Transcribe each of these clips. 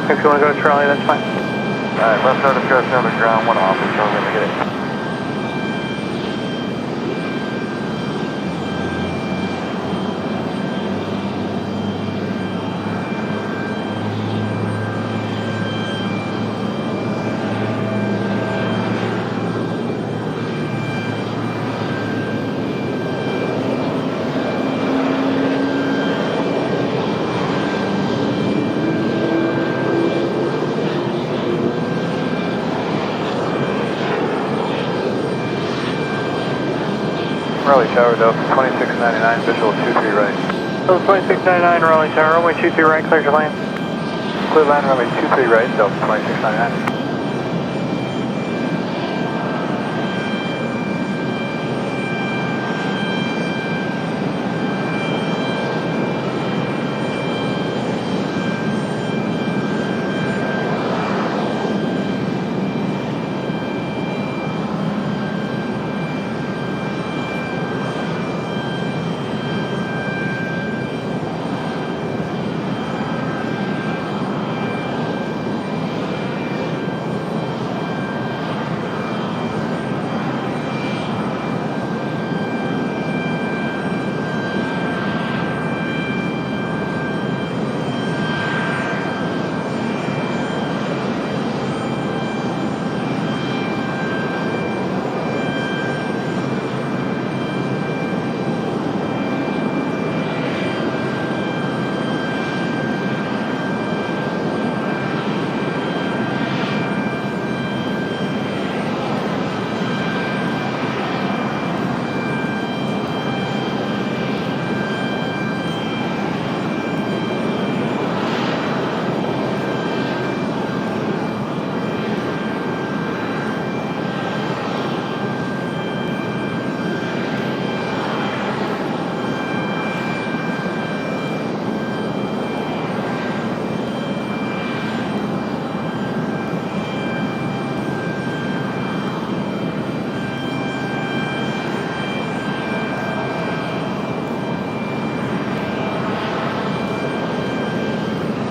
If you want to go to Raleigh, that's fine. Alright, left side of truck on the ground, 1 off, and Charlie gonna get it. Raleigh Tower, Delta 2699, visual 23 right. Delta 2699, Raleigh Tower, runway 23 right, clear to land. Clear land, runway 23 right, Delta 2699.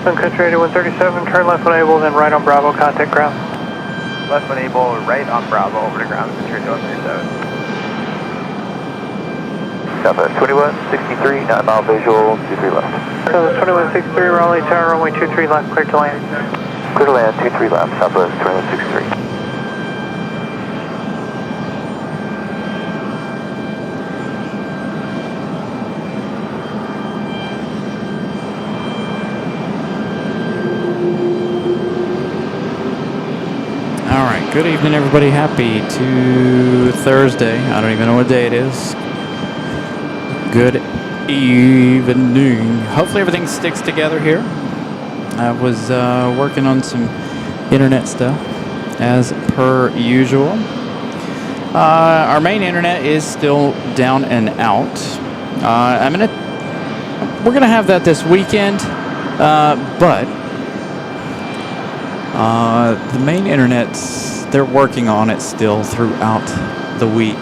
Sun Country 8137, turn left when able, then right on Bravo, contact ground. Left when able, right on Bravo, over to ground, Country 2137. Southwest 2163, 9 mile visual, 23 left. Southwest 2163, Raleigh Tower, runway 23 left, clear to land. Clear to land, 23 left, Southwest 2163. Good evening, everybody. Happy to Thursday. I don't even know what day it is. Good evening. Hopefully everything sticks together here. I was working on some internet stuff as per usual. Our main internet is still down and out. We're gonna have that this weekend, but the main internet's, they're working on it still throughout the week.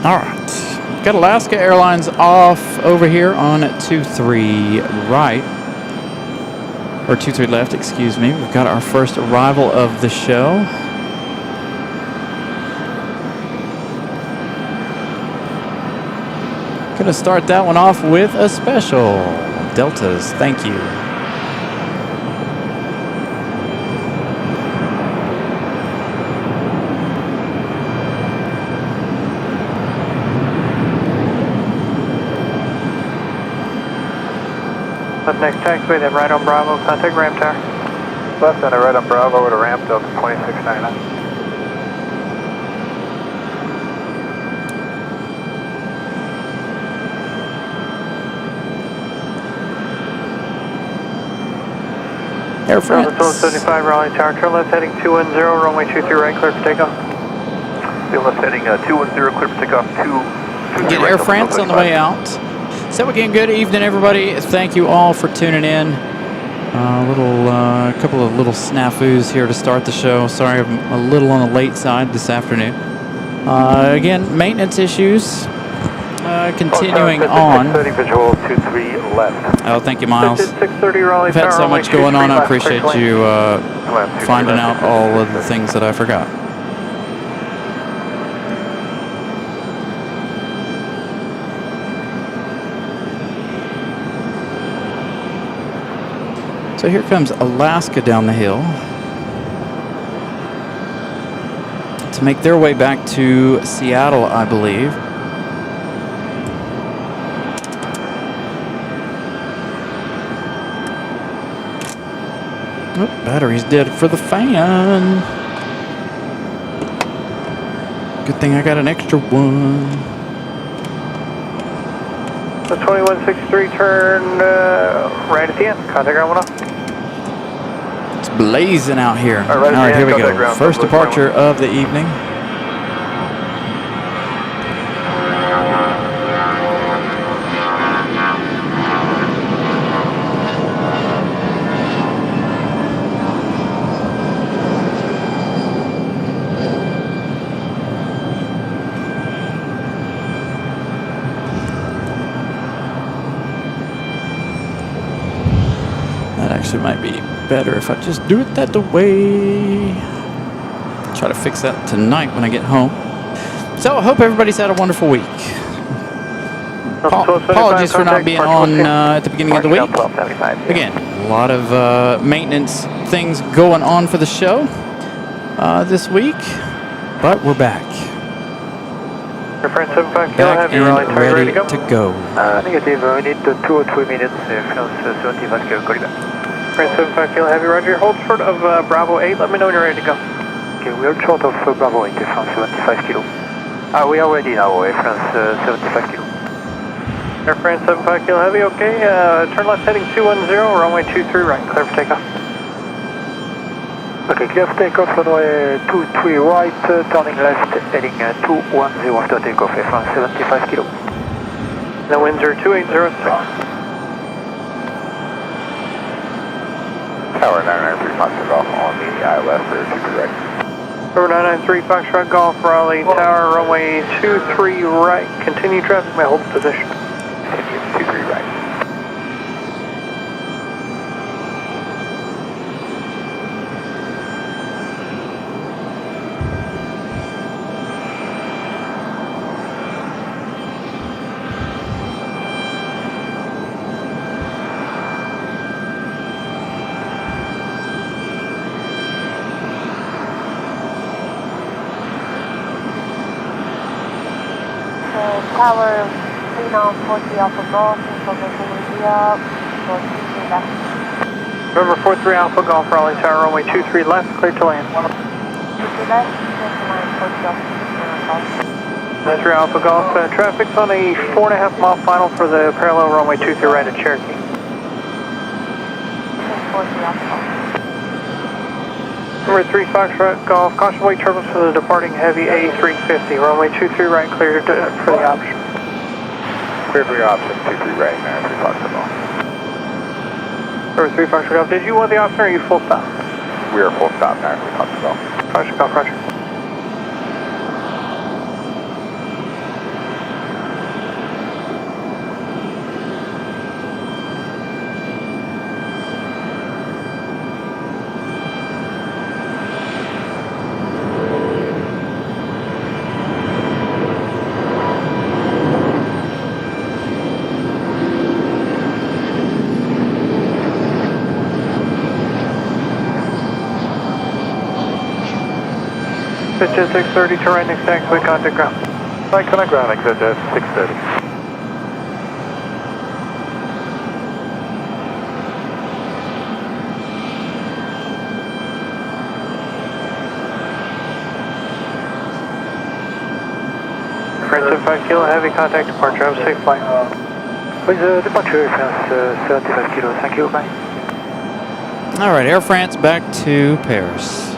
All right, got Alaska Airlines off over here on 23 right, or 23 left, excuse me. We've got our first arrival of the show. Gonna start that one off with a special. Deltas, thank you. Up next taxiway, then right on Bravo, contact ramp tower. Left center, right on Bravo, over to ramp, Delta 2699. Air France. 1275 Raleigh Tower, turn left heading 210, runway 23 right, clear for takeoff. Turn left heading 210, clear for takeoff, 223 Get right. Air France on the way out. So again, good evening, everybody. Thank you all for tuning in. A couple of little snafus here to start the show. Sorry, I'm a little on the late side this afternoon. Again, maintenance issues continuing on. 630 visual 23 left. Oh, thank you, Miles. 630 Raleigh I've Tower, had so runway much going on. 23 I left, appreciate clear to you Left, 23 finding left. out all of the things that I forgot. So here comes Alaska down the hill to make their way back to Seattle, I believe. Oh, battery's dead for the fan. Good thing I got an extra one. The 2163, turn right at the end, contact ground 1 off. It's blazing out here. All right, All right, here we contact go. ground, First Southwest departure of the evening. That actually might be better if I just do it that way. Try to fix that tonight when I get home. So I hope everybody's had a wonderful week. Apologies for not being on at the beginning of the week. 1275. Again, a lot of maintenance things going on for the show this week, but we're back. Air France 75 kilo, Back have your Raleigh and Tower ready ready to go. to go. Negative, we need 2 or 3 minutes, France 75 kilo, call you back. France 75 kilo, have you roger. Hold short of Bravo 8, let me know when you're ready to go. Okay, we are short of Bravo 8, France 75 kilo. We are ready now, France 75 kilo. Air France 75 kilo heavy, okay. Turn left heading 210, runway 23 right, clear for takeoff. Okay, clear for takeoff, runway 23 right, turning left, heading 210 after takeoff, France 75 kilo. The winds are 2806. Tower 993 Foxtrot Golf on the ILS for 23 right. Over 993 Foxtrot Golf, Raleigh Tower, runway 23 right. Continue traffic, may hold position. 23 right. Tower 3940 Alpha Golf, information India, 43 left. November 43 Alpha Golf, Raleigh Tower, runway 23 left, clear to land. 23 left, 2940 Alpha. 93 Alpha Golf, traffic's on a 4.5 mile final for the parallel runway 23 right at Cherokee. 40 Alpha. Number 3 Foxtrot Golf, caution wake turbulence for the departing heavy A350, runway 23 right, clear for the option. Clear for your option, 23 right, 993 Foxtrot Golf. Number 3 Foxtrot Golf, did you want the option or are you full stop? We are full stop, 993 Foxtrot Golf. Foxtrot Golf, roger. Pitch at 630 to right next taxiway, contact ground. Right, contact ground, exit at 630. France 75 kilo, heavy contact departure, have a safe flight. With departure, France 75 kilo, thank you, bye. All right, Air France back to Paris.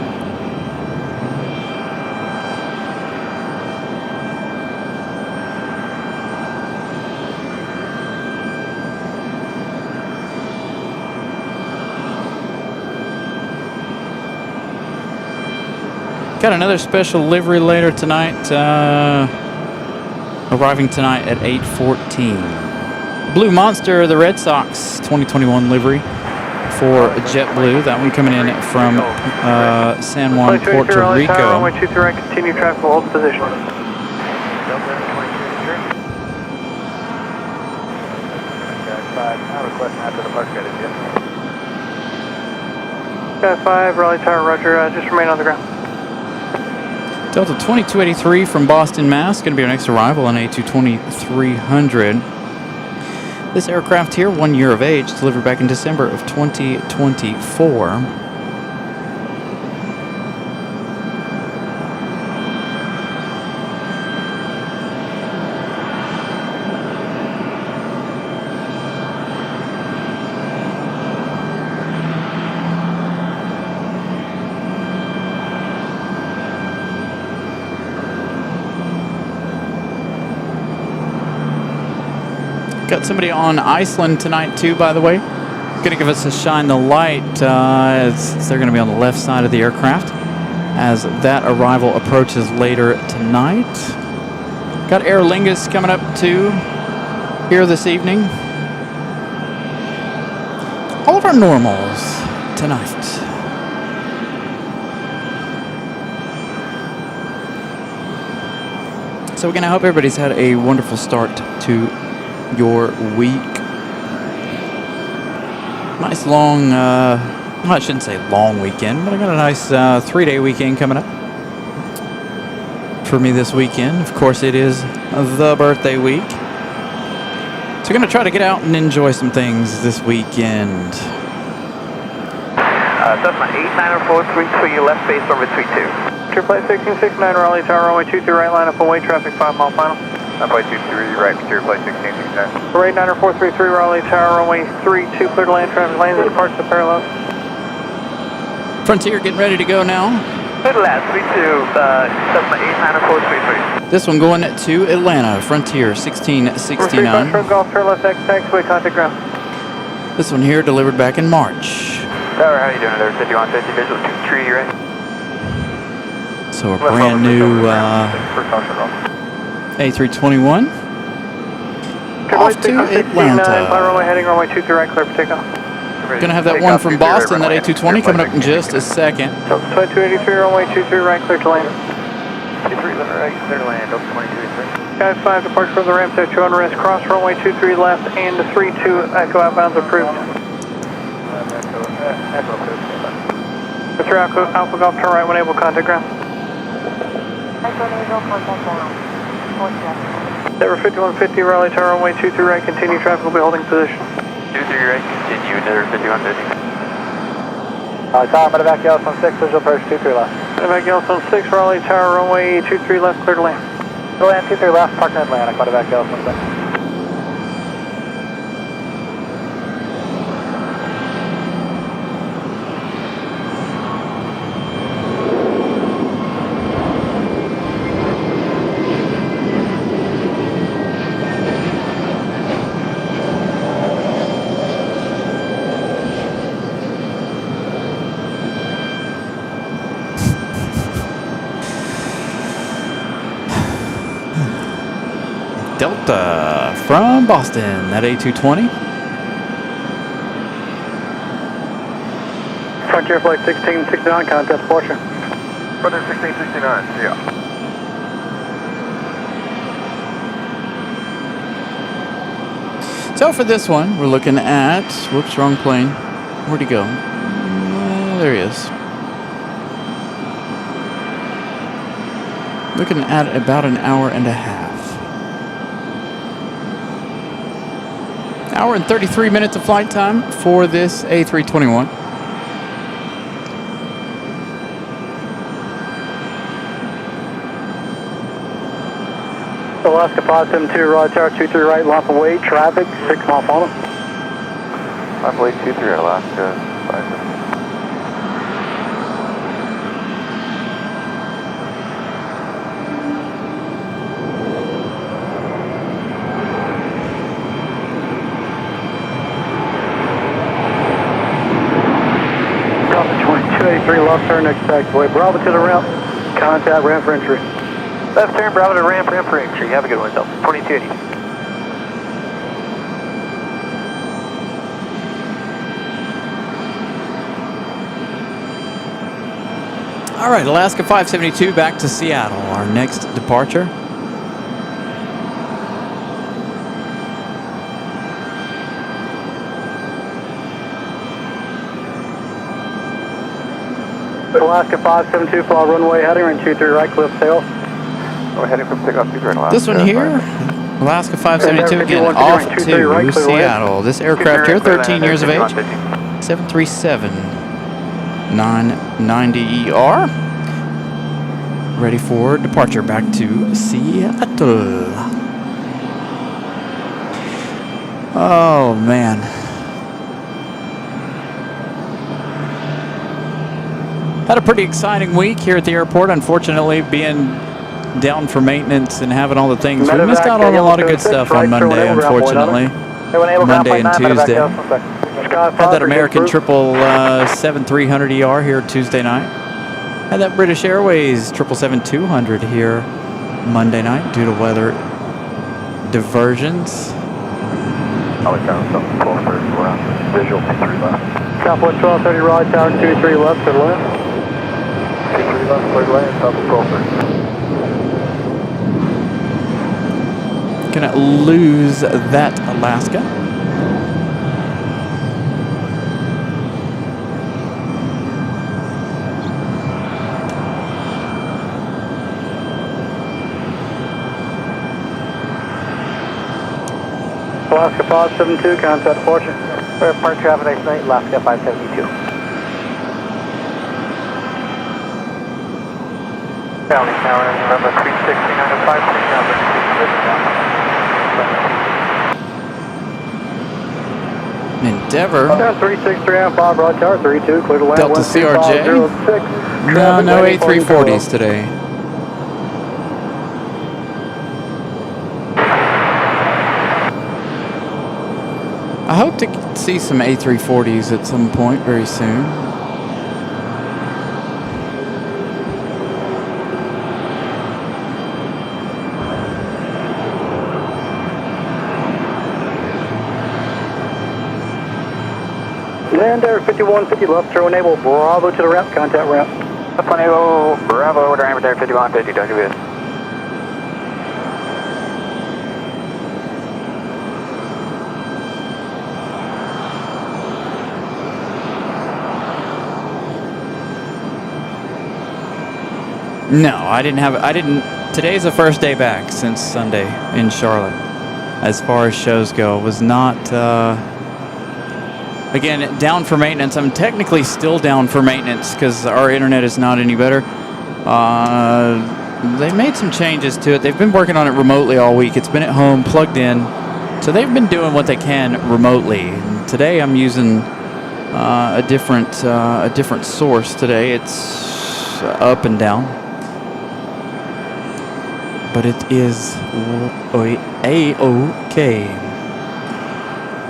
Got another special livery later tonight, arriving tonight at 8:14. Blue Monster, the Red Sox 2021 livery for JetBlue. That one coming in from San Juan, Puerto Rico. Runway 23 right, continue traffic, will hold position. Sky 5, Raleigh Tower, roger, just remain on the ground. Delta 2283 from Boston, Mass. Going to be our next arrival on A220-300. This aircraft here, 1 year of age, delivered back in December of 2024. Got somebody on Iceland tonight too, by the way. Going to give us a shine the light. They're going to be on the left side of the aircraft as that arrival approaches later tonight. Got Aer Lingus coming up too here this evening. All of our normals tonight. So again, I hope everybody's had a wonderful start to your week. Nice long, well, I shouldn't say long weekend, but I got a nice 3-day weekend coming up for me this weekend. Of course, it is the birthday week. So we're going to try to get out and enjoy some things this weekend. Cessna 89433, left base over 32. True flight 1669, Raleigh Tower, runway 23 right, line up away, traffic 5 mile final. 9.23 right, Clear flight 1669. Parade 90433, Raleigh Tower, runway 32, clear to land, traffic lanes and departs to parallel. Frontier getting ready to go now. Clear to land, 32, Cessna 89433. This one going to Atlanta, Frontier 1669. Foxtrot Golf, turn left, taxiway, contact ground. This one here delivered back in March. Tower, how you doing there? 5150, visual 23 right. So a brand new A321 off to Atlanta. Runway heading runway 23 right, clear for takeoff. Gonna have that one from Boston, that A220 coming up in just a second. 2283, runway 23 right, clear to land. 23 right, clear to land, over 2283. Sky 5, departure from the ramp, set 2 rest, cross runway 23 left and 32 Echo outbounds approved. Echo approved. 3 Alpha Golf, turn right when able, contact ground. Echo nasal, contact ground. 47. Denver 5150, Raleigh Tower, runway 23 right, continue traffic, will be holding position. 23 right, continue, Denver 5150. Tower, medevac Yellowstone 6, visual approach 23 left. Medevac Yellowstone 6, Raleigh Tower, runway 23 left, clear to land. To land 23 left, park in Atlantic, medevac Yellowstone 6. Delta from Boston, that A220. Frontier flight 1669, contact departure. Frontier 1669, yeah. So for this one, we're looking at, whoops, wrong plane. Where'd he go? There he is. Looking at about an hour and a half. Hour and 33 minutes of flight time for this A321. Alaska 572, Raleigh Tower 23 right, line away, traffic 6 mile final. Line away 23 Alaska. Copy 2283 left turn next taxiway. Bravo to the ramp. Contact ramp for entry. Left turn, Bravo to ramp for entry. Have a good one, Delta 2280. All right, Alaska 572 back to Seattle. Our next departure. Alaska 572, follow runway heading, and 23 right, cliff tail. We're heading for takeoff, Alaska. This one here, Alaska 572 again, off to Seattle. This aircraft here, 13 years of age, 737-990ER. Ready for departure back to Seattle. Oh, man. Had a pretty exciting week here at the airport. Unfortunately, being down for maintenance and having all the things, we missed out on a lot of good stuff on Monday, unfortunately. Monday and Tuesday. Had that American 777-300ER here Tuesday night. Had that British Airways 777-200 here Monday night due to weather diversions. I'll count something 1230 left. Visual 23 left. Southwest 1230 right, tower 23 left, clear to land. 23 left, clear to land, Southwest 1230. Gonna lose that Alaska. Alaska 572, contact departure. Departure, have a nice night, Alaska 572. Valley Tower, number 36905, number 2 Endeavor. 363 and 5 right tower 32, clear to land. Delta CRJ. 12506. No A340s today. I hope to see some A340s at some point very soon. Land Air 5150 left, turn enable, Bravo to the ramp, contact ramp. Bravo, order ramp there 5150, Dr. Viz. No, I didn't. Today's the first day back since Sunday in Charlotte. As far as shows go, was not, again, down for maintenance. I'm technically still down for maintenance because our internet is not any better. They made some changes to it. They've been working on it remotely all week. It's been at home, plugged in. So they've been doing what they can remotely. And today I'm using a different source today. It's up and down. But it is A-OK.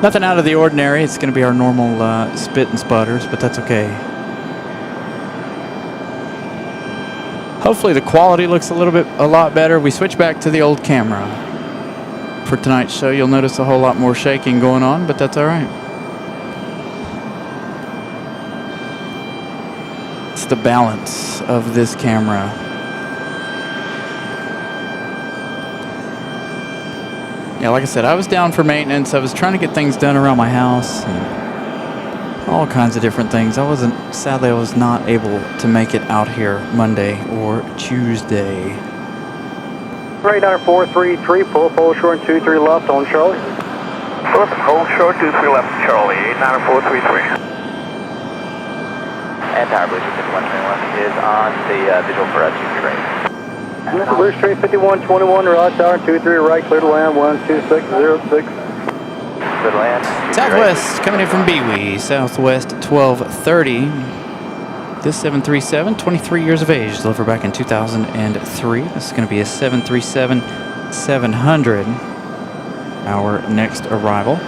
Nothing out of the ordinary. It's going to be our normal spit and sputters, but that's okay. Hopefully the quality looks a lot better. We switched back to the old camera for tonight's show. You'll notice a whole lot more shaking going on, but that's all right. It's the balance of this camera. Yeah, like I said, I was down for maintenance. I was trying to get things done around my house and all kinds of different things. Sadly, I was not able to make it out here Monday or Tuesday. Radar 433, pull shore and 23 left on Charlie. Hold short 23 left, Charlie, 89433. And tower boost 5121 is on the visual for 23 right. Blue Street 5121, right tower 23 right, clear to land 12606. Good land. Southwest coming in from Bewee, Southwest 1230. This 737, 23 years of age, delivered back in 2003. This is going to be a 737-700, our next arrival.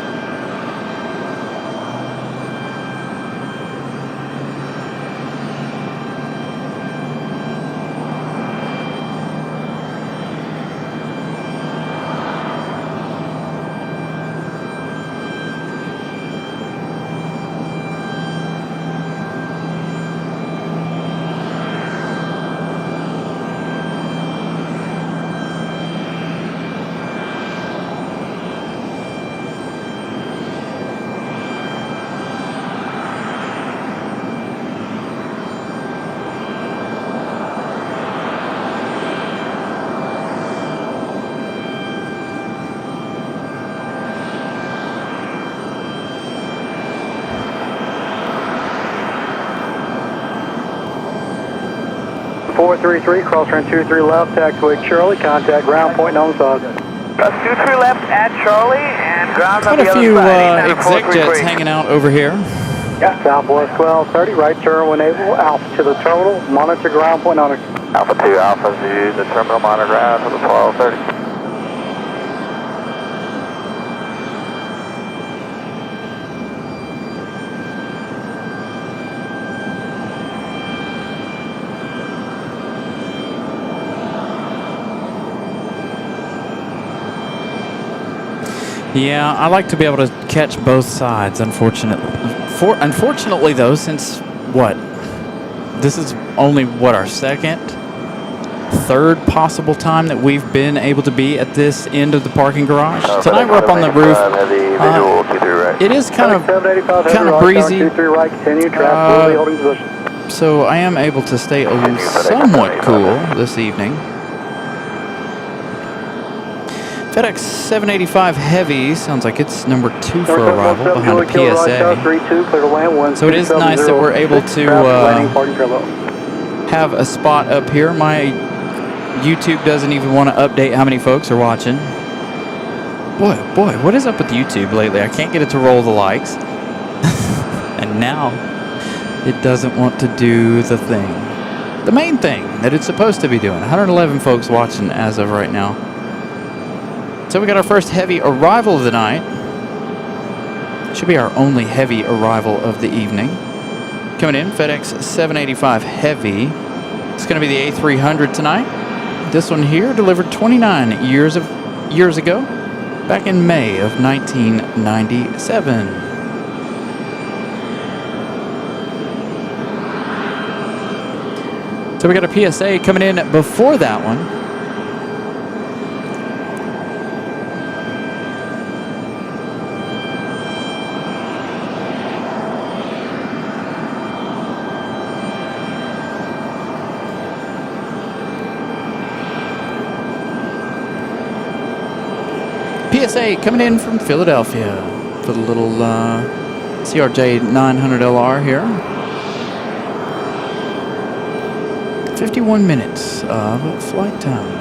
Cross run 23 left, taxiway Charlie, contact ground point on side. Cross 23 left at Charlie and ground on Quite the a other few side. exec jets hanging out over here. Southwest 1230, right turn when able, Alpha to the terminal, monitor ground point on it. Alpha 2, Alpha to the terminal monitor ground to the 1230. Yeah, I like to be able to catch both sides, unfortunately though, since what? This is only what, our third possible time that we've been able to be at this end of the parking garage. Tonight we're up on the roof. It is kind of breezy. So I am able to stay somewhat cool this evening. FedEx 785 Heavy sounds like it's number 2 for arrival behind a PSA. So it is nice that we're able to have a spot up here. My YouTube doesn't even want to update how many folks are watching. Boy, what is up with YouTube lately? I can't get it to roll the likes. And now it doesn't want to do the thing. The main thing that it's supposed to be doing. 111 folks watching as of right now. So we got our first heavy arrival of the night. Should be our only heavy arrival of the evening. Coming in, FedEx 785 Heavy. It's going to be the A300 tonight. This one here delivered 29 years ago, back in May of 1997. So we got a PSA coming in before that one. PSA coming in from Philadelphia for the little CRJ 900LR here. 51 minutes of flight time.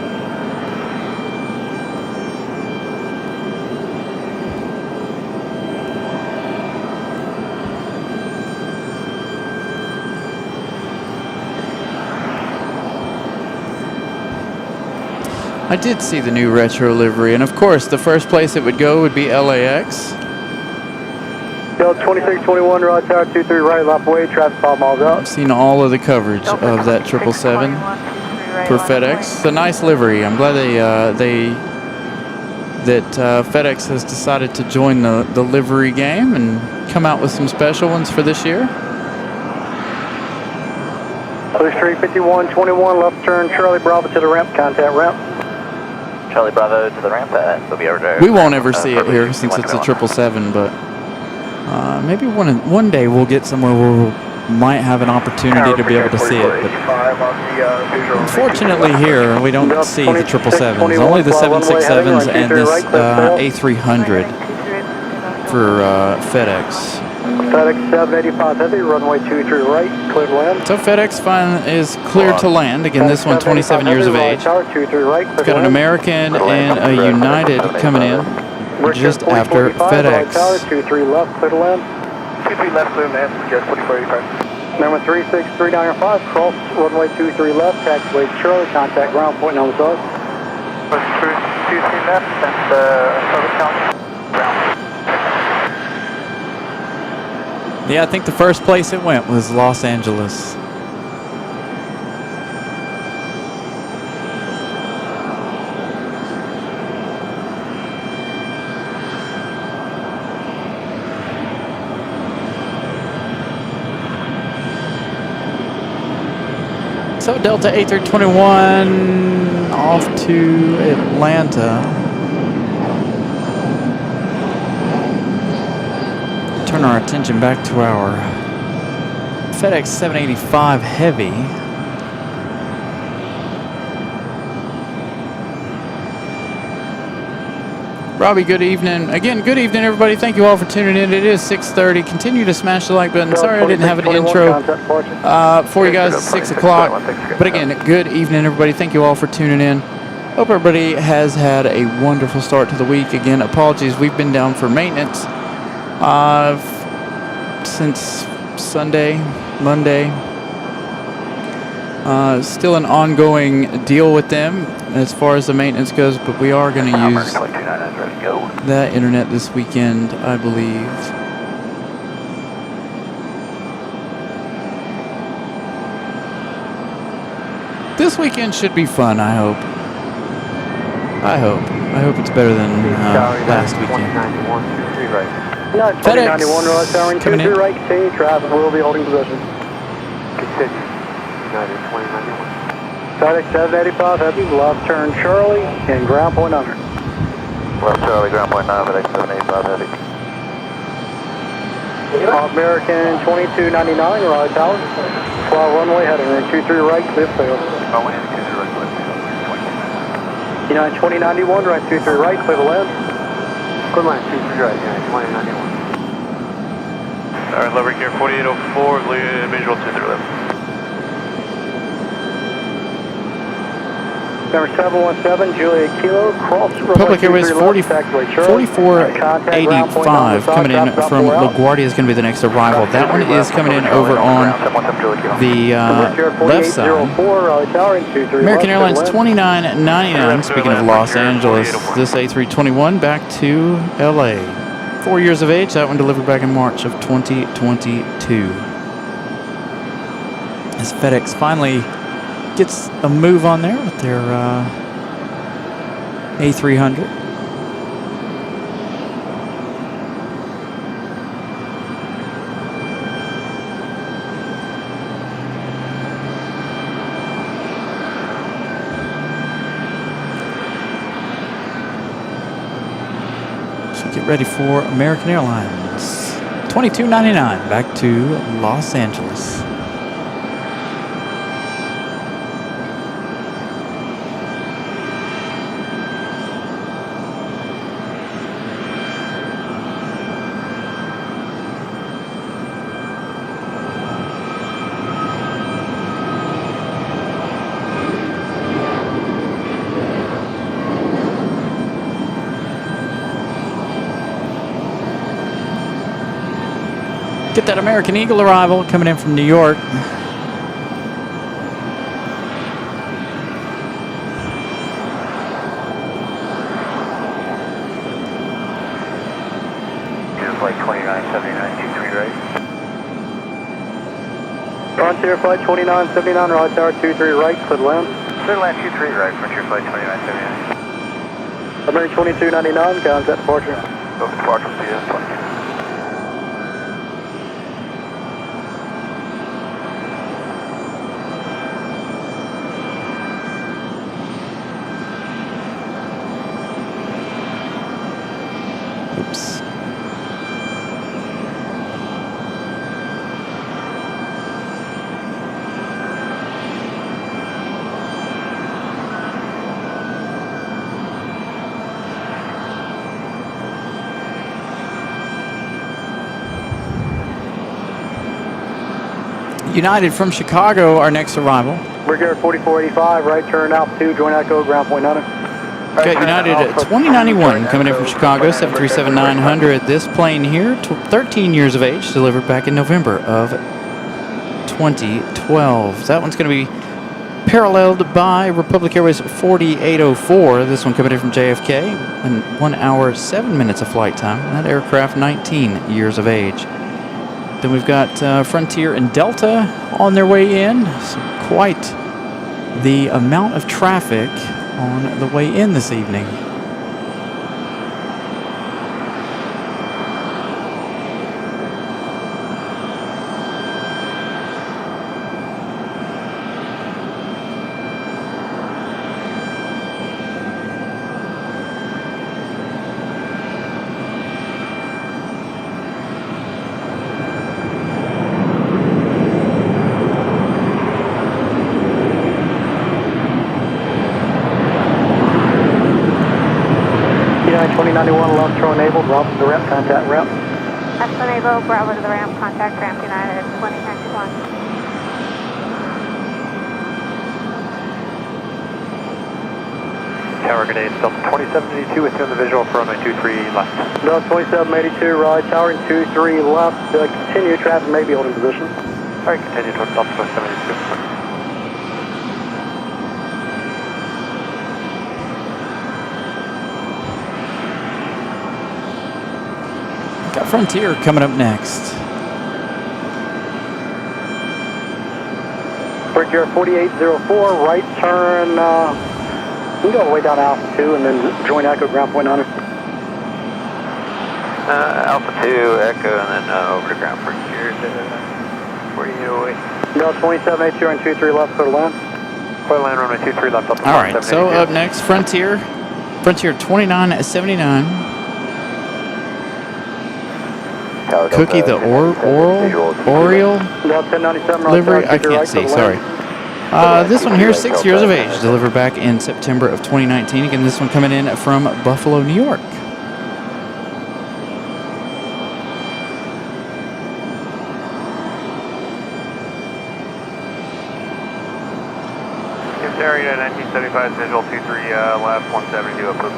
I did see the new retro livery, and of course, the first place it would go would be LAX. 2621, Raleigh Tower 23 right, left way, traffic 5 miles out. I've seen all of the coverage of that 777 for FedEx. It's a nice livery. I'm glad FedEx has decided to join the livery game and come out with some special ones for this year. 35121, left turn, Charlie Bravo to the ramp, contact ramp. Charlie Bravo to the ramp, we'll be over there. We won't ever see it here since it's a 777, but maybe one day we'll get somewhere where we might have an opportunity to be able to see it. But unfortunately here, we don't see the 777s, only the 767s and this A300 for FedEx. FedEx 785 Heavy, runway 23 right, clear to land. So FedEx is clear to land. Again, this one 27 years of age. It's got an American and a United coming in. just after FedEx. Tower, 23 left, clear to land. 23 left, clear to land, suggest 4485. Number 36395, cross runway 23 left, taxiway Charlie, contact ground point on the south. 23 left, and service count, ground. Yeah, I think the first place it went was Los Angeles. So Delta 8321 off to Atlanta. Turn our attention back to our FedEx 785 Heavy. Robbie, good evening. Again, good evening, everybody. Thank you all for tuning in. It is 6:30. Continue to smash the like button. Sorry I didn't have an intro for you guys at 6 o'clock. But again, good evening, everybody. Thank you all for tuning in. Hope everybody has had a wonderful start to the week. Again, apologies. We've been down for maintenance since Monday. Still an ongoing deal with them as far as the maintenance goes, but we are going to use that internet this weekend, I believe. This weekend should be fun, I hope. I hope it's better than last weekend. FedEx coming in. Right, continue traffic, we'll be holding position. Continue. United 2091. FedEx 785 Heavy, left turn Charlie, and ground point under. Left Charlie, ground point 9, FedEx 785 Heavy. American 2299, Raleigh Tower. 12 runway, heading room 23 right, clear fail. Runway heading 23 right, clear fail. United 2091, right 23 right, clear to land. Good line, 23 right, United 2091. Alright, lever gear 4804, visual 23 left. Number 717, Juliet Kilo, cross Public Airways 4485 coming in from LaGuardia is going to be the next arrival. That one is coming in over on the left side. American Airlines 2999, speaking of Los Angeles, this A321 back to LA. 4 years of age, that one delivered back in March of 2022. As FedEx finally gets a move on there with their A300. So get ready for American Airlines. $22.99 back to Los Angeles. Get that American Eagle arrival coming in from New York. Flight 2979, 23 right. Frontier Flight 2979, Raleigh Tower 23 right, clear land. Clear land 23 right, Frontier Flight 2979. American 2299, contact departure. Open departure, CS 22. Oops. United from Chicago, our next arrival. We're here at 4485, right turn altitude, join echo, ground point 9. Got United at 2091 coming in from Chicago, 737-900. This plane here, 13 years of age, delivered back in November of 2012. That one's going to be paralleled by Republic Airways 4804. This one coming in from JFK, and 1 hour 7 minutes of flight time. That aircraft 19 years of age. Then we've got Frontier and Delta on their way in. So quite the amount of traffic on the way in this evening. United 2091 left throw enabled, Bravo to the ramp, contact ramp. That's enabled, Bravo to the ramp, contact ramp United 2091. Tower Grenade, Delta 2782 with you on the visual for runway 23 left. Delta 2782, Raleigh Tower and 23 left. Continue, traffic may be holding position. Alright, continue towards Delta 2782. Got Frontier coming up next. Frontier 4804, right turn, you can go all the way down to Alpha 2 and then join Echo ground point 9. Alpha 2, Echo, and then over to ground Frontier to 4808. Delta 2782 and 23 left, clear to land. Clear to land, runway 23 left, Delta All right, so up next, Frontier 2979. Cookie the Oriole Delta 1097, right livery. tower, I keep your can't right, see. clear to Sorry. land. This one here, 6 years of age, delivered back in September of 2019. Again, this one coming in from Buffalo, New York. Area 1975, visual 23 left, 172 approved.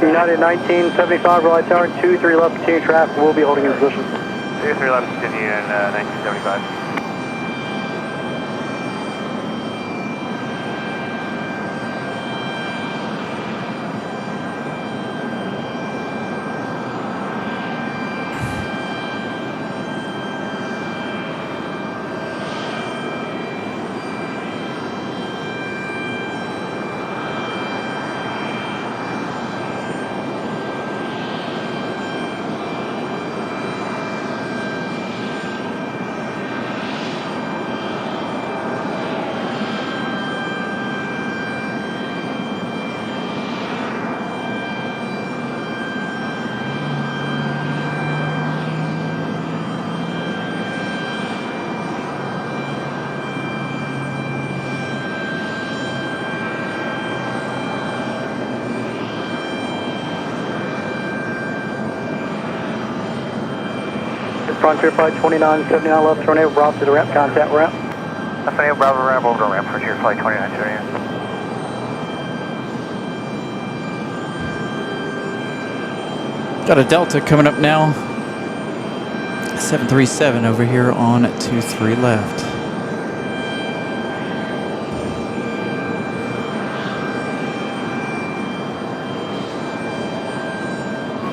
United 1975, Raleigh Tower, 23 left, continue traffic, will be holding in position. 23 left, continue in 1975. Frontier Flight 2979 left, tornado, Bravo to the ramp, contact ramp. FNA Bravo ramp over to ramp, Frontier Flight 2979. Got a Delta coming up now. 737 over here on 23 left.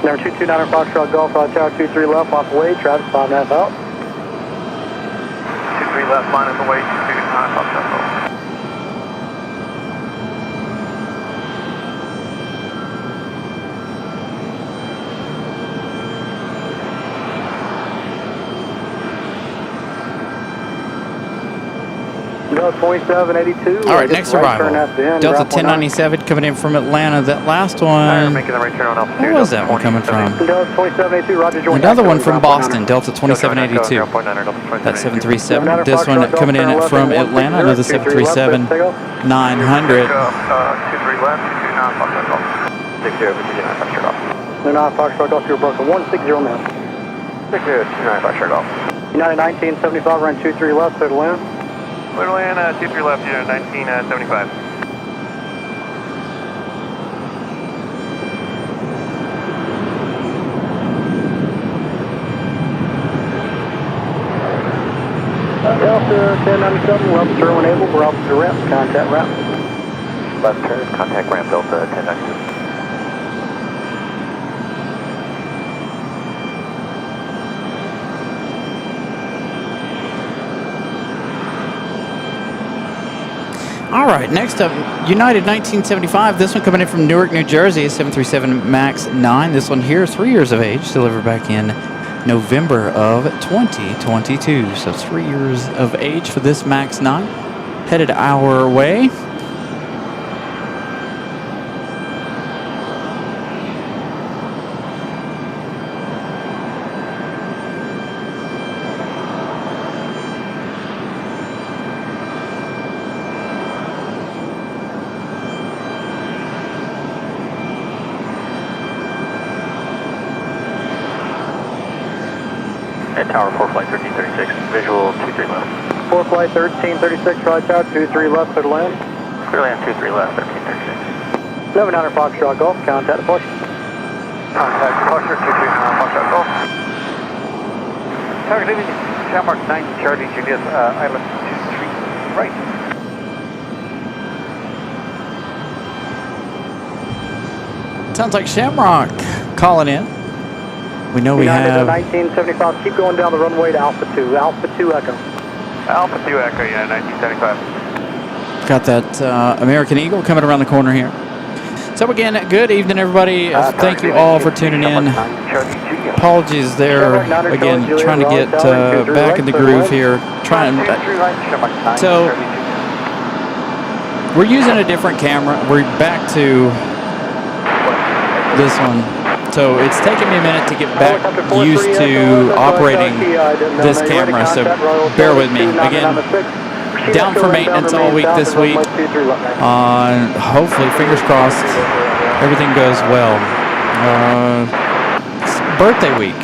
Number 229 Foxtrot Golf, Raleigh Tower, 23 left, off the way, traffic 5.5 out. 23 left, line is away, 229 Foxtrot Golf. Delta 2782. All right, next arrival. Delta 1097 coming in from Atlanta. That last one, Making the right turn on altitude. where was that one coming from? Delta 2782, Roger, join Another Echo, one from ground point Boston, 9. Delta 2782. That's 737. This one coming in from Atlanta, another 737 900. 23 left, 229 Foxtrot Golf. 60, 229 Foxtrot Golf. 29 Foxtrot Golf, you're broken, 160 minutes. 60, 229 Foxtrot Golf. United 1975, run 23 left, clear to land. Clear to land, 23 left, United 1975. Delta 1097, left turn when able, we're out to the ramp, contact ramp. Left turn, contact ramp Delta 1097. All right, next up, United 1975. This one coming in from Newark, New Jersey, a 737 MAX 9. This one here, 3 years of age, delivered back in November of 2022. So 3 years of age for this MAX 9. Headed our way. Tower 4 flight 1336, visual 23 left. 4 flight 1336, Raleigh Tower, 23 left, clear to land. Clear land 23 left, 1336. 1100 Foxtrot Golf, contact departure. Contact departure, 23 Foxtrot Golf. Tower, good evening. Shamrock 9 Charlie Juliet, Island 23 right. Sounds like Shamrock calling in. We know we United have 1975, keep going down the runway to Alpha 2 Echo. Alpha 2 Echo, United 1975. got that American Eagle coming around the corner here. So again, good evening, everybody. Thank you all for tuning in. Apologies there, again, trying to get back in the groove here. So we're using a different camera. We're back to this one. So it's taken me a minute to get back used to operating this camera, so bear with me. Again, down for maintenance all week this week. Hopefully, fingers crossed, everything goes well. It's birthday week.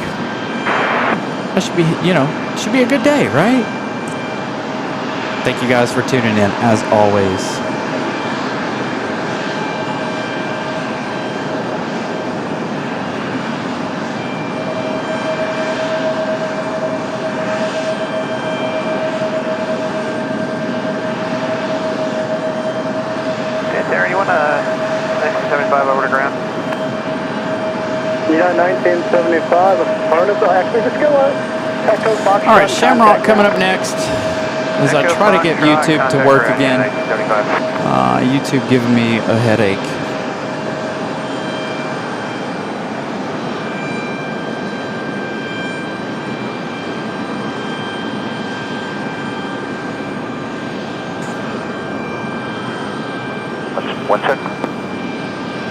That should be, should be a good day, right? Thank you guys for tuning in, as always. Over to ground. United 1975, actually just go Echo Fox. All right, Shamrock coming up next as I try to get YouTube to work again. YouTube giving me a headache. One check.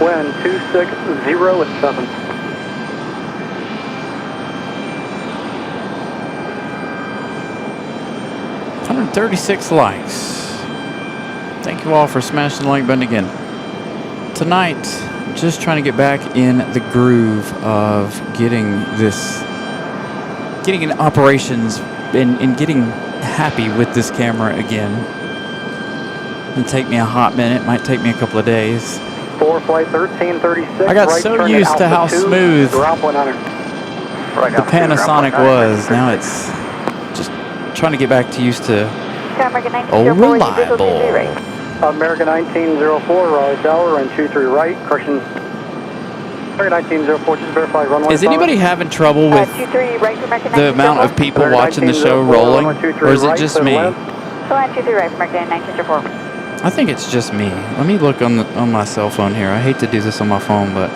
Wind 260 at 7. $136 likes. Thank you all for smashing the like button again. Tonight, just trying to get back in the groove of getting in operations and getting happy with this camera again. It'll take me a hot minute, might take me a couple of days. 4 flight 1336. I got so used to how smooth the Panasonic was. Now it's just trying to get back to used to reliable. American 1904, Raleigh Tower, run 23 right, correction. American 1904, just verify runway. Is anybody having trouble with the amount of people watching the show rolling, or is it just me? I think it's just me. Let me look on my cell phone here. I hate to do this on my phone, but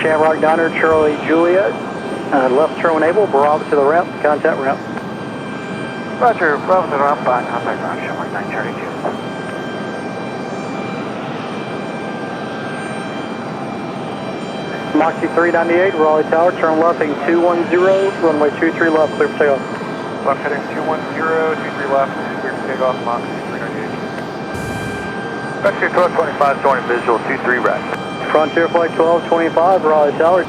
Shamrock Diner, Charlie Juliet, left turn when able, Bravo to the ramp, contact ramp. Roger, Bravo to the ramp, contact ramp, Shamrock 9 Charlie Juliet. Moxie 398, Raleigh Tower, turn left, heading 210, runway 23 left, clear for takeoff. Left heading 210, 23 left, clear to take off, Mach 398. Frontier 1225 showing visual 23 right. Frontier Flight 1225, Raleigh Tower.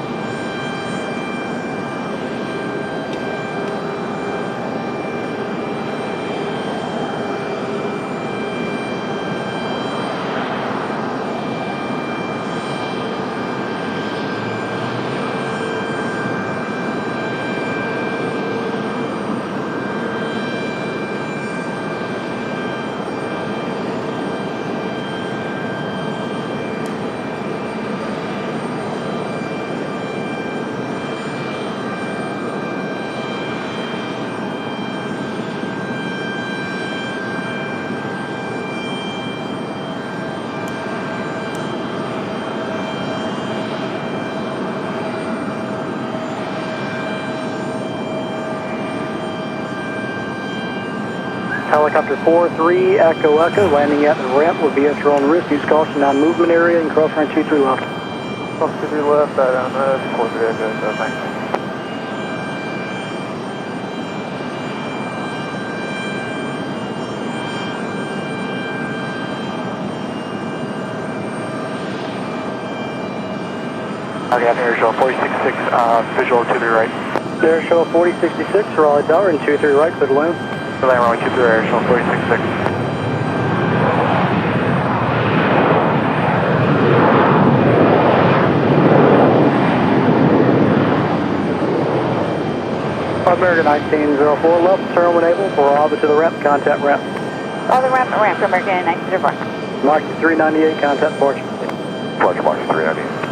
Helicopter 4-3, Echo Echo, landing at the ramp would be at your own risk. Use caution on movement area and cross runway 23 left. Cross 23 left, I don't know, close it, so thanks. Okay, I'm Air Show 466, visual to the right. Air Show 4066, Raleigh Tower, and 23 right, clear to land. Land runway 23, Air Show 466. American 1904, left, turn when able, Bravo to the ramp, contact ramp. Oh, the ramp, American 1904. Mach 398, contact departure. Departure Mach 398.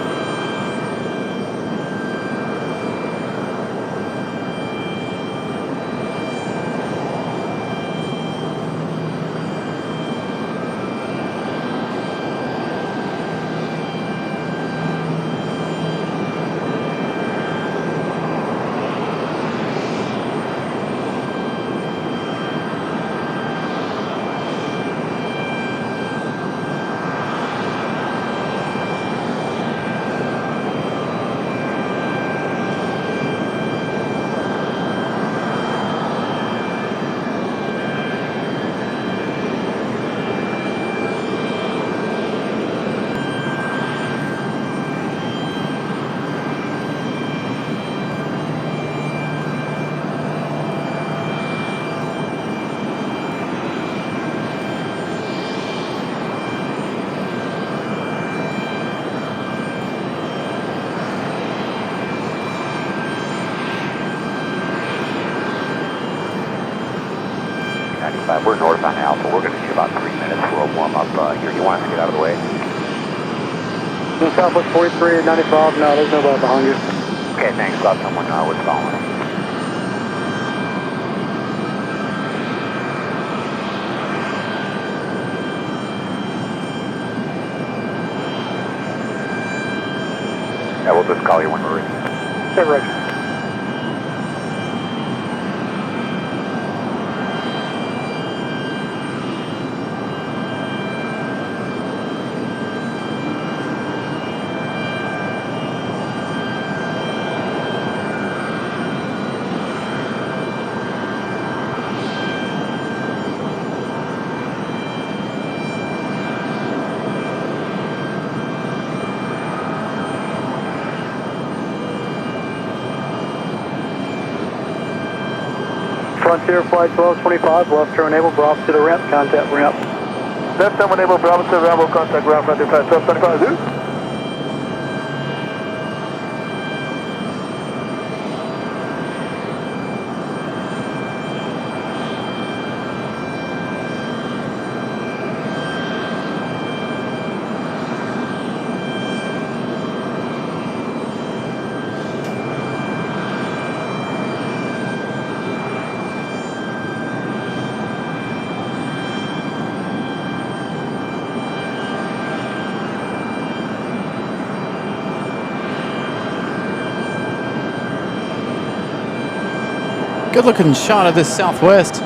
We're northbound now, so we're going to need about 3 minutes for a warm-up here. You want us to get out of the way? In Southwest 43, 95, no, there's nobody behind you. Okay, thanks. Thought someone was following us. Yeah, we'll just call you when we're ready. Okay, Roger. Frontier Flight 1225, left turn enable, Bravo to the ramp, contact ramp. Left turn enable, Bravo to the ramp, will contact ground Frontier Flight 1225, Good looking shot of this Southwest.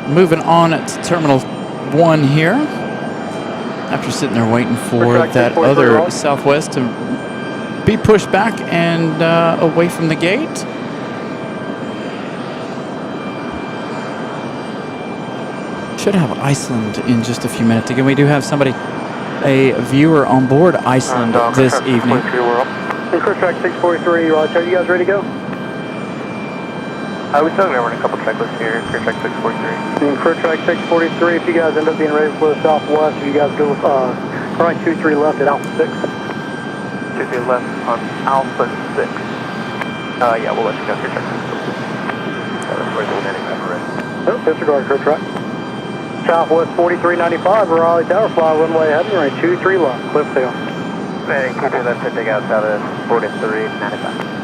Moving on to Terminal 1 here. After sitting there waiting for that other Southwest to be pushed back and away from the gate. should have Iceland in just a few minutes. Again, we do have somebody, a viewer on board Iceland this evening. Crew track 643, Roger. You guys ready to go? We still gonna run a couple checklists here. Crew track 643. And crew track 643, if you guys end up being ready for the southwest, if you guys go right 23 left at Alpha 6. 23 left on Alpha 6. Yeah, we'll let you know. Crew track 643. That's where the landing map already. Oh, disregard crew track. Southwest 4395, Raleigh Tower, fly runway heading right 23 left, cliff tail. Landing 23 left to take out out of 4395.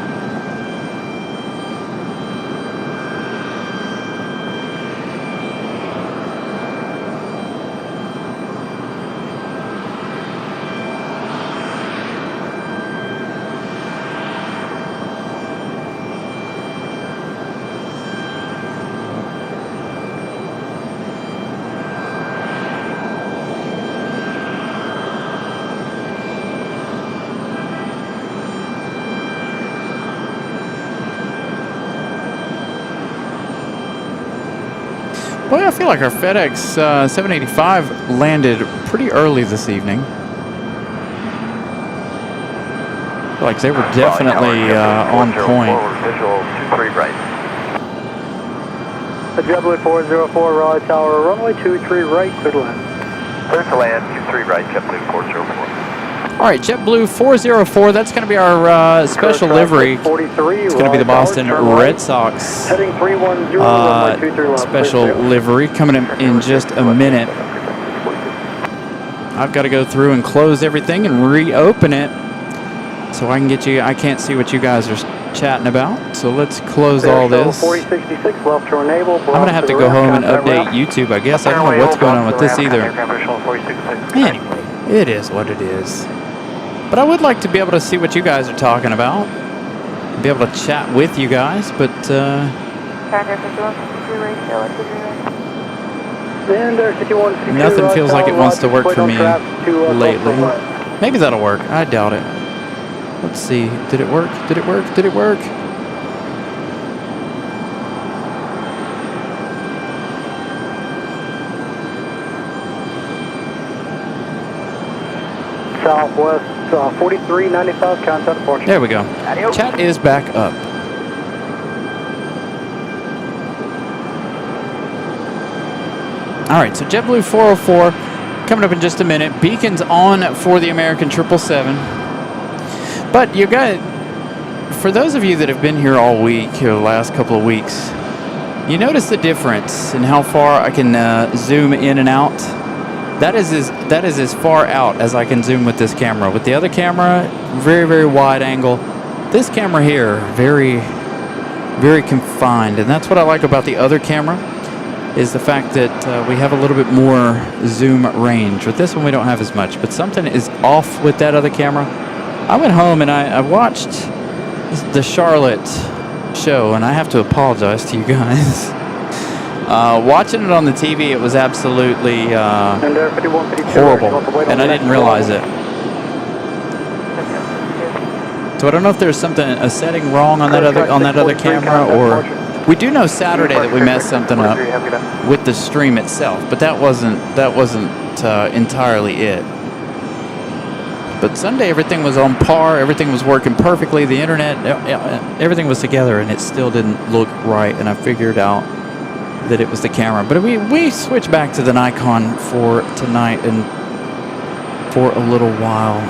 Well, I feel like our FedEx 785 landed pretty early this evening. I feel like they were definitely on point. Visual 23 right. JetBlue 404, Raleigh Tower, runway 23 right, clear to land. Clear to land, 23 right, JetBlue 404. All right, JetBlue 404, that's going to be our special livery. It's going to be the Boston Red Sox Heading 310, runway 23 left. special livery coming in just a minute. I've got to go through and close everything and reopen it so I can get you. I can't see what you guys are chatting about, so let's close all this. 4066 left to enable. I'm going to have to go home and update YouTube, I guess. I don't know what's going on with this either. Anyway, it is what it is. But I would like to be able to see what you guys are talking about. Be able to chat with you guys, but nothing feels like it wants to work for me lately. Maybe that'll work. I doubt it. Let's see. Did it work? Did it work? Did it work? Southwest 4395, contact departure. There we go. Chat is back up. All right, so JetBlue 404 coming up in just a minute. Beacons on for the American 777. But you got, for those of you that have been here all week, or the last couple of weeks, you notice the difference in how far I can zoom in and out. That is as far out as I can zoom with this camera. With the other camera, very, very wide angle. This camera here, very, very confined. And that's what I like about the other camera, is the fact that we have a little bit more zoom range. With this one, we don't have as much. But something is off with that other camera. I went home and I watched the Charlotte show, and I have to apologize to you guys. Watching it on the TV, it was absolutely horrible, and I didn't realize it. So I don't know if there's a setting wrong on that other camera, or we do know Saturday that we messed something up with the stream itself, but that wasn't entirely it. But Sunday, everything was on par. Everything was working perfectly. The internet, everything was together, and it still didn't look right. And I figured out that it was the camera. But we switched back to the Nikon for tonight and for a little while.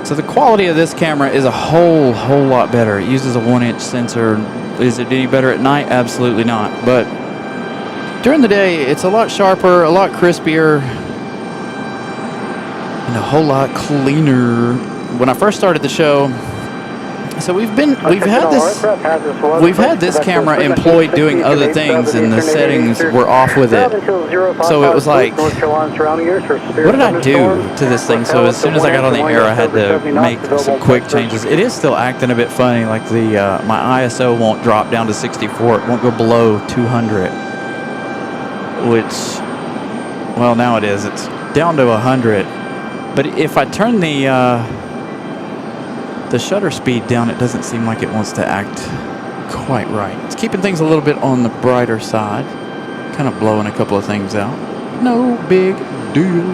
So the quality of this camera is a whole lot better. It uses a 1-inch sensor. Is it any better at night? Absolutely not. But during the day, it's a lot sharper, a lot crispier, and a whole lot cleaner. When I first started the show, so we've had this camera employed doing other things, and the settings were off with it. So it was like, what did I do to this thing? So as soon as I got on the air, I had to make some quick changes. It is still acting a bit funny, like the my ISO won't drop down to 64. It won't go below 200, which, well, now it is. It's down to 100. But if I turn the shutter speed down, it doesn't seem like it wants to act quite right. It's keeping things a little bit on the brighter side, kind of blowing a couple of things out. No big deal.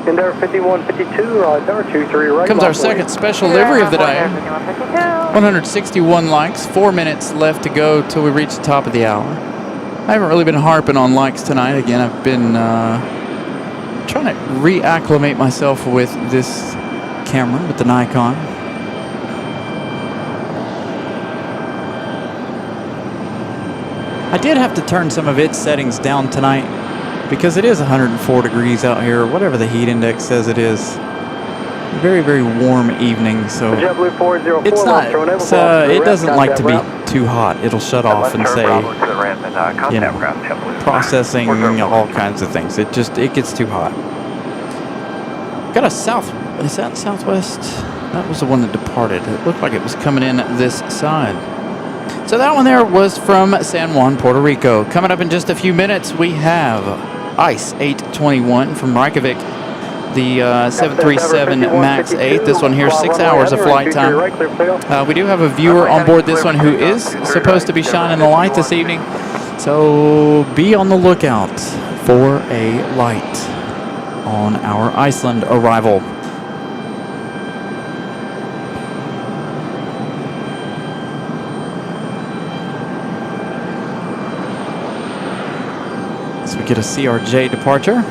Endeavor 5152, tower 23 right. Comes our second special livery of the day. 161 likes, 4 minutes left to go till we reach the top of the hour. I haven't really been harping on likes tonight. Again, I've been trying to reacclimate myself with this camera, with the Nikon. I did have to turn some of its settings down tonight because it is 104 degrees out here, or whatever the heat index says it is. Very, very warm evening, so it's not. It doesn't like to be too hot. It'll shut off and say, you know, processing all kinds of things. It gets too hot. Got a south. Is that southwest? That was the one that departed. It looked like it was coming in this side. So that one there was from San Juan, Puerto Rico. Coming up in just a few minutes, we have ICE 821 from Reykjavik. The 737 MAX 8. This one here, 6 hours of flight time. We do have a viewer on board this one who is supposed to be shining the light this evening. So be on the lookout for a light on our Iceland arrival. So we get a CRJ departure.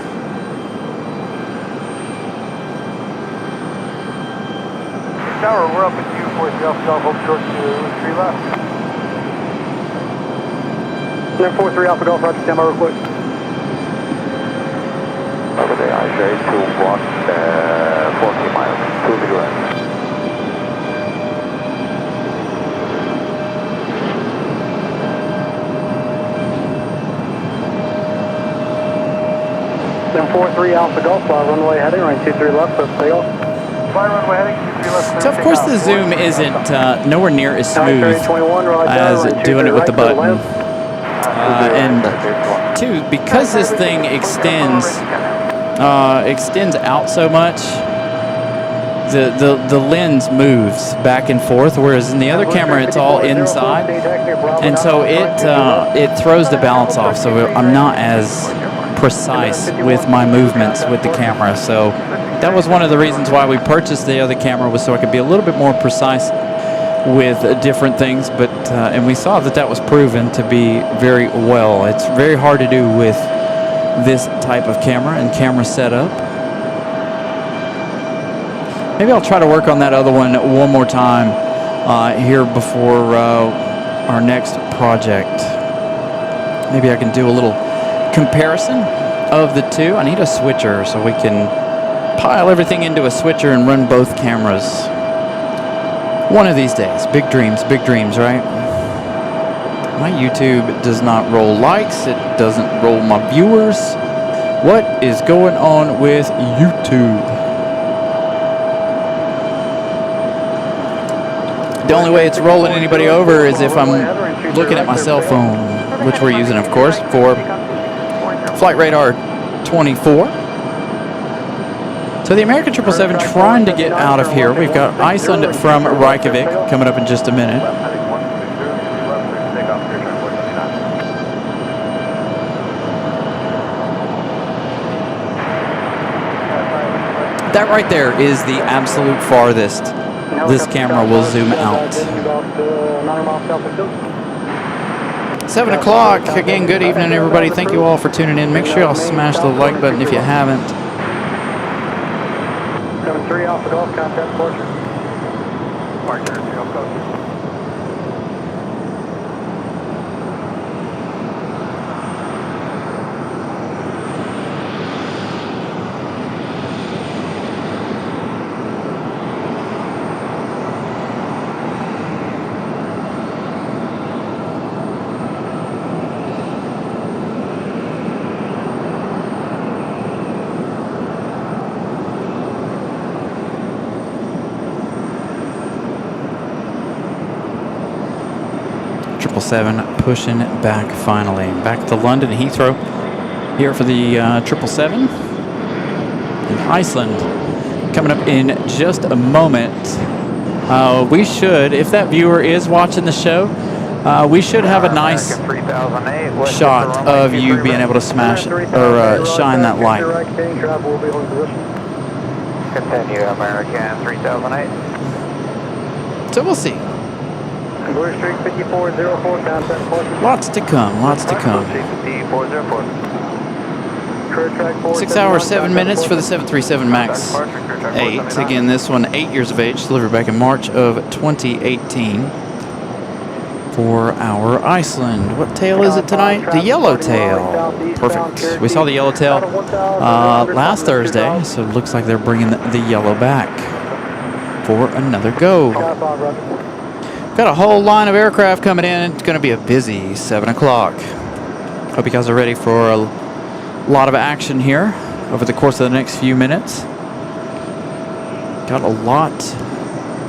Tower, we're up at you, 43 Alpha Golf, hold short to 3 left. Then 43 Alpha Golf, roger, stand by real quick. Over the IJ to block 40 miles, 2 left. Then 43 Alpha Golf, runway heading, right 23 left, so stay off. So of course the zoom isn't nowhere near as smooth as doing it with the button. And two, because this thing extends out so much, the lens moves back and forth, whereas in the other camera it's all inside, and so it throws the balance off. So I'm not as precise with my movements with the camera. So that was one of the reasons why we purchased the other camera, was so I could be a little bit more precise with different things. But and we saw that was proven to be very well. It's very hard to do with this type of camera and camera setup. Maybe I'll try to work on that other one more time here before our next project. Maybe I can do a little comparison of the two. I need a switcher so we can pile everything into a switcher and run both cameras one of these days. Big dreams, right? My YouTube does not roll likes, it doesn't roll my viewers. What is going on with YouTube? The only way it's rolling anybody over is if I'm looking at my cell phone, which we're using, of course, for Flight Radar 24. So the American 777 trying to get out of here. We've got Iceland from Reykjavik coming up in just a minute. That right there is the absolute farthest this camera will zoom out. 7 o'clock. Again, good evening, everybody. Thank you all for tuning in. Make sure y'all smash the like button if you haven't. 73 Alpha Golf, contact departure. Departure, Alpha. 777 pushing back finally. Back to London, Heathrow, here for the 777 in Iceland. Coming up in just a moment. We should, if that viewer is watching the show, we should have a nice shot of you being able to smash or shine that light. Continue American 3008. So we'll see. Blue Street 5404, contact portion. Lots to come, lots to come. 6 hours, 7 minutes for the 737 MAX 8. Again, this one 8 years of age, delivered back in March of 2018 for our Iceland. What tail is it tonight? The yellowtail. Perfect. We saw the yellowtail last Thursday, so it looks like they're bringing the yellow back for another go. Got a whole line of aircraft coming in. It's going to be a busy 7 o'clock. Hope you guys are ready for a lot of action here over the course of the next few minutes. Got a lot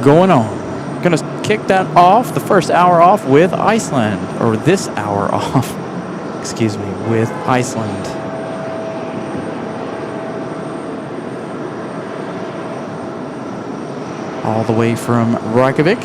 going on. Gonna kick that off, the first hour off with Iceland, or this hour off, excuse me, with Iceland. All the way from Reykjavik.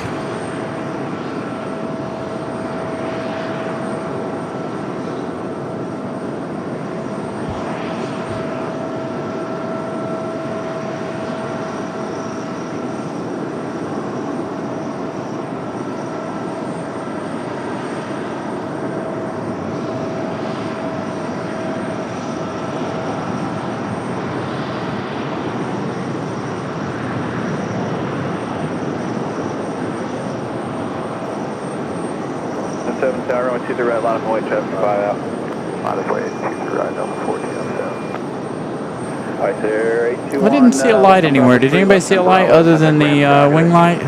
Tower, 123 right, line of way, traffic 5 out. Line of way, 23 right, number 1407. Alright, sir, 821. I didn't see a light anywhere. Did anybody see a light other than the wing light?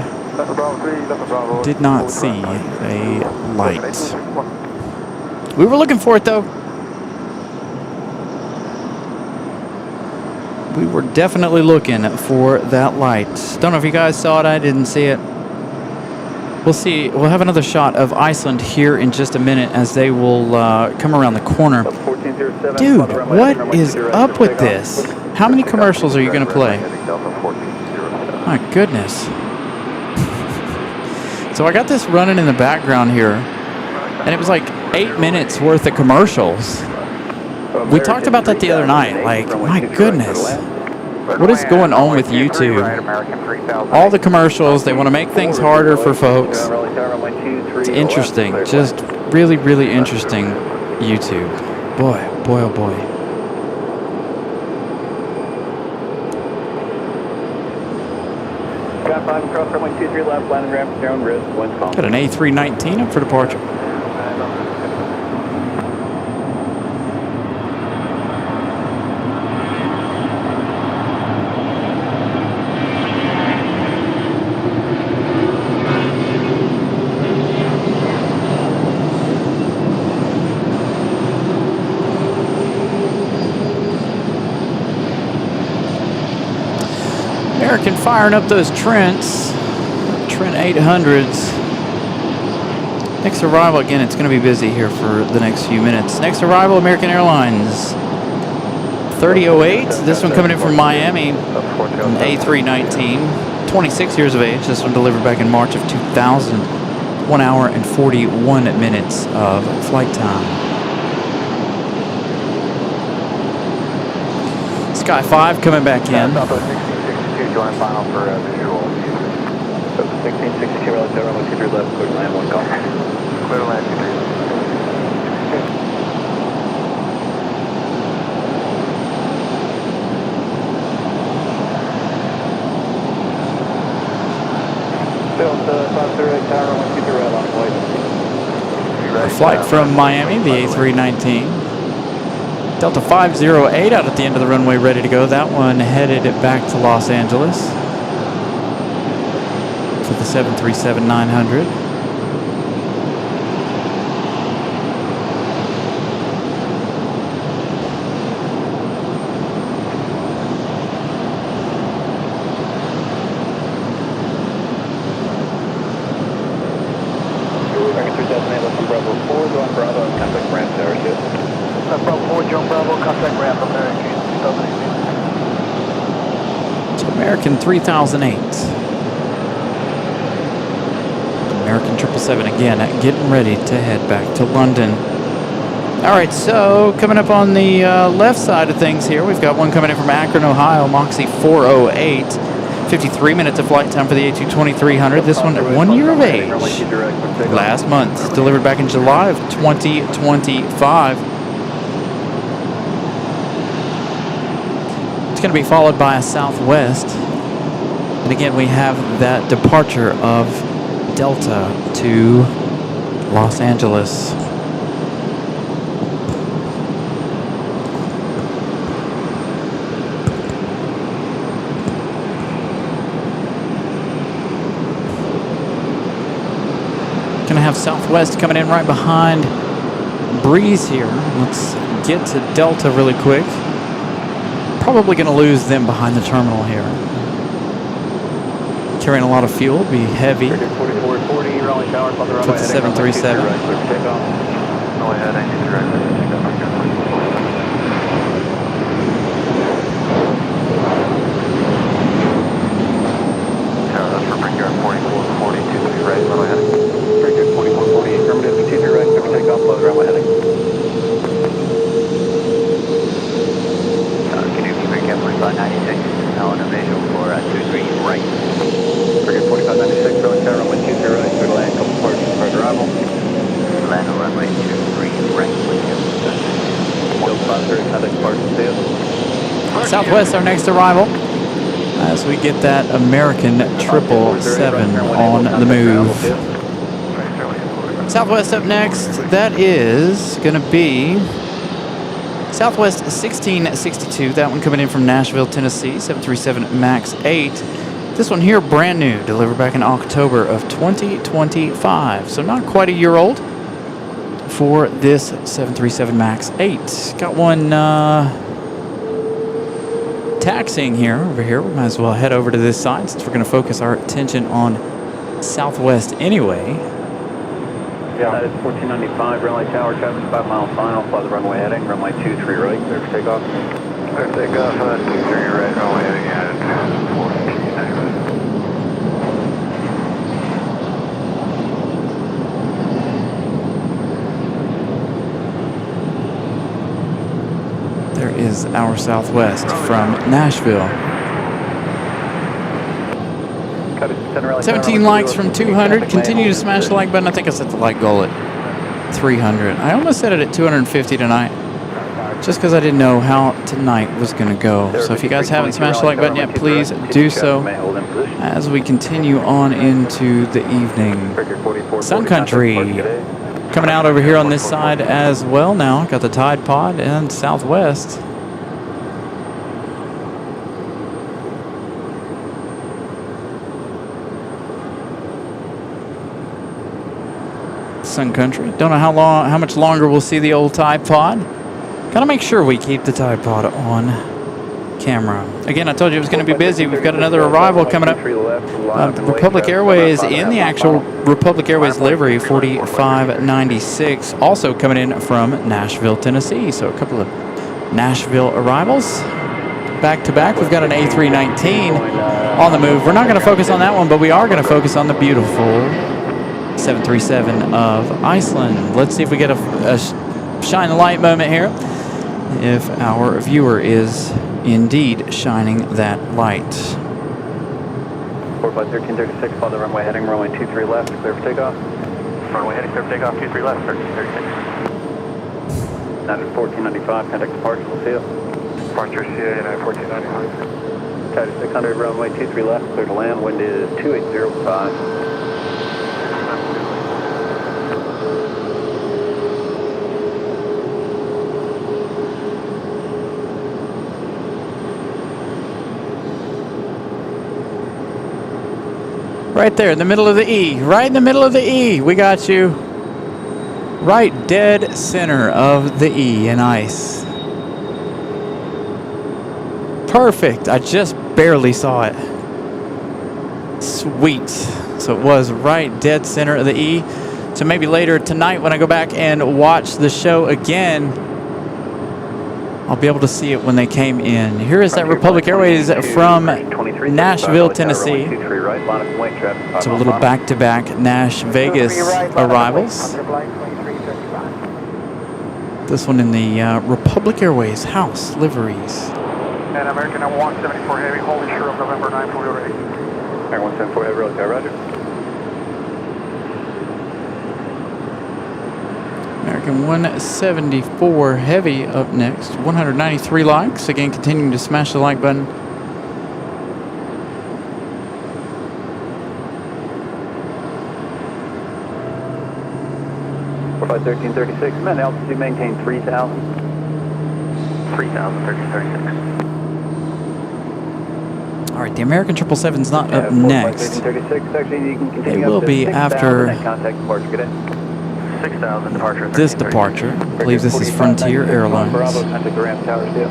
Did not see a light. We were looking for it though. We were definitely looking for that light. Don't know if you guys saw it. I didn't see it. We'll see. We'll have another shot of Iceland here in just a minute as they will come around the corner. Dude, what is up with this? How many commercials are you going to play? My goodness. So I got this running in the background here, and it was like 8 minutes worth of commercials. We talked about that the other night. Like, my goodness. What is going on with YouTube? All the commercials, they want to make things harder for folks. It's interesting. Just really, really interesting YouTube. Boy, boy, oh boy. Got an A319 up for departure. American firing up those Trents, Trent 800s. Next arrival, again, it's going to be busy here for the next few minutes. Next arrival, American Airlines 3008. This one coming in from Miami, an A319, 26 years of age. This one delivered back in March of 2000. 1 hour and 41 minutes of flight time. Sky 5 coming back in. Join final for visual. 1662 relative, runway 23 left, clear to land, 1 call. Clear to land, 23. Delta 538 tower, runway 23 right, line of way. A flight from Miami, the A319. Delta 508 out at the end of the runway, ready to go. That one headed back to Los Angeles for the 737-900. contact ramp American 3008. So American 3008. American 777 again, getting ready to head back to London. All right, so coming up on the left side of things here, we've got one coming in from Akron, Ohio, Moxie 408. 53 minutes of flight time for the A220-300. This one, 1 year of age. Last month, delivered back in July of 2025. It's going to be followed by a Southwest. And again, we have that departure of Delta to Los Angeles. Gonna have Southwest coming in right behind Breeze here. Let's get to Delta really quick. Probably gonna lose them behind the terminal here. Carrying a lot of fuel, be heavy. For the 737. Go ahead, I need to direct. That's for bring yard 4440, 23 right, runway heading. Very good, 4440, affirmative, 23 right, never take off, load runway heading. Can you bring up 4596, now on a visual for 23 right. Very good, 4596, runway tower, runway 23 right, clear to land, couple parts for arrival. Land on runway 23 right, with you. Still 530, contact departure, see you. Southwest, our next arrival. As we get that American 777 on the move. Southwest up next. That is going to be Southwest 1662. That one coming in from Nashville, Tennessee. 737 MAX 8. This one here, brand new, delivered back in October of 2025. So not quite a year old for this 737 MAX 8. Got one taxiing here over here. We might as well head over to this side since we're going to focus our attention on Southwest anyway. Yeah, that is 1495, runway tower, traffic 5 mile final, fly the runway heading, runway 23 right, clear for takeoff. Clear for takeoff, 23 right, runway heading at 1495. There is our Southwest from Nashville. 17 likes from 200. Continue to smash the like button. I think I set the like goal at 300. I almost set it at 250 tonight, just because I didn't know how tonight was going to go. So if you guys haven't smashed the like button yet, please do so as we continue on into the evening. Sun Country coming out over here on this side as well now. Got the Tide Pod and Southwest. Sun Country. Don't know how much longer we'll see the old Tide Pod. Gotta make sure we keep the Tide Pod on camera. Again, I told you it was going to be busy. We've got another arrival coming up. Republic Airways in the actual Republic Airways livery, 4596, also coming in from Nashville, Tennessee. So a couple of Nashville arrivals back to back. We've got an A319 on the move. We're not going to focus on that one, but we are going to focus on the beautiful 737 of Iceland. Let's see if we get a shine the light moment here. If our viewer is indeed shining that light. 451336, follow the runway heading, runway 23 left, clear for takeoff. Runway heading, clear for takeoff, 23 left, 1336. That is 1495, contact departure, we'll see you. Departure CA 1495. Tide 600, runway 23 left, clear to land, wind is 2805. Right there in the middle of the E. Right in the middle of the E. We got you. Right dead center of the E in ice. Perfect. I just barely saw it. Sweet. So it was right dead center of the E. So maybe later tonight when I go back and watch the show again, I'll be able to see it when they came in. Here is that Republic Airways from Nashville, Tennessee. So a little back-to-back Nash-Vegas arrivals. This one in the Republic Airways house liveries. And American 174 Heavy, holding sure of November 948. American 174 Heavy, Raleigh, Roger. American 174 Heavy up next. 193 likes. Again, continuing to smash the like button. Flight 1336, man, altitude maintain 3,000. 3,000, 1336. All right, the American 777's not up next. 1336, actually, you can continue It will up to be 6,000 after and contact departure, good day. 6,000 departure. This departure. I believe this is Frontier Airlines. Bravo, contact the ramp tower still.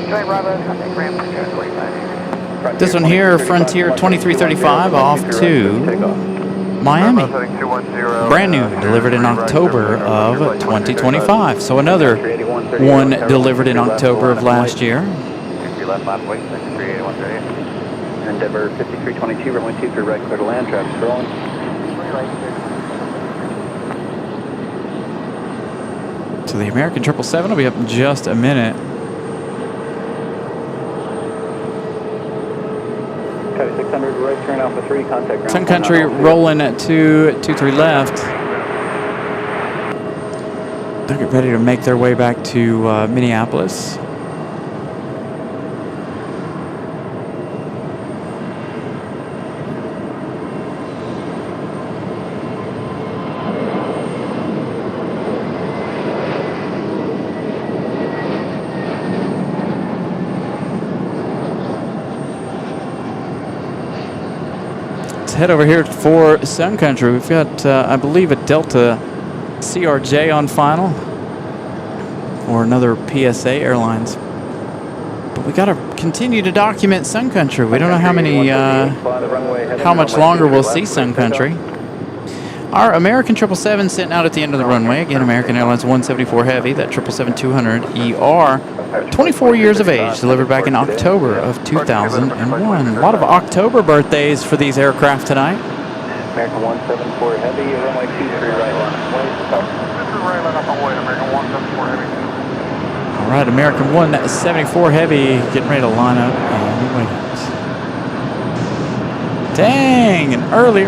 Joy Bravo, contact ramp control 45. This one here, Frontier 2335 off to Miami. Brand new, delivered in October of 2025. So another one delivered in October of last year. Endeavor 5322, runway 23 right, clear to land, traffic rolling. So the American 777 will be up in just a minute. Copy 600, right turn Alpha 3, contact ground. Sun Country rolling at 223 left. They'll get ready to make their way back to Minneapolis. Head over here for Sun Country. We've got, I believe, a Delta CRJ on final, or another PSA Airlines. But we got to continue to document Sun Country. We don't know how many, how much longer we'll see Sun Country. Our American 777 sitting out at the end of the runway. Again, American Airlines 174 Heavy, that 777-200 ER. 24 years of age, delivered back in October of 2001. A lot of October birthdays for these aircraft tonight. American 174 Heavy, runway 23 right line. American 174 Heavy. All right, American 174 Heavy getting ready to line up and wait. Dang, an early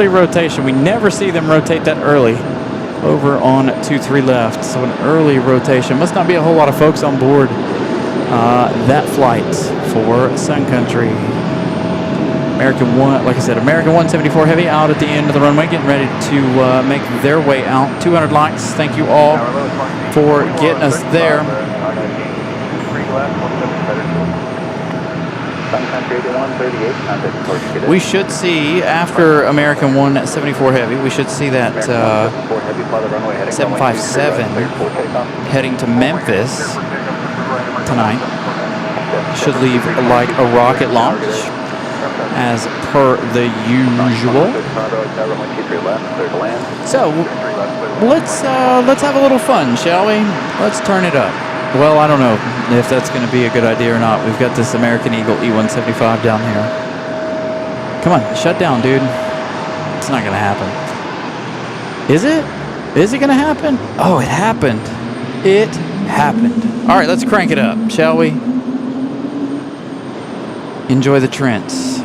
rotation. We never see them rotate that early over on 23 left. So an early rotation. Must not be a whole lot of folks on board that flight for Sun Country. American 174 Heavy out at the end of the runway, getting ready to make their way out. 200 likes. Thank you all for getting us there. We should see, after American 174 Heavy, we should see that 757 heading to Memphis tonight. Should leave like a rocket launch, as per the usual. So let's have a little fun, shall we? Let's turn it up. Well, I don't know if that's going to be a good idea or not. We've got this American Eagle E175 down here. Come on, shut down, dude. It's not going to happen. Is it? Is it going to happen? Oh, it happened. It happened. All right, let's crank it up, shall we? Enjoy the Trents.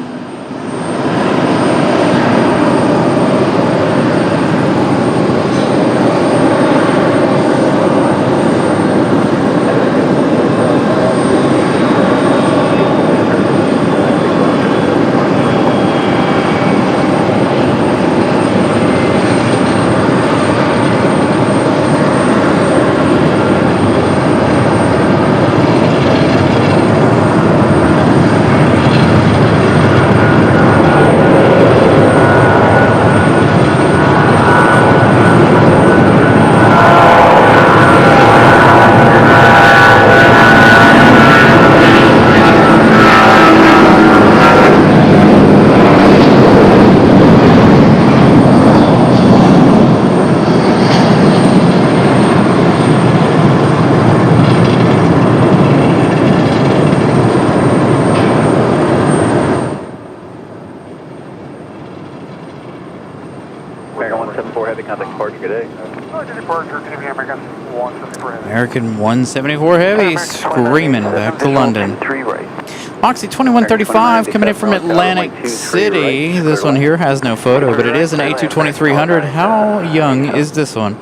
174 Heavy, contact departure, good day. Departure, can you be American 174 Heavy? American 174 Heavy screaming back to London. 3 right. Moxie 2135 coming in from Atlantic City. This one here has no photo, but it is an A22300. How young is this one?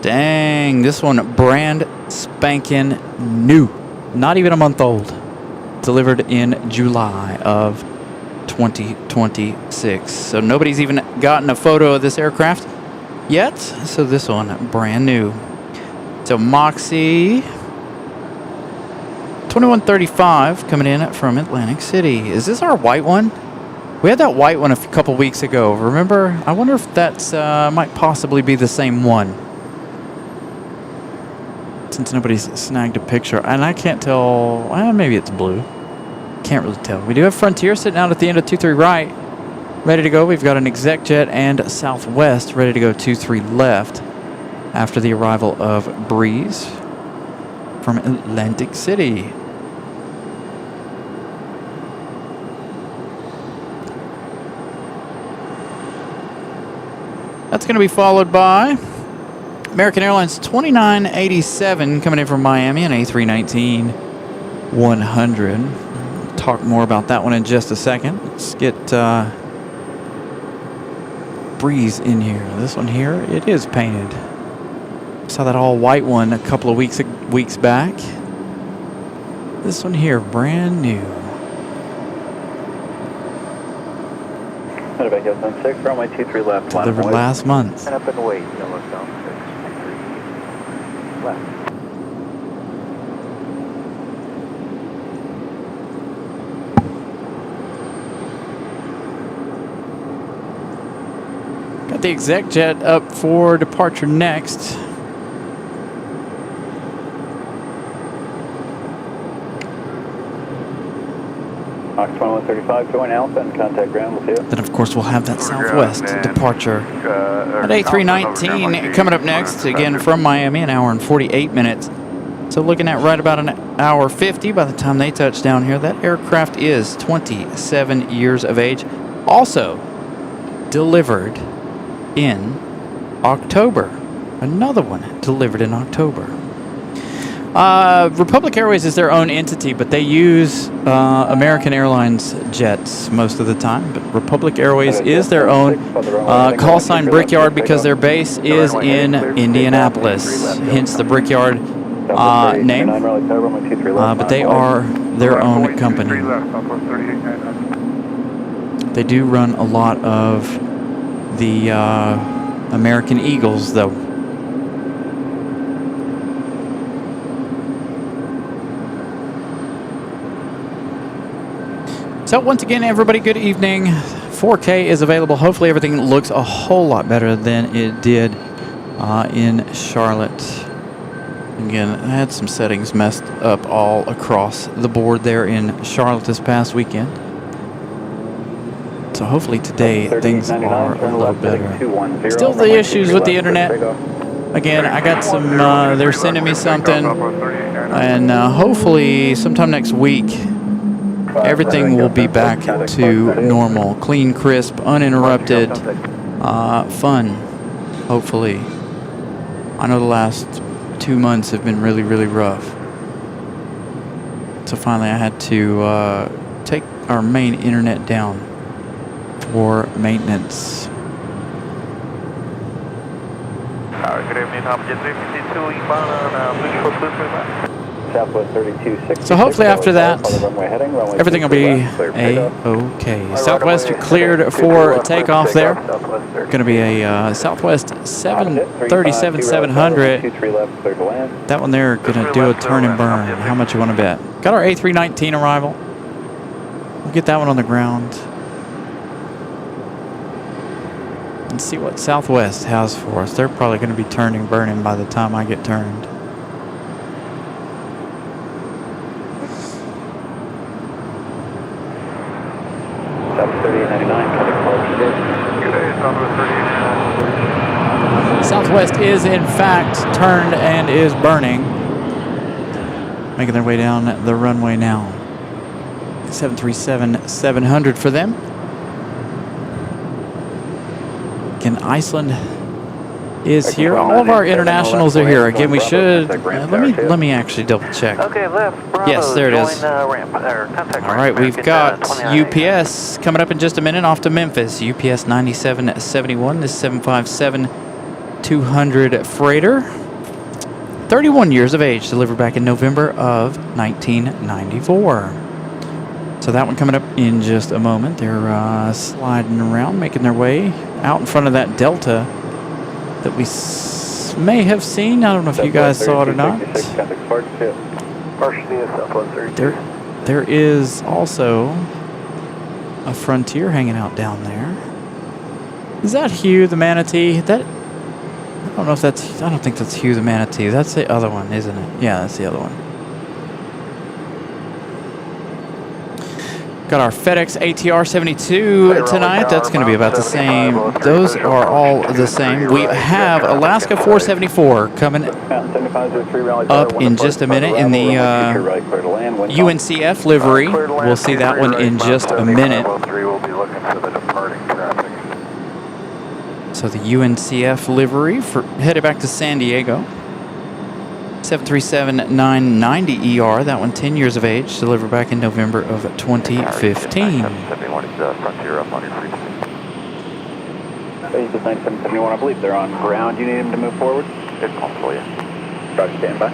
Dang, this one brand spanking new. Not even a month old. Delivered in July of 2026. So nobody's even gotten a photo of this aircraft yet. So this one brand new. So Moxie 2135 coming in from Atlantic City. Is this our white one? We had that white one a couple weeks ago. Remember? I wonder if that's might possibly be the same one. Since nobody's snagged a picture, and I can't tell. Maybe it's blue. Can't really tell. We do have Frontier sitting out at the end of 23 right, ready to go. We've got an exec jet and Southwest ready to go 23 left after the arrival of Breeze from Atlantic City. That's going to be followed by American Airlines 2987 coming in from Miami, an A319-100. We'll talk more about that one in just a second. Let's get Breeze in here. This one here, it is painted. Saw that all white one a couple of weeks back. This one here, brand new. Back up on 6, runway 23 left. Delivered last month. And up and wait, yellow down 6, left. Got the exec jet up for departure next. Fox 2135, join Alpha and contact ground, we'll see you. Then, of course, we'll have that Southwest departure. At A319 coming up next, again from Miami, an hour and 48 minutes. So looking at right about an hour 50 by the time they touch down here. That aircraft is 27 years of age. Also delivered in October. Another one delivered in October. Republic Airways is their own entity, but they use American Airlines jets most of the time. But Republic Airways is their own call sign Brickyard because their base is in Indianapolis, hence the Brickyard name. But they are their own company. They do run a lot of the American Eagles, though. So once again, everybody, good evening. 4K is available. Hopefully everything looks a whole lot better than it did in Charlotte. Again, I had some settings messed up all across the board there in Charlotte this past weekend. So hopefully today things are a little better. Still the issues with the internet. Again, I got some, they're sending me something. And hopefully sometime next week, everything will be back to normal. Clean, crisp, uninterrupted, fun, hopefully. I know the last 2 months have been really, really rough. So finally I had to take our main internet down for maintenance. Good evening, Jet 352, inbound Southwest 3260. So hopefully after that, everything will be A-okay. Southwest, you're cleared for takeoff there. Going to be a Southwest 737-700. That one there going to do a turn and burn. How much you want to bet? Got our A319 arrival. We'll get that one on the ground. And see what Southwest has for us. They're probably going to be turning burning by the time I get turned. Southwest is in fact turned and is burning. Making their way down the runway now. 737-700 for them. Again, Iceland is here. All of our internationals are here. Again, we should. Let me actually double check. Okay, left. Bravo, Yes, there it is. Ramp, contact All right, ramp, we've get, got 29. UPS coming up in just a minute off to Memphis. UPS 9771, this 757-200 freighter. 31 years of age, delivered back in November of 1994. So that one coming up in just a moment. They're sliding around, making their way out in front of that Delta that we may have seen. I don't know if you guys saw it or not. There is also a Frontier hanging out down there. Is that Hugh the Manatee? I don't know if that's. I don't think that's Hugh the Manatee. That's the other one, isn't it? Yeah, that's the other one. Got our FedEx ATR 72 tonight. That's going to be about the same. Those are all the same. We have Alaska 474 coming up in just a minute in the UNCF livery. We'll see that one in just a minute. So the UNCF livery headed back to San Diego. 737-990ER, that one 10 years of age, delivered back in November of 2015. 971 is Frontier up on your frequency. 971, I believe they're on ground. You need them to move forward? Good call for you. Roger, stand by.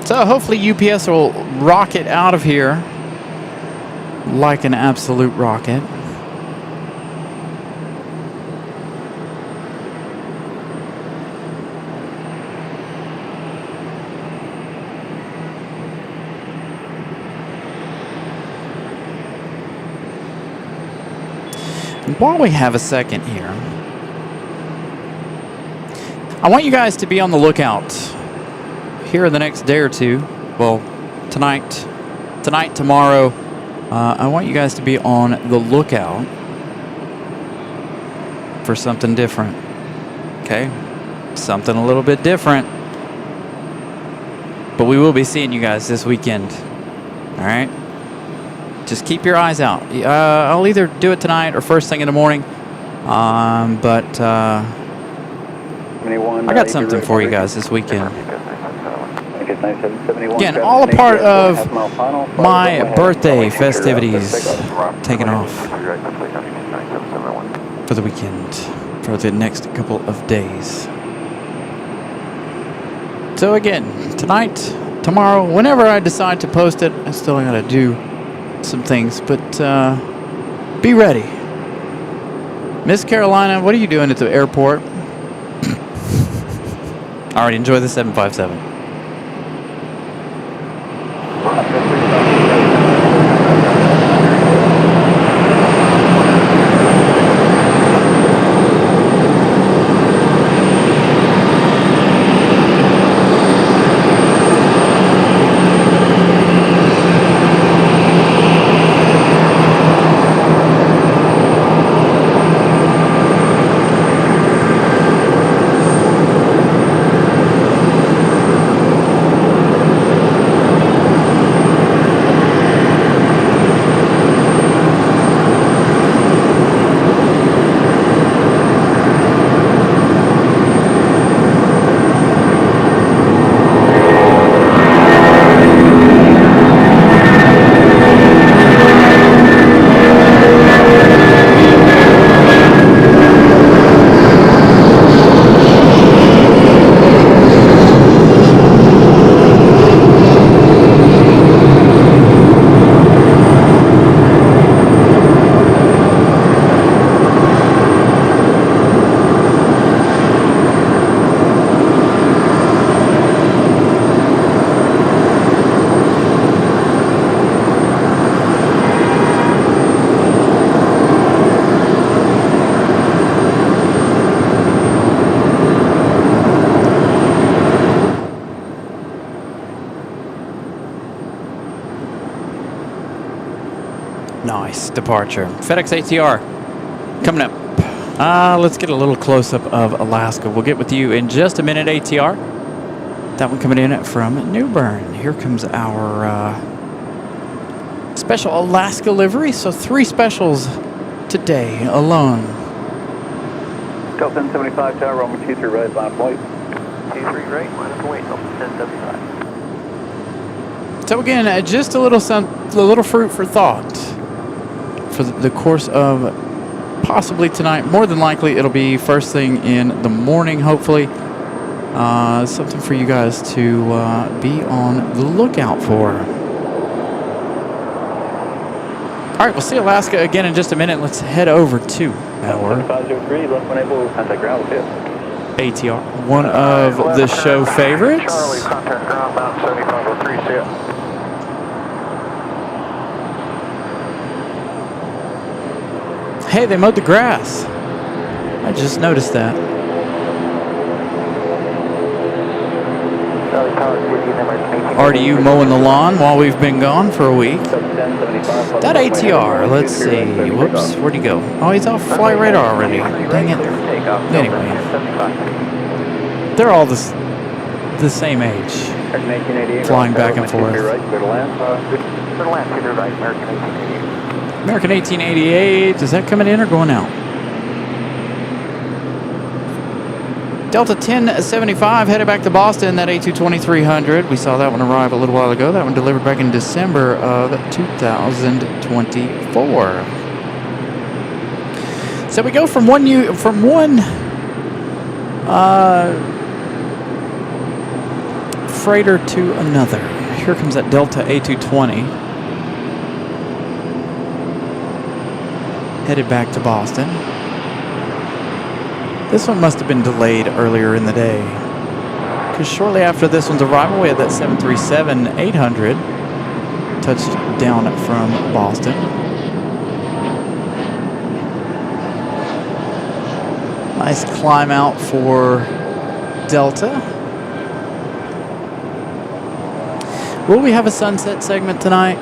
So hopefully UPS will rocket out of here like an absolute rocket. And while we have a second here, I want you guys to be on the lookout here in the next day or two. Well, tonight, tomorrow, I want you guys to be on the lookout for something different. Okay? Something a little bit different. But we will be seeing you guys this weekend. All right? Just keep your eyes out. I'll either do it tonight or first thing in the morning. But I got something for you guys this weekend. Again, all a part of my birthday festivities taking off for the weekend, for the next couple of days. So again, tonight, tomorrow, whenever I decide to post it, I still got to do some things, but be ready. Miss Carolina, what are you doing at the airport? All right, enjoy the 757. Nice departure. FedEx ATR coming up. Let's get a little close-up of Alaska. We'll get with you in just a minute, ATR. That one coming in from New Bern. Here comes our special Alaska livery. So 3 specials today alone. Delta 1075 Tower, Roman 23 right, line of flight. 23 right, line up to wait, Delta 1075. So again, just a little fruit for thought for the course of possibly tonight. More than likely, it'll be first thing in the morning, hopefully. Something for you guys to be on the lookout for. All right, we'll see Alaska again in just a minute. Let's head over to our 503, left one able, contact ground with you. ATR, one of the show favorites. Charlie, contact ground bound 7503, see ya. Hey, they mowed the grass. I just noticed that. RDU mowing the lawn while we've been gone for a week. That ATR, let's see. Whoops, where'd he go? Oh, he's off flight radar already. Dang it. Anyway, they're all the same age. Flying back and forth. American 1888, is that coming in or going out? Delta 1075 headed back to Boston, that A220-300. We saw that one arrive a little while ago. That one delivered back in December of 2024. So we go from one freighter to another. Here comes that Delta A220. Headed back to Boston. This one must have been delayed earlier in the day, because shortly after this one's arrival, we had that 737-800 touched down from Boston. Nice climb out for Delta. Will we have a sunset segment tonight?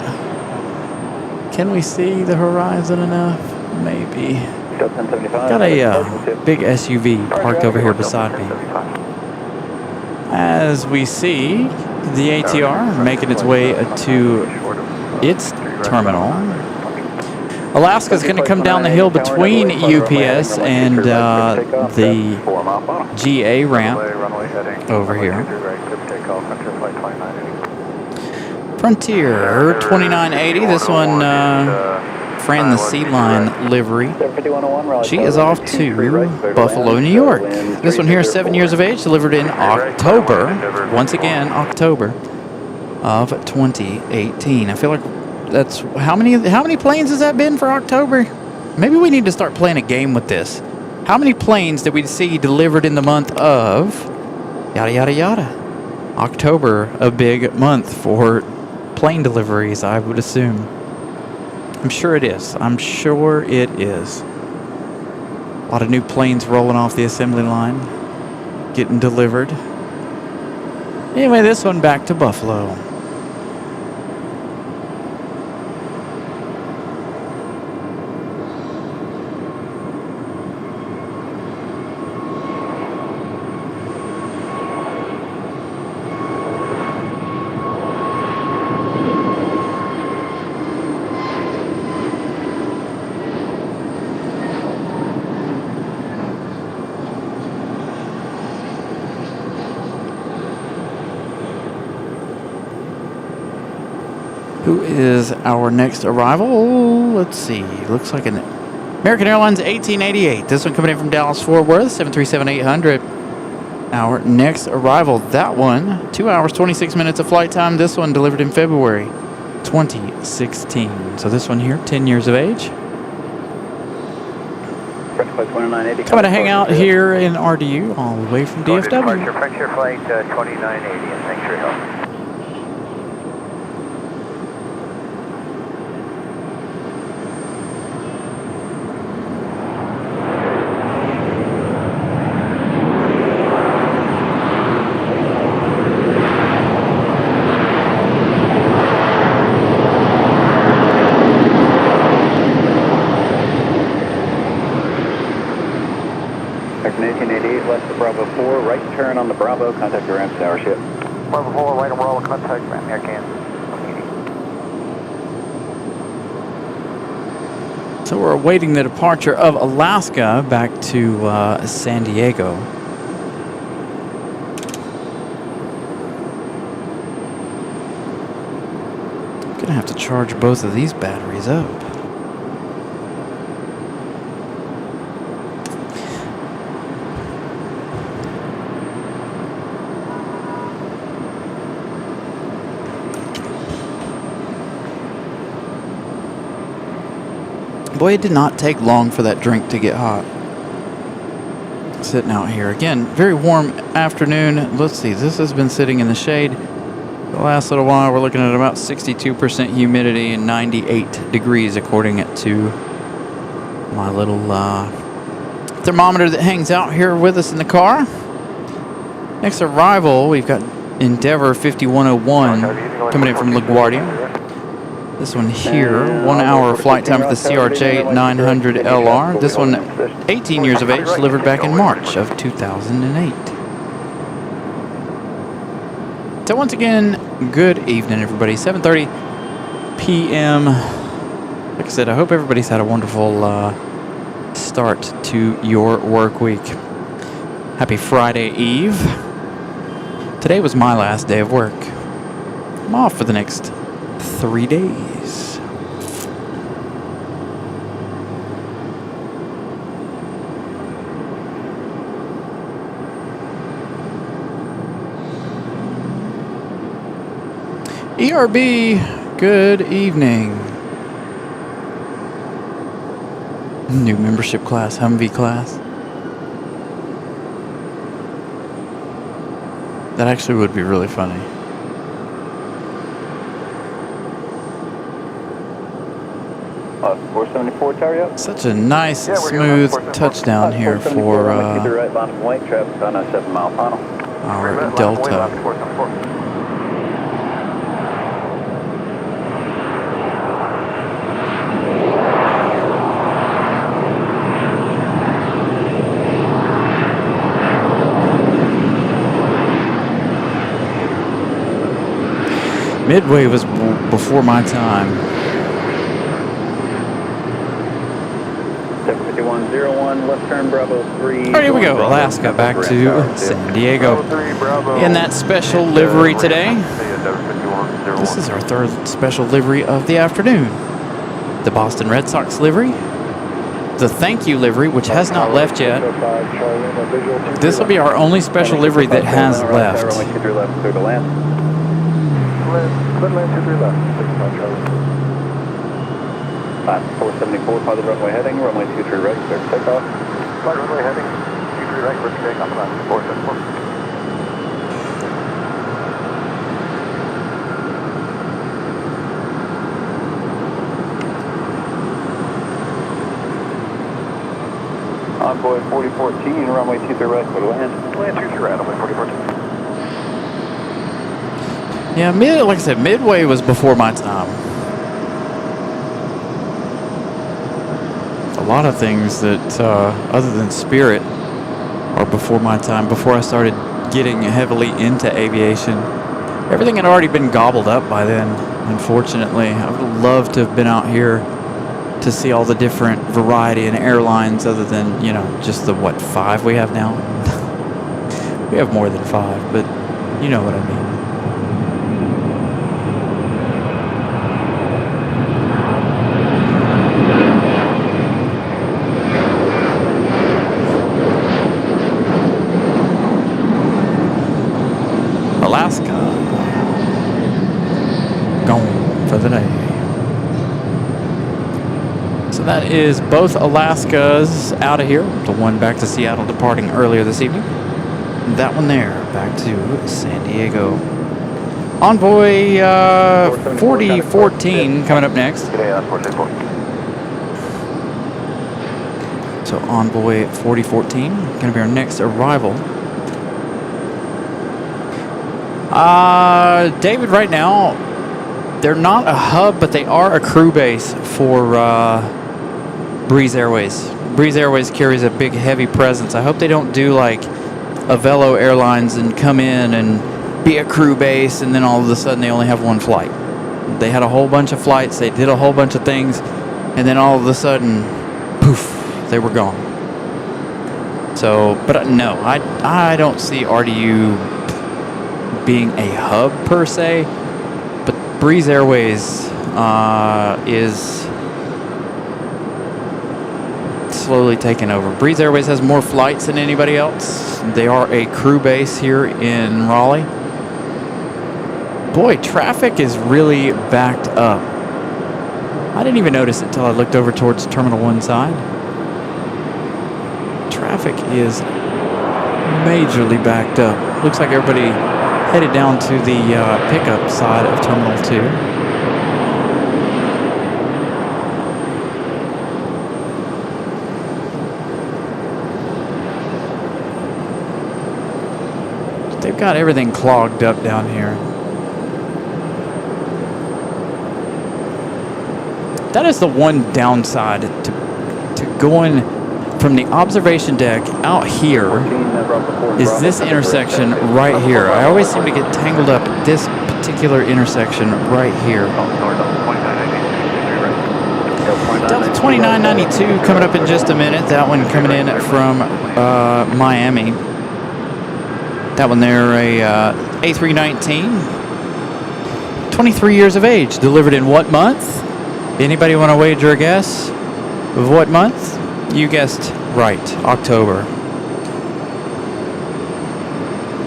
Can we see the horizon enough? Maybe. Got a big SUV parked over here beside me. As we see the ATR making its way to its terminal. Alaska's going to come down the hill between UPS and the GA ramp over here. Frontier 2980. This one Fran the Sea Line livery. She is off to Buffalo, New York. This one here is 7 years of age, delivered in October. Once again, October of 2018. I feel like that's how many planes has that been for October? Maybe we need to start playing a game with this. How many planes did we see delivered in the month of yada yada yada? October, a big month for plane deliveries, I would assume. I'm sure it is. I'm sure it is. A lot of new planes rolling off the assembly line, getting delivered. Anyway, this one back to Buffalo. Who is our next arrival? Let's see. Looks like an American Airlines 1888. This one coming in from Dallas Fort Worth, 737-800. Our next arrival, that one, 2 hours, 26 minutes of flight time. This one delivered in February 2016. So this one here, 10 years of age. Coming to hang out here in RDU, all the way from DFW. Frontier flight 2980, and thanks for your help. turn on the Bravo, contact the ramp tower ship. Bravo 4, right and roll, contact ramp, Air Can. So we're awaiting the departure of Alaska back to San Diego. Gonna have to charge both of these batteries up. Boy, it did not take long for that drink to get hot. Sitting out here again, very warm afternoon. Let's see, this has been sitting in the shade the last little while. We're looking at about 62% humidity and 98 degrees according to my little thermometer that hangs out here with us in the car. Next arrival, we've got Endeavour 5101 coming in from LaGuardia. This one here, 1 hour flight time for the CRJ 900 LR. This one, 18 years of age, delivered back in March of 2008. So once again, good evening, everybody. 7:30 p.m. Like I said, I hope everybody's had a wonderful start to your work week. Happy Friday Eve. Today was my last day of work. I'm off for the next 3 days. ERB, good evening. New membership class, Humvee class. That actually would be really funny. Uh, 474 tower up. Such a nice, smooth touchdown here for right bottom weight, traffic on a 7 mile final. our Delta. Midway was before my time. 75101, left turn Bravo 3. All right, here we go. Alaska back to San Diego. In that special livery today. This is our third special livery of the afternoon. The Boston Red Sox livery. The thank you livery, which has not left yet. This will be our only special livery that has left. Clear land 23 left, 65 Charlie. 474, positive runway heading, runway 23 right, clear for takeoff. Flight runway heading, 23 right, clear for takeoff, left, 474. Envoy 4014, runway 23 right, clear to land. Land 23 right, runway 4014. Yeah, like I said, Midway was before my time. A lot of things that, other than Spirit, are before my time. Before I started getting heavily into aviation, everything had already been gobbled up by then, unfortunately. I would love to have been out here to see all the different variety in airlines other than, you know, just the, 5 we have now? We have more than 5, but you know what I mean. Alaska, gone for the day. So that is both Alaskas out of here. The one back to Seattle departing earlier this evening. That one there back to San Diego. Envoy 4014 coming up next. So Envoy 4014 going to be our next arrival. David, right now, they're not a hub, but they are a crew base for Breeze Airways. Breeze Airways carries a big, heavy presence. I hope they don't do like Avelo Airlines and come in and be a crew base, and then all of a sudden they only have one flight. They had a whole bunch of flights, they did a whole bunch of things, and then all of a sudden, poof, they were gone. So, but no, I don't see RDU being a hub per se, but Breeze Airways is slowly taking over. Breeze Airways has more flights than anybody else. They are a crew base here in Raleigh. Boy, traffic is really backed up. I didn't even notice it until I looked over towards Terminal 1 side. Traffic is majorly backed up. Looks like everybody headed down to the pickup side of Terminal 2. They've got everything clogged up down here. That is the one downside to going from the observation deck out here is this intersection right here. I always seem to get tangled up at this particular intersection right here. Delta 2992 coming up in just a minute. That one coming in from Miami. That one there, a A319. 23 years of age. Delivered in what month? Anybody want to wager a guess of what month? You guessed right, October.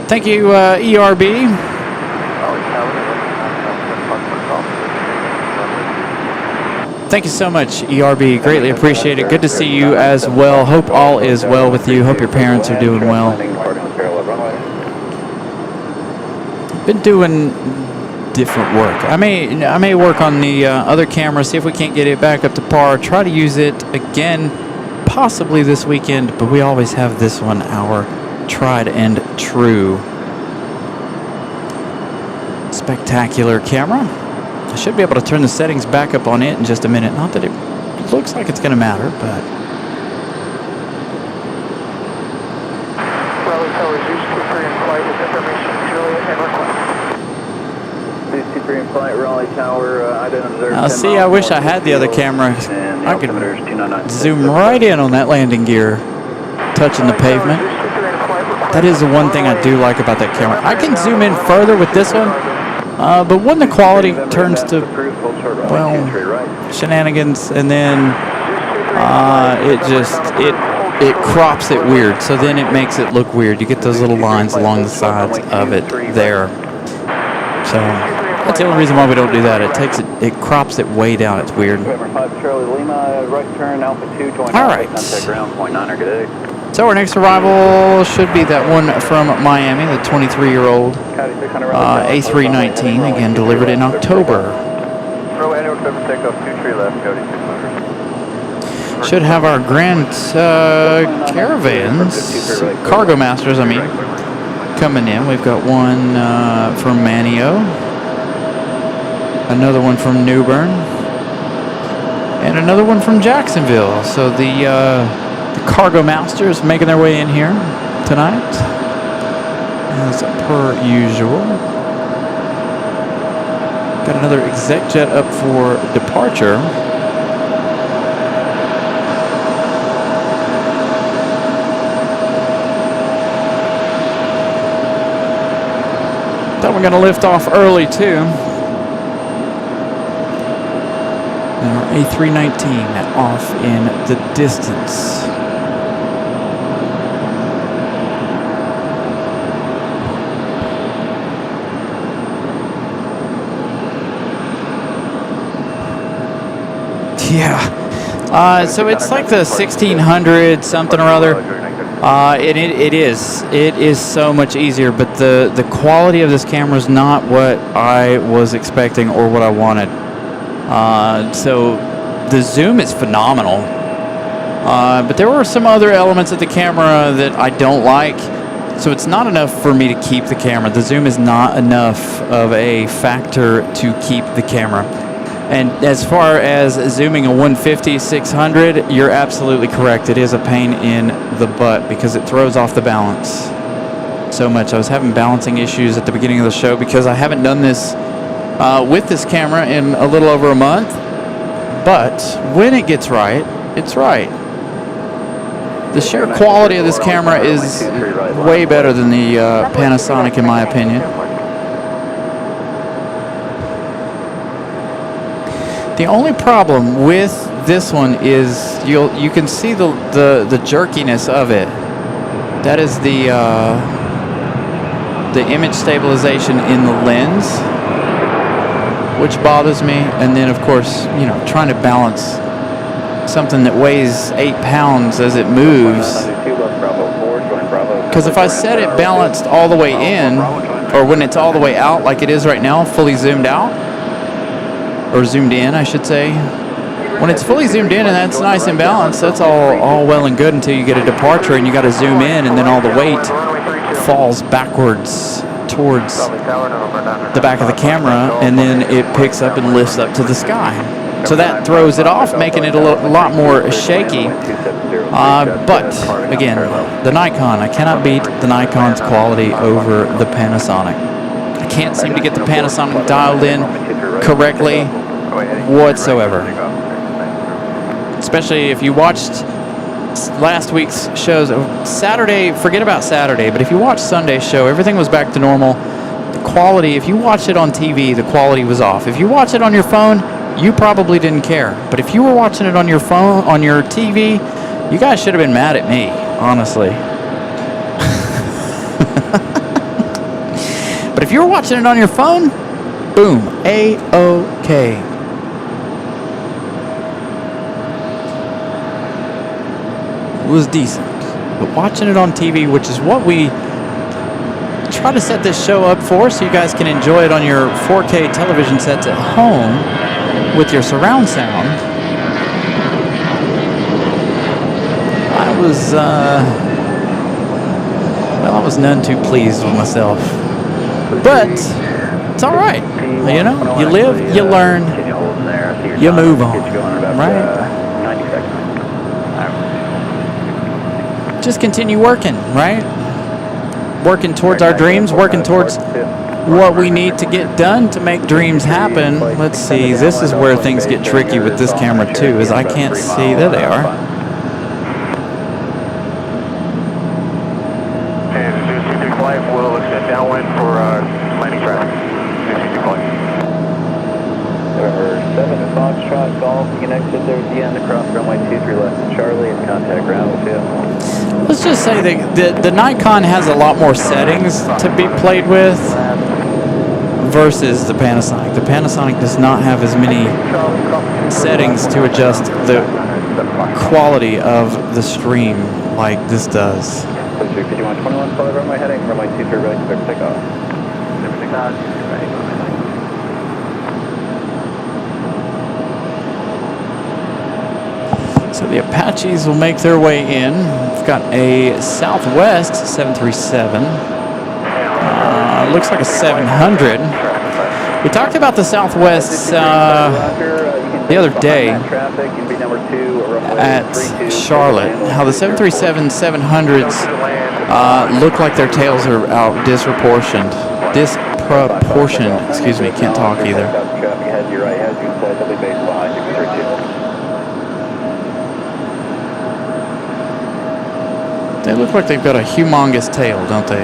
Thank you, ERB. Thank you so much, ERB. Greatly appreciate it. Good to see you as well. Hope all is well with you. Hope your parents are doing well. Been doing different work. I may work on the other camera, see if we can't get it back up to par. Try to use it again, possibly this weekend, but we always have this one, our tried and true spectacular camera. I should be able to turn the settings back up on it in just a minute. Not that it looks like it's going to matter, but Raleigh Tower, Zeus 23 in flight with information, Juliet and request. Zeus 23 in flight, Raleigh Tower, I didn't observe. now see, I wish I had the other camera. I could zoom right in on that landing gear, touching the pavement. That is the one thing I do like about that camera. I can zoom in further with this one, but when the quality turns to, well, shenanigans, and then it crops it weird. So then it makes it look weird. You get those little lines along the sides of it there. So that's the only reason why we don't do that. It crops it way down. It's weird. All right. So our next arrival should be that one from Miami, the 23-year-old A319, again delivered in October. Should have our Grand Caravans, Cargo Masters, coming in. We've got one from Manio, another one from New Bern, and another one from Jacksonville. So the Cargo Masters making their way in here tonight, as per usual. Got another exec jet up for departure. That we're going to lift off early too. And our A319 off in the distance. Yeah. So it's like the 1600 something or other. It is so much easier, but the quality of this camera is not what I was expecting or what I wanted. So the zoom is phenomenal, but there were some other elements of the camera that I don't like. So it's not enough for me to keep the camera. The zoom is not enough of a factor to keep the camera. And as far as zooming a 150-600, you're absolutely correct. It is a pain in the butt because it throws off the balance. so much. I was having balancing issues at the beginning of the show because I haven't done this with this camera in a little over a month. But when it gets right, it's right. The sheer quality of this camera is way better than the Panasonic, in my opinion. The only problem with this one is you can see the jerkiness of it. That is the image stabilization in the lens, which bothers me. And then, of course, you know, trying to balance something that weighs 8 pounds as it moves. Because if I set it balanced all the way in, or when it's all the way out like it is right now, fully zoomed out, or zoomed in, I should say. When it's fully zoomed in and that's nice and balanced, that's all well and good until you get a departure and you got to zoom in, and then all the weight falls backwards towards the back of the camera, and then it picks up and lifts up to the sky. So that throws it off, making it a lot more shaky. But again, the Nikon, I cannot beat the Nikon's quality over the Panasonic. I can't seem to get the Panasonic dialed in correctly whatsoever. Especially if you watched last week's shows. Saturday, forget about Saturday, but if you watched Sunday's show, everything was back to normal. The quality, if you watched it on TV, the quality was off. If you watch it on your phone, you probably didn't care. But if you were watching it on your phone, on your TV, you guys should have been mad at me, honestly. But if you were watching it on your phone, boom, A-OK. It was decent. But watching it on TV, which is what we try to set this show up for, so you guys can enjoy it on your 4K television sets at home with your surround sound. I was none too pleased with myself. But it's all right. You know, you live, you learn, you move on, right? Just continue working, right? Working towards our dreams, working towards what we need to get done to make dreams happen. Let's see, this is where things get tricky with this camera too, is I can't see. There they are. And 262 flight will extend downwind for landing traffic. 262 flight. November 7 Foxtrot Golf, you can exit there at the end across runway 23 left to Charlie and contact ground with you. Let's just say the Nikon has a lot more settings to be played with versus the Panasonic. The Panasonic does not have as many settings to adjust the quality of the stream like this does. 5121 follow runway heading, runway 23 right, clear for takeoff. Clear for takeoff, right. So the Apaches will make their way in. We've got a Southwest 737. Looks like a 700. We talked about the Southwests the other day at Charlotte, how the 737-700s look like their tails are out disproportioned. Excuse me, can't talk either. They look like they've got a humongous tail, don't they?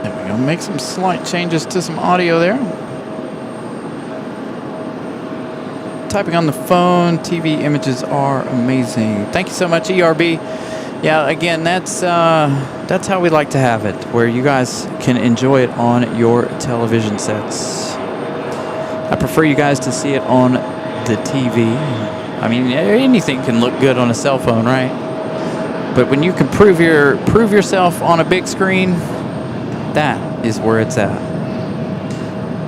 There we go. Make some slight changes to some audio there. Typing on the phone, TV images are amazing. Thank you so much, ERB. Yeah, again, that's how we like to have it, where you guys can enjoy it on your television sets. I prefer you guys to see it on the TV. I mean, anything can look good on a cell phone, right? But when you can prove yourself on a big screen, that is where it's at.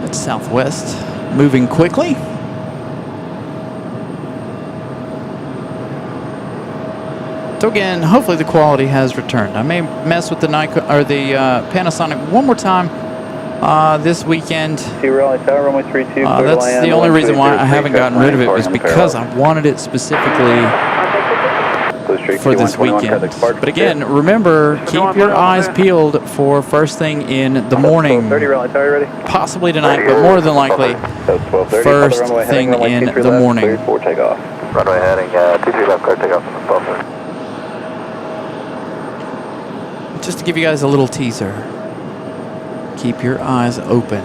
That's Southwest moving quickly. So again, hopefully the quality has returned. I may mess with the Nikon or the Panasonic one more time this weekend. Raleigh Tower, runway 32. That's the only reason why I haven't gotten rid of it, was because I wanted it specifically for this weekend. But again, remember, keep your eyes peeled for first thing in the morning. Possibly tonight, but more than likely, first thing in the morning. Runway heading 23 left, clear takeoff from the 12:30. Just to give you guys a little teaser, keep your eyes open.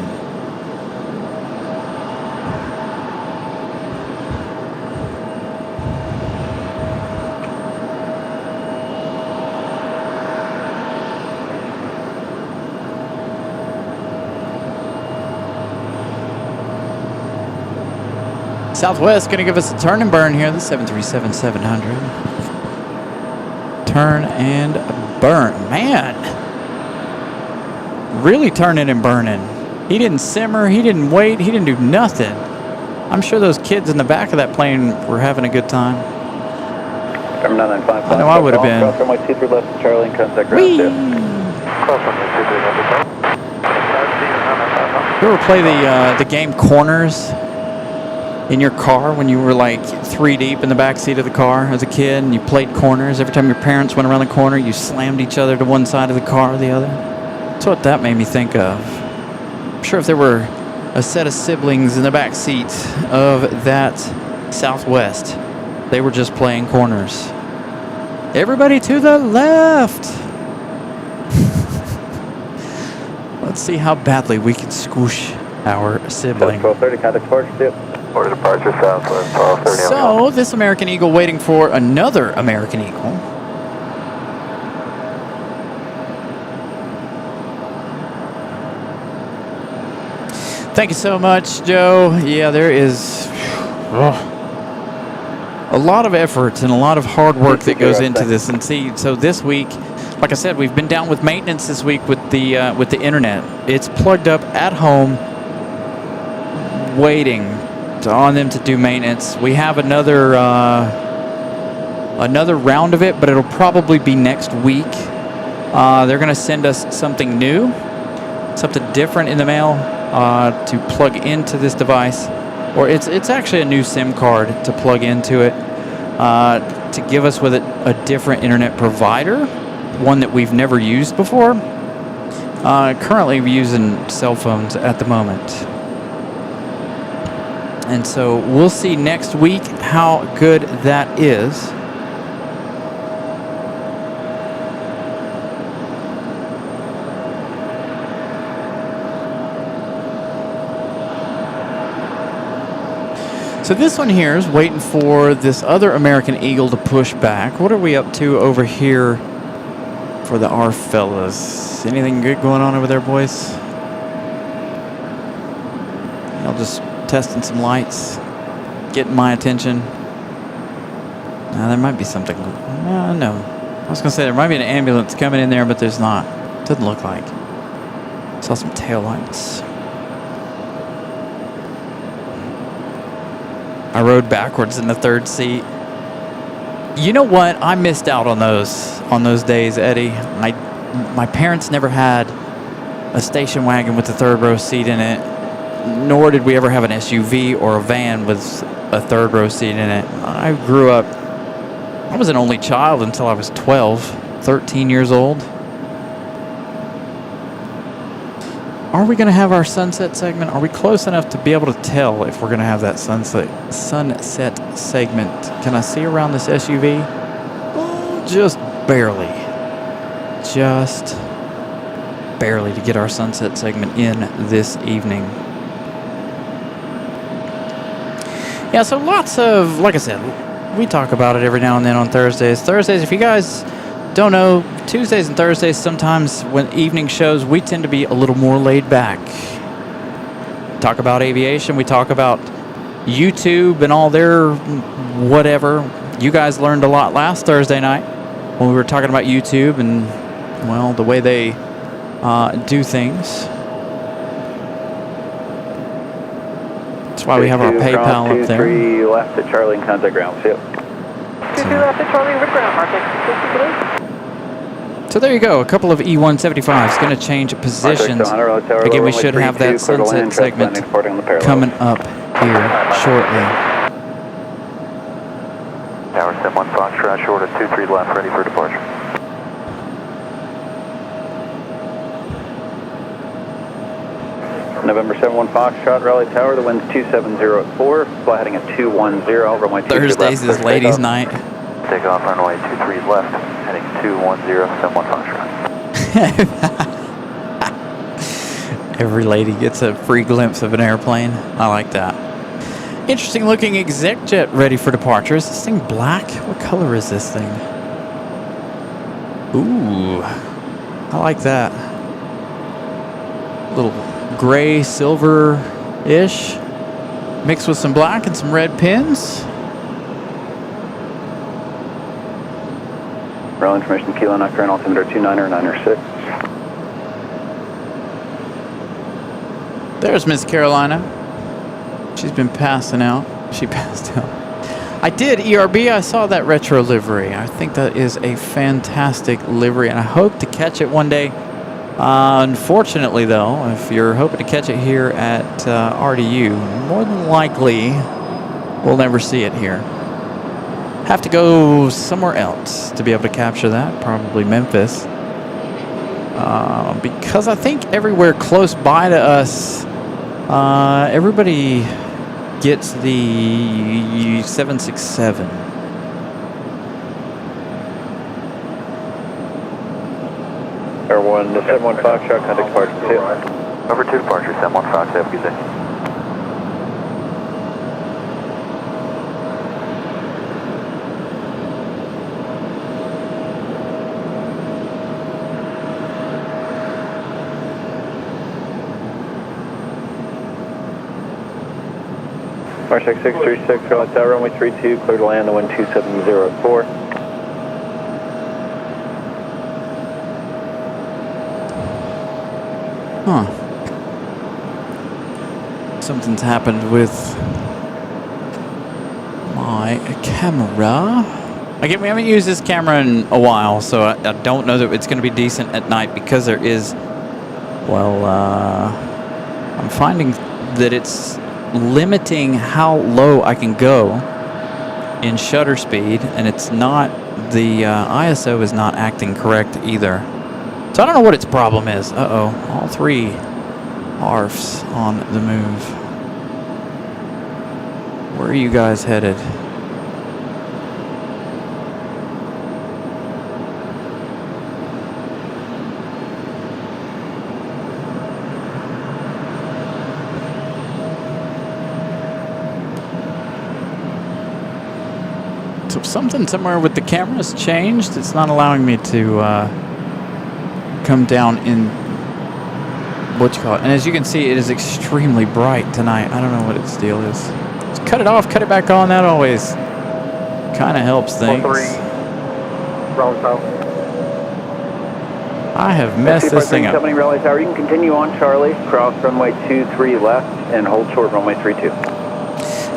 Southwest going to give us a turn and burn here, the 737-700. Turn and burn. Man, really turning and burning. He didn't simmer, he didn't wait, he didn't do nothing. I'm sure those kids in the back of that plane were having a good time. I know I would have been. You ever play the game Corners in your car when you were like 3 deep in the back seat of the car as a kid and you played corners? Every time your parents went around the corner, you slammed each other to one side of the car or the other. That's what that made me think of. I'm sure if there were a set of siblings in the back seat of that Southwest, they were just playing corners. Everybody to the left. Let's see how badly we can squish our sibling. 12:30, contact departure. Order departure Southwest 12:30. So, this American Eagle waiting for another American Eagle. Thank you so much, Joe. Yeah, there is a lot of effort and a lot of hard work that goes into this. And see, so this week, like I said, we've been down with maintenance this week with the internet. It's plugged up at home, waiting on them to do maintenance. We have another round of it, but it'll probably be next week. They're going to send us something new, something different in the mail to plug into this device, or it's actually a new SIM card to plug into it to give us with it a different internet provider, one that we've never used before. Currently we're using cell phones at the moment. And so we'll see next week how good that is. So this one here is waiting for this other American Eagle to push back. What are we up to over here for the R fellas? Anything good going on over there, boys? I'll just testing some lights, getting my attention. Now there might be something. No. I was gonna say there might be an ambulance coming in there, but there's not. Doesn't look like. Saw some tail lights. I rode backwards in the third seat. You know what? I missed out on those days, Eddie. My parents never had a station wagon with a third row seat in it, nor did we ever have an SUV or a van with a third row seat in it. I grew up, I was an only child until I was 13 years old. Are we going to have our sunset segment? Are we close enough to be able to tell if we're going to have that sunset segment? Can I see around this SUV? Oh, just barely. Just barely to get our sunset segment in this evening. Yeah, so lots of, like I said, we talk about it every now and then on Thursdays. Thursdays, if you guys don't know, Tuesdays and Thursdays, sometimes when evening shows, we tend to be a little more laid back. Talk about aviation, we talk about YouTube and all their whatever. You guys learned a lot last Thursday night when we were talking about YouTube and, well, the way they do things. That's why we have our PayPal up there. 3 left at Charlie and contact ground. See you. 2 left at Charlie with ground, Mark. So there you go, a couple of E175s going to change positions. Again, we should have that sunset segment coming up here shortly. Tower 71 Foxtrot, short of 23 left, ready for departure. November 71 Foxtrot, Raleigh Tower, the wind's 270 at 4, fly heading at 210, runway 23 left. Thursdays is ladies' night. Take off runway 23 left, heading 210, 71 Foxtrot. Every lady gets a free glimpse of an airplane. I like that. Interesting looking exec jet ready for departure. Is this thing black? What color is this thing? Ooh, I like that. Little gray, silver-ish, mixed with some black and some red pins. Raleigh information, Kilo, not current, altimeter 29er, 9er 6. There's Miss Carolina. She's been passing out. She passed out. I did ERB. I saw that retro livery. I think that is a fantastic livery, and I hope to catch it one day. Unfortunately, though, if you're hoping to catch it here at RDU, more than likely we'll never see it here. Have to go somewhere else to be able to capture that, probably Memphis. Because I think everywhere close by to us, everybody gets the 767. Air 1, 71 Foxtrot, contact departure 2. Over 2 departure, 71 Fox, have a good day. Parsec 636, Raleigh Tower, runway 32, clear to land, the wind 270 at 4. Huh. Something's happened with my camera. Again, we haven't used this camera in a while, so I don't know that it's going to be decent at night because there is, well, I'm finding that it's limiting how low I can go in shutter speed, and it's not, the ISO is not acting correct either. So I don't know what its problem is. Uh-oh, all three ARFs on the move. Where are you guys headed? So something somewhere with the camera's changed. It's not allowing me to come down in what you call it. And as you can see, it is extremely bright tonight. I don't know what its deal is. Just cut it off, cut it back on. That always kind of helps things. I have messed this thing up. Company Raleigh Tower, you can continue on Charlie, cross runway 23 left, and hold short runway 32.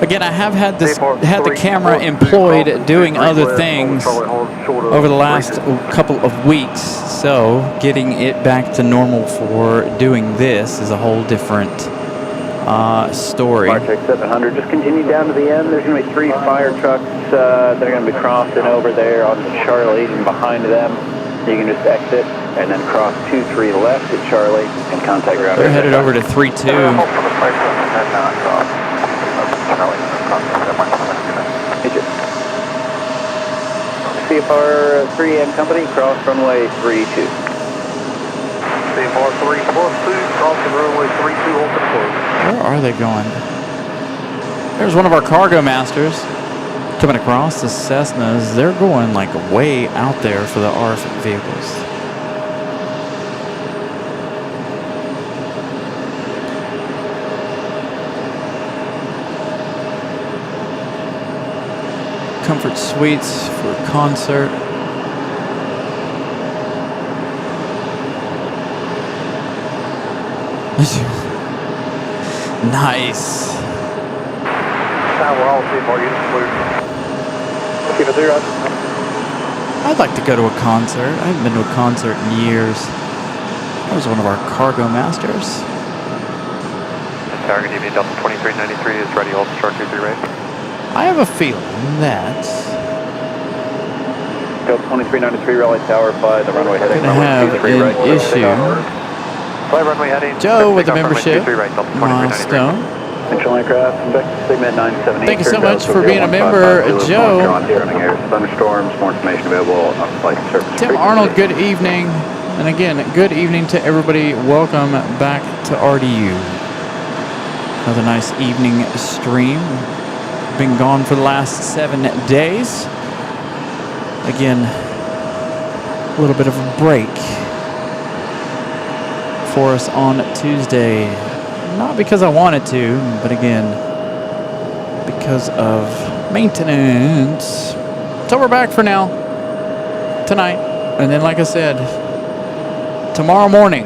Again, I have had this the camera employed doing other things over the last couple of weeks, so getting it back to normal for doing this is a whole different story. Marcheck 700, just continue down to the end. There's going to be 3 fire trucks that are going to be crossing over there on Charlie, and behind them you can just exit and then cross 23 left at Charlie and contact ground. They're headed over to 32. CFR 3 and company, cross runway 32. CFR 3 plus 2, crossing runway 32, open close. Where are they going? There's one of our cargo masters coming across the Cessnas. They're going like way out there for the ARF vehicles. Comfort suites for concert. Nice. Now we're all CFR units clear. Okay, but there, I'd like to go to a concert. I haven't been to a concert in years. That was one of our cargo masters. Target EV Delta 2393 is ready, hold short 23 right. I have a feeling that Delta 2393 Raleigh Tower, fly the runway heading gonna have an issue. Fly runway heading. Joe with the membership, right, Delta 2393. milestone. Control aircraft, Sigma 978. Thank you so much for being a member, Joe. Thunderstorms, more information available on flight service. Tim Arnold, good evening. And again, good evening to everybody. Welcome back to RDU. Another nice evening stream. Been gone for the last 7 days. Again, a little bit of a break for us on Tuesday. Not because I wanted to, but again, because of maintenance. So we're back for now, tonight. And then, like I said, tomorrow morning,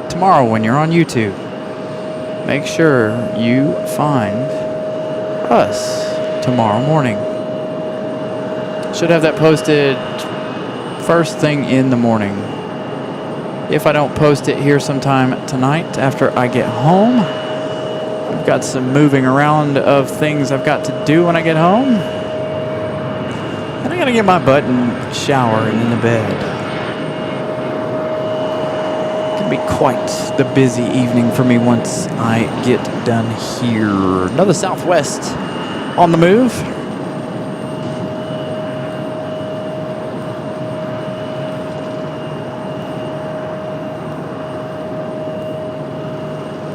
tomorrow when you're on YouTube, make sure you find us tomorrow morning. Should have that posted first thing in the morning. If I don't post it here sometime tonight after I get home, I've got some moving around of things I've got to do when I get home. And I gotta get my butt in shower and in the bed. It's gonna be quite the busy evening for me once I get done here. Another Southwest on the move.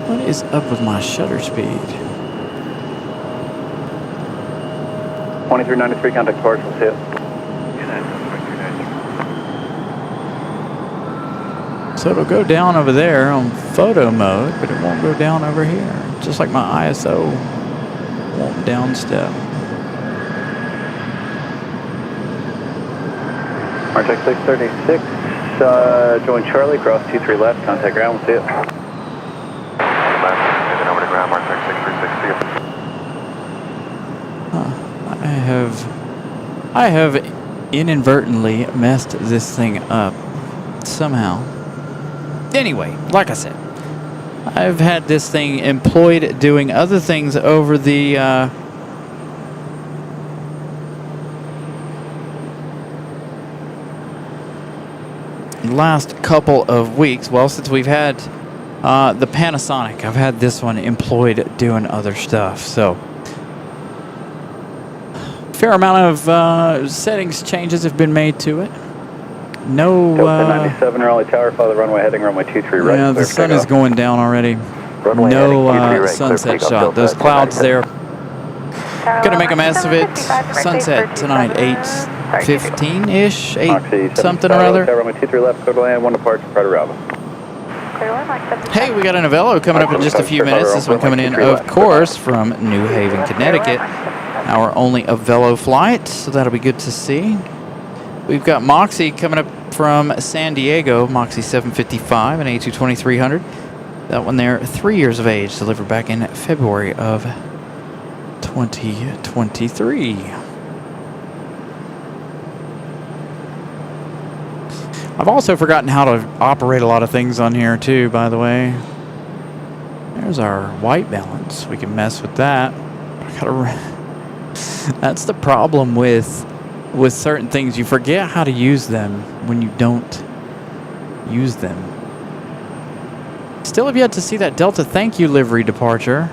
What is up with my shutter speed? 2393, contact partial, see it. So it'll go down over there on photo mode, but it won't go down over here. Just like my ISO won't down step. Arctic 636, join Charlie, cross 23 left, contact ground, we'll see it. Over to ground, Arctic 636, see it. I have inadvertently messed this thing up somehow. Anyway, like I said, I've had this thing employed doing other things over the last couple of weeks. Well, since we've had the Panasonic, I've had this one employed doing other stuff. So, fair amount of settings changes have been made to it. No. Delta 97 Raleigh Tower, follow the runway heading runway 23 right. Yeah, the sun is going down already. Runway No heading 23 right, sunset clear shot. takeoff, Those Delta clouds 97. there. Gonna make a mess of it. Sunset tonight, 8:15-ish, 8 something or other. Runway 23 left, clear to land, 1 departure, Predator Bravo. Hey, we got an Avello coming up in just a few minutes. This one coming in, of course, from New Haven, Connecticut. Our only Avello flight, so that'll be good to see. We've got Moxie coming up from San Diego, Moxie 755 and A22300. That one there, 3 years of age, delivered back in February of 2023. I've also forgotten how to operate a lot of things on here too, by the way. There's our white balance. We can mess with that. That's the problem with certain things. You forget how to use them when you don't use them. Still have yet to see that Delta thank you livery departure.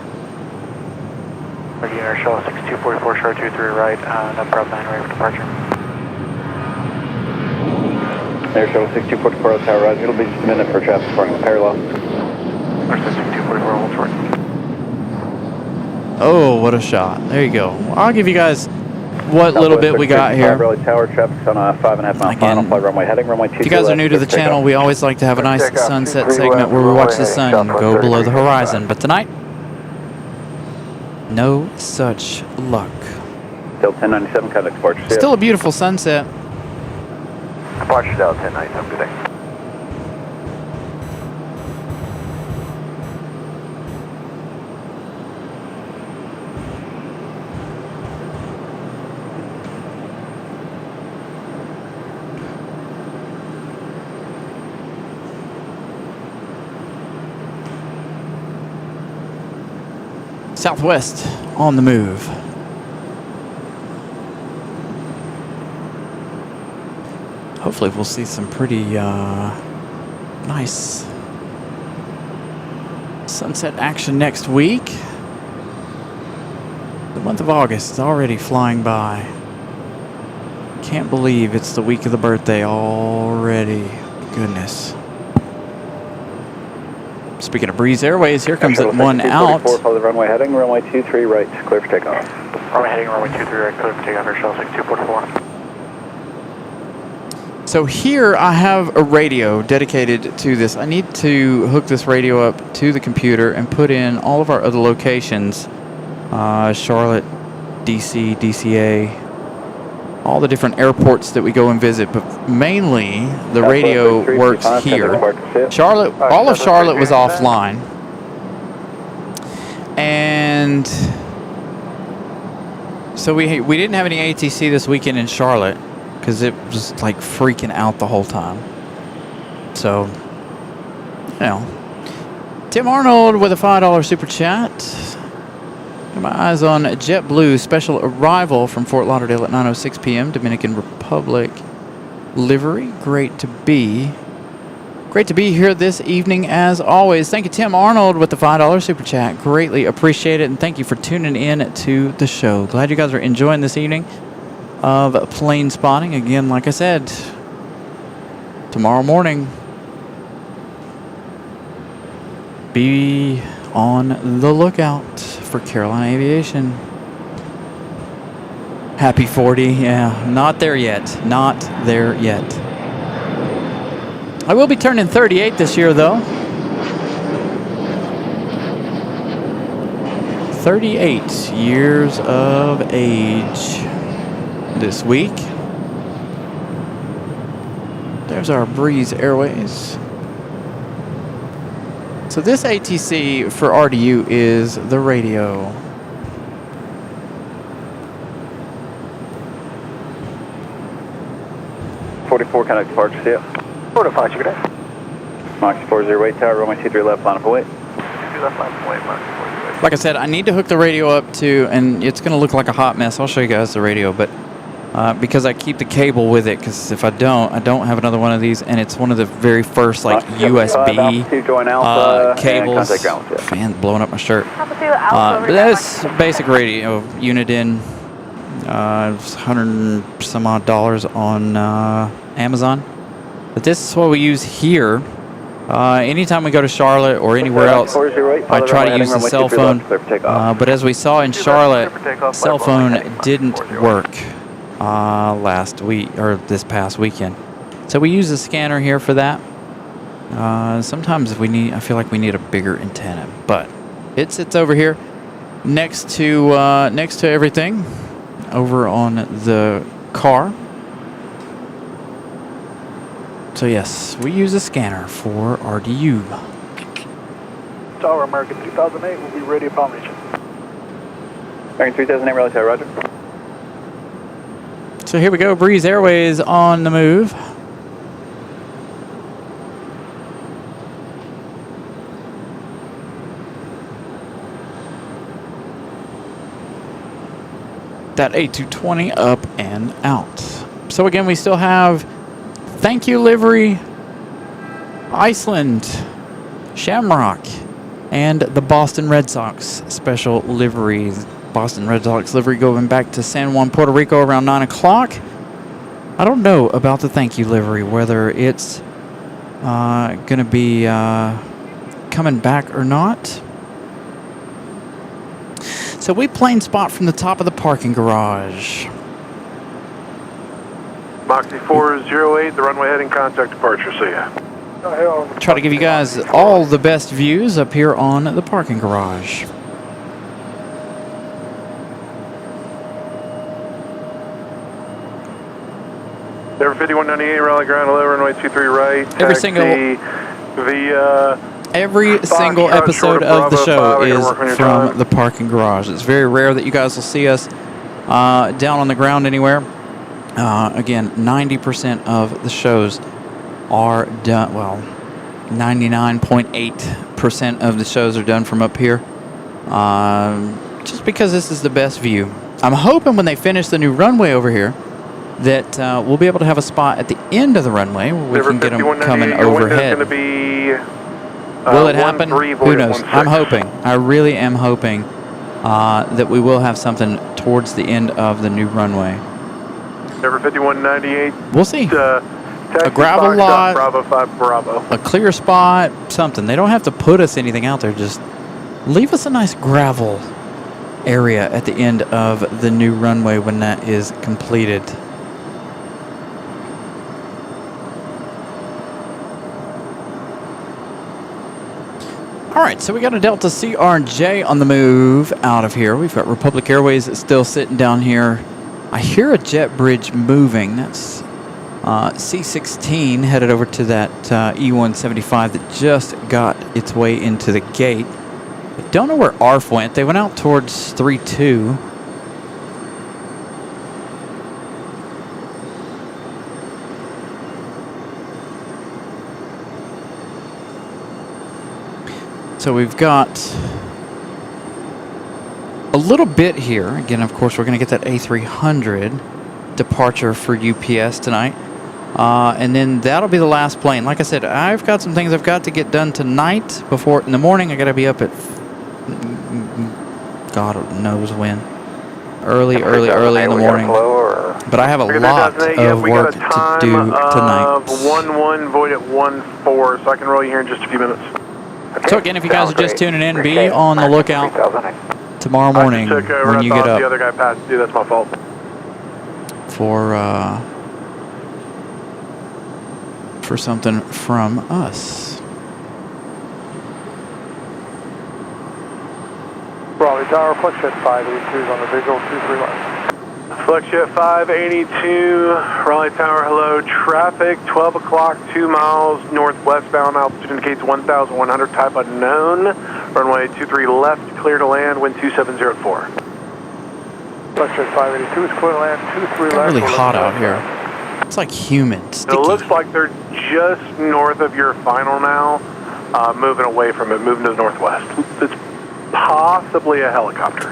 Air shell 6244, short 23 right, number of 9 right for departure. Air shuttle 6244, tower rise. It'll be just a minute for traffic departing the parallel. Air 6244, hold short. Oh, what a shot. There you go. I'll give you guys what little bit we got here. Raleigh Tower, traffic's on a 5.5 mile final, fly runway heading, runway 23 If you guys are new to the channel, we always like to have a nice sunset segment where we watch the sun go below the horizon. But tonight, no such luck. Still 1097, contact departure. Still a beautiful sunset. Departure down 1097, good day. Southwest on the move. Hopefully we'll see some pretty nice sunset action next week. The month of August is already flying by. Can't believe it's the week of the birthday already. Goodness. Speaking of Breeze Airways, here comes it one out. Follow the runway heading, runway 23 right, clear for takeoff. Runway heading, runway 23 right, clear for takeoff, Air Shuttle 6244. So here I have a radio dedicated to this. I need to hook this radio up to the computer and put in all of our other locations. Charlotte, DC, DCA, all the different airports that we go and visit, but mainly the radio works here. Charlotte, all of Charlotte was offline, and so we didn't have any ATC this weekend in Charlotte because it was like freaking out the whole time. So, you know, Tim Arnold with a $5 super chat. Got my eyes on JetBlue special arrival from Fort Lauderdale at 9:06 p.m. Dominican Republic livery. Great to be here this evening as always. Thank you, Tim Arnold, with the $5 super chat. Greatly appreciate it, and thank you for tuning in to the show. Glad you guys are enjoying this evening of plane spotting. Again, like I said, tomorrow morning, be on the lookout for Carolina Aviation. Happy 40. Yeah, not there yet. Not there yet. I will be turning 38 this year, though. 38 years of age this week. There's our Breeze Airways. So this ATC for RDU is the radio. .44 contact departure, see ya. 45, good day. Moxie 40 tower, runway 23 left, line of await. 23 left, line of await, Moxie 40. Like I said, I need to hook the radio up to, and it's going to look like a hot mess. I'll show you guys the radio, but because I keep the cable with it, because if I don't have another one of these, and it's one of the very first like USB cables. Fan blowing up my shirt. But that's basic radio unit in. It's $100 and some odd on Amazon. But this is what we use here. Anytime we go to Charlotte or anywhere else, I try to use the cell phone. But as we saw in Charlotte, cell phone didn't work last week or this past weekend. So we use the scanner here for that. Sometimes if I feel like we need a bigger antenna, but it sits over here next to everything over on the car. So yes, we use a scanner for RDU. Tower American 2008 will be ready upon reaching. American 3008, Raleigh, tower, roger. So here we go, Breeze Airways on the move. That A220 up and out. So again, we still have Thank You Livery, Iceland, Shamrock, and the Boston Red Sox special liveries. Boston Red Sox livery going back to San Juan, Puerto Rico around 9 o'clock. I don't know about the Thank You livery, whether it's going to be coming back or not. So we plane spot from the top of the parking garage. Moxie 408, the runway heading, contact departure, see ya. Try to give you guys all the best views up here on the parking garage. Denver 5198, Raleigh ground 11, runway 23 right. Every single episode of the show is from the parking garage. It's very rare that you guys will see us down on the ground anywhere. Again, 90% of the shows are done, well, 99.8% of the shows are done from up here. just because this is the best view. I'm hoping when they finish the new runway over here that we'll be able to have a spot at the end of the runway where we can get them coming overhead. Going to be, will it happen? Who knows? I'm hoping. I really am hoping that we will have something towards the end of the new runway. Number 5198. We'll see. A gravel lot, Bravo 5 Bravo. a clear spot, something. They don't have to put us anything out there. Just leave us a nice gravel area at the end of the new runway when that is completed. All right, so we got a Delta CRJ on the move out of here. We've got Republic Airways still sitting down here. I hear a jet bridge moving. That's C-16 headed over to that E-175 that just got its way into the gate. I don't know where ARF went. They went out towards 3-2. So we've got a little bit here. Again, of course, we're going to get that A300 departure for UPS tonight. And then that'll be the last plane. Like I said, I've got some things I've got to get done tonight. Before in the morning, I got to be up at God knows when. Early in the morning. But I have a lot of work to do tonight. 1-1 void at 1-4, so I can roll you here in just a few minutes. So again, if you guys are just tuning in, be on the lookout tomorrow morning when you get up. The other guy passed you. That's my fault. For something from us. Raleigh Tower, Flex Jet 582 is on the visual, 23 left. Flex Jet 582, Raleigh Tower, hello. Traffic, 12 o'clock, 2 miles northwestbound. Altitude indicates 1,100, type unknown. Runway 23 left, clear to land, wind 27004. Flex Jet 582 is clear to land, 23 left. It's really hot out here. It's like humid, sticky. It looks like they're just north of your final now, moving away from it, moving to the northwest. It's possibly a helicopter.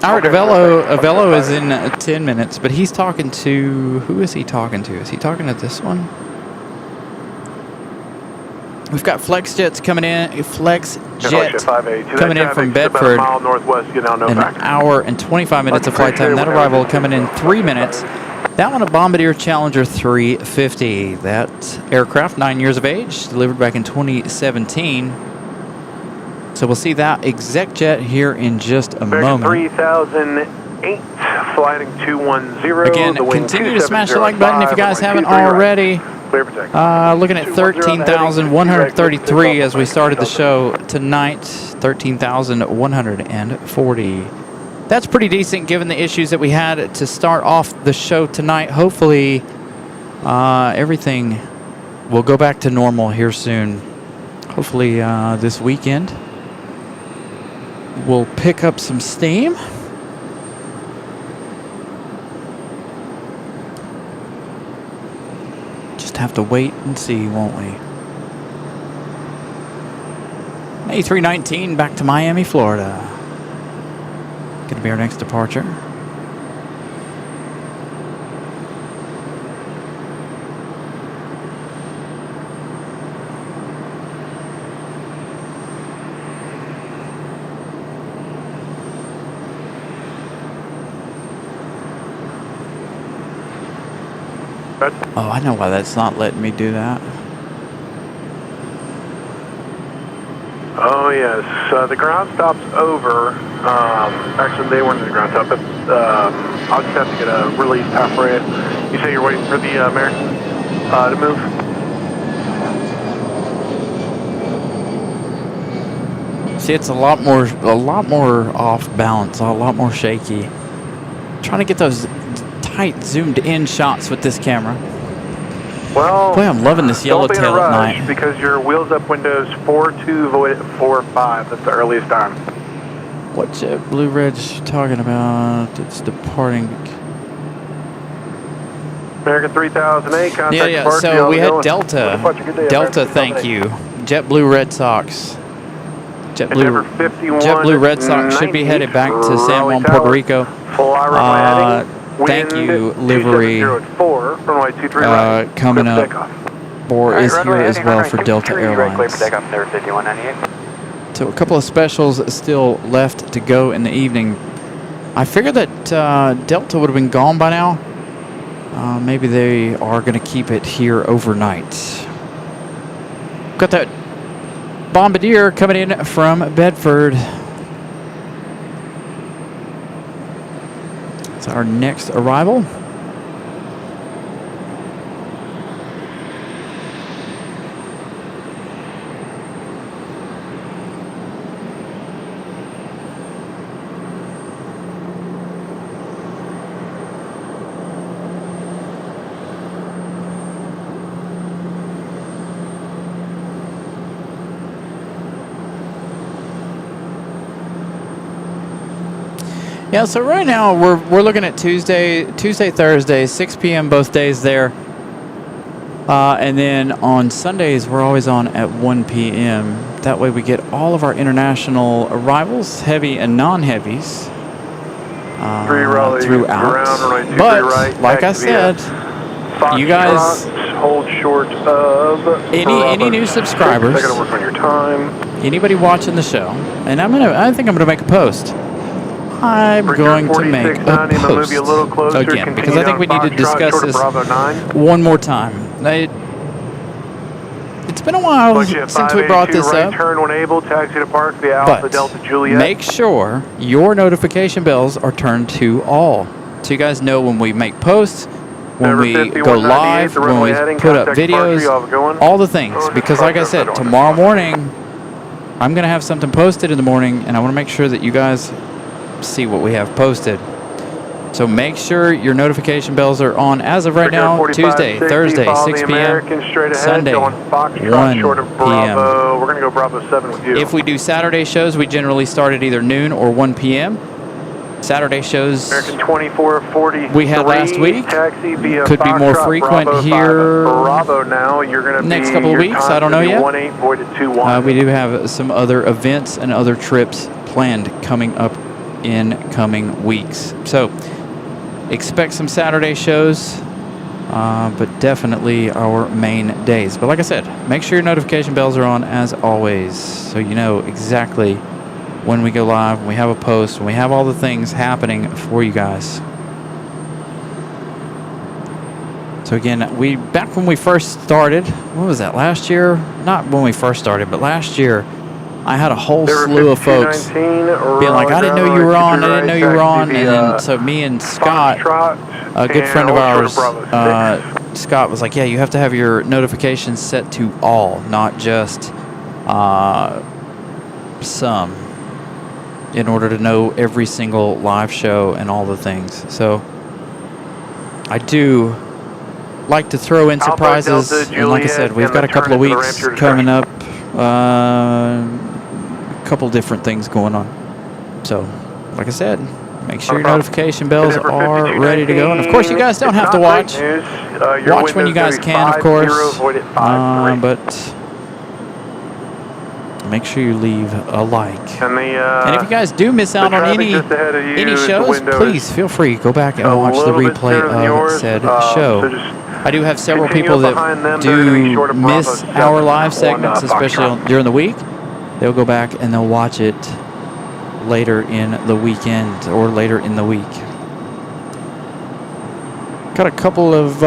All right, Avello is in 10 minutes, but he's talking to... Who is he talking to? Is he talking to this one? We've got Flex Jets coming in. Flex Jet coming in from Bedford. Mile northwest, an hour and 25 minutes of flight time. That arrival coming in 3 minutes. That one a Bombardier Challenger 350. That aircraft, 9 years of age, delivered back in 2017. So we'll see that exec jet here in just a moment. 3008, flighting 210. Again, continue to smash the like button if you guys haven't already. Looking at 13,133 as we started the show tonight. 13,140. That's pretty decent given the issues that we had to start off the show tonight. Hopefully, everything will go back to normal here soon. Hopefully, this weekend we'll pick up some steam. Just have to wait and see, won't we? A319 back to Miami, Florida. Gonna be our next departure. Oh, I know why that's not letting me do that. Oh, yes. The ground stop's over. Actually, they weren't in the ground stop, but I'll just have to get a release halfway. You say you're waiting for the American to move? See, it's a lot more off balance, a lot more shaky. Trying to get those tight zoomed in shots with this camera. Well, boy, I'm loving this yellowtail at night. Because your wheels up window's 4-2 void at 4-5. That's the earliest time. What Blue Red's talking about? It's departing. American 3008. Yeah. So we had Delta. Delta, thank you. JetBlue Red Sox. JetBlue Red Sox should be headed back to San Juan, Puerto Rico. Thank you, livery, coming up, or is here as well for Delta Airlines. So a couple of specials still left to go in the evening. I figured that Delta would have been gone by now. Maybe they are going to keep it here overnight. Got that Bombardier coming in from Bedford. It's our next arrival. Yeah, so right now we're looking at Tuesday, Thursday, 6 p.m. both days there. And then on Sundays, we're always on at 1 p.m. That way we get all of our international arrivals, heavy and non-heavies, throughout. But, like I said, you guys, hold short of any new subscribers, I gotta work on your time. Anybody watching the show, and I think I'm gonna make a post. I'm going to make a post again, because I think we need to discuss this one more time. It's been a while since we brought this up, but make sure your notification bells are turned to all, so you guys know when we make posts, when we go live, when we put up videos, all the things. Because like I said, tomorrow morning, I'm going to have something posted in the morning, and I want to make sure that you guys see what we have posted. So make sure your notification bells are on as of right now. Tuesday, Thursday, 6 p.m. Sunday, 1 p.m. We're going to go Bravo 7 with you. If we do Saturday shows, we generally start at either noon or 1 p.m. Saturday shows American 2440 we had last week could be more frequent here Bravo now. You're going to next couple of weeks. I don't know yet. We do have some other events and other trips planned coming up in coming weeks. So expect some Saturday shows, but definitely our main days. But like I said, make sure your notification bells are on as always, so you know exactly when we go live, when we have a post, when we have all the things happening for you guys. So again, back when we first started, what was that, last year? Not when we first started, but last year, I had a whole slew of folks being like, I didn't know you were on, I didn't know you were on. And then, so me and Scott, a good friend of ours, Scott was like, yeah, you have to have your notifications set to all, not just some, in order to know every single live show and all the things. So I do like to throw in surprises, and like I said, we've got a couple of weeks coming up, a couple different things going on. So like I said, make sure your notification bells are ready to go. And of course, you guys don't have to watch. Watch when you guys can, of course, but make sure you leave a like. And if you guys do miss out on any shows, please feel free, go back and watch the replay of said show. I do have several people that do miss our live segments, especially during the week. They'll go back and they'll watch it later in the weekend or later in the week. Got a couple of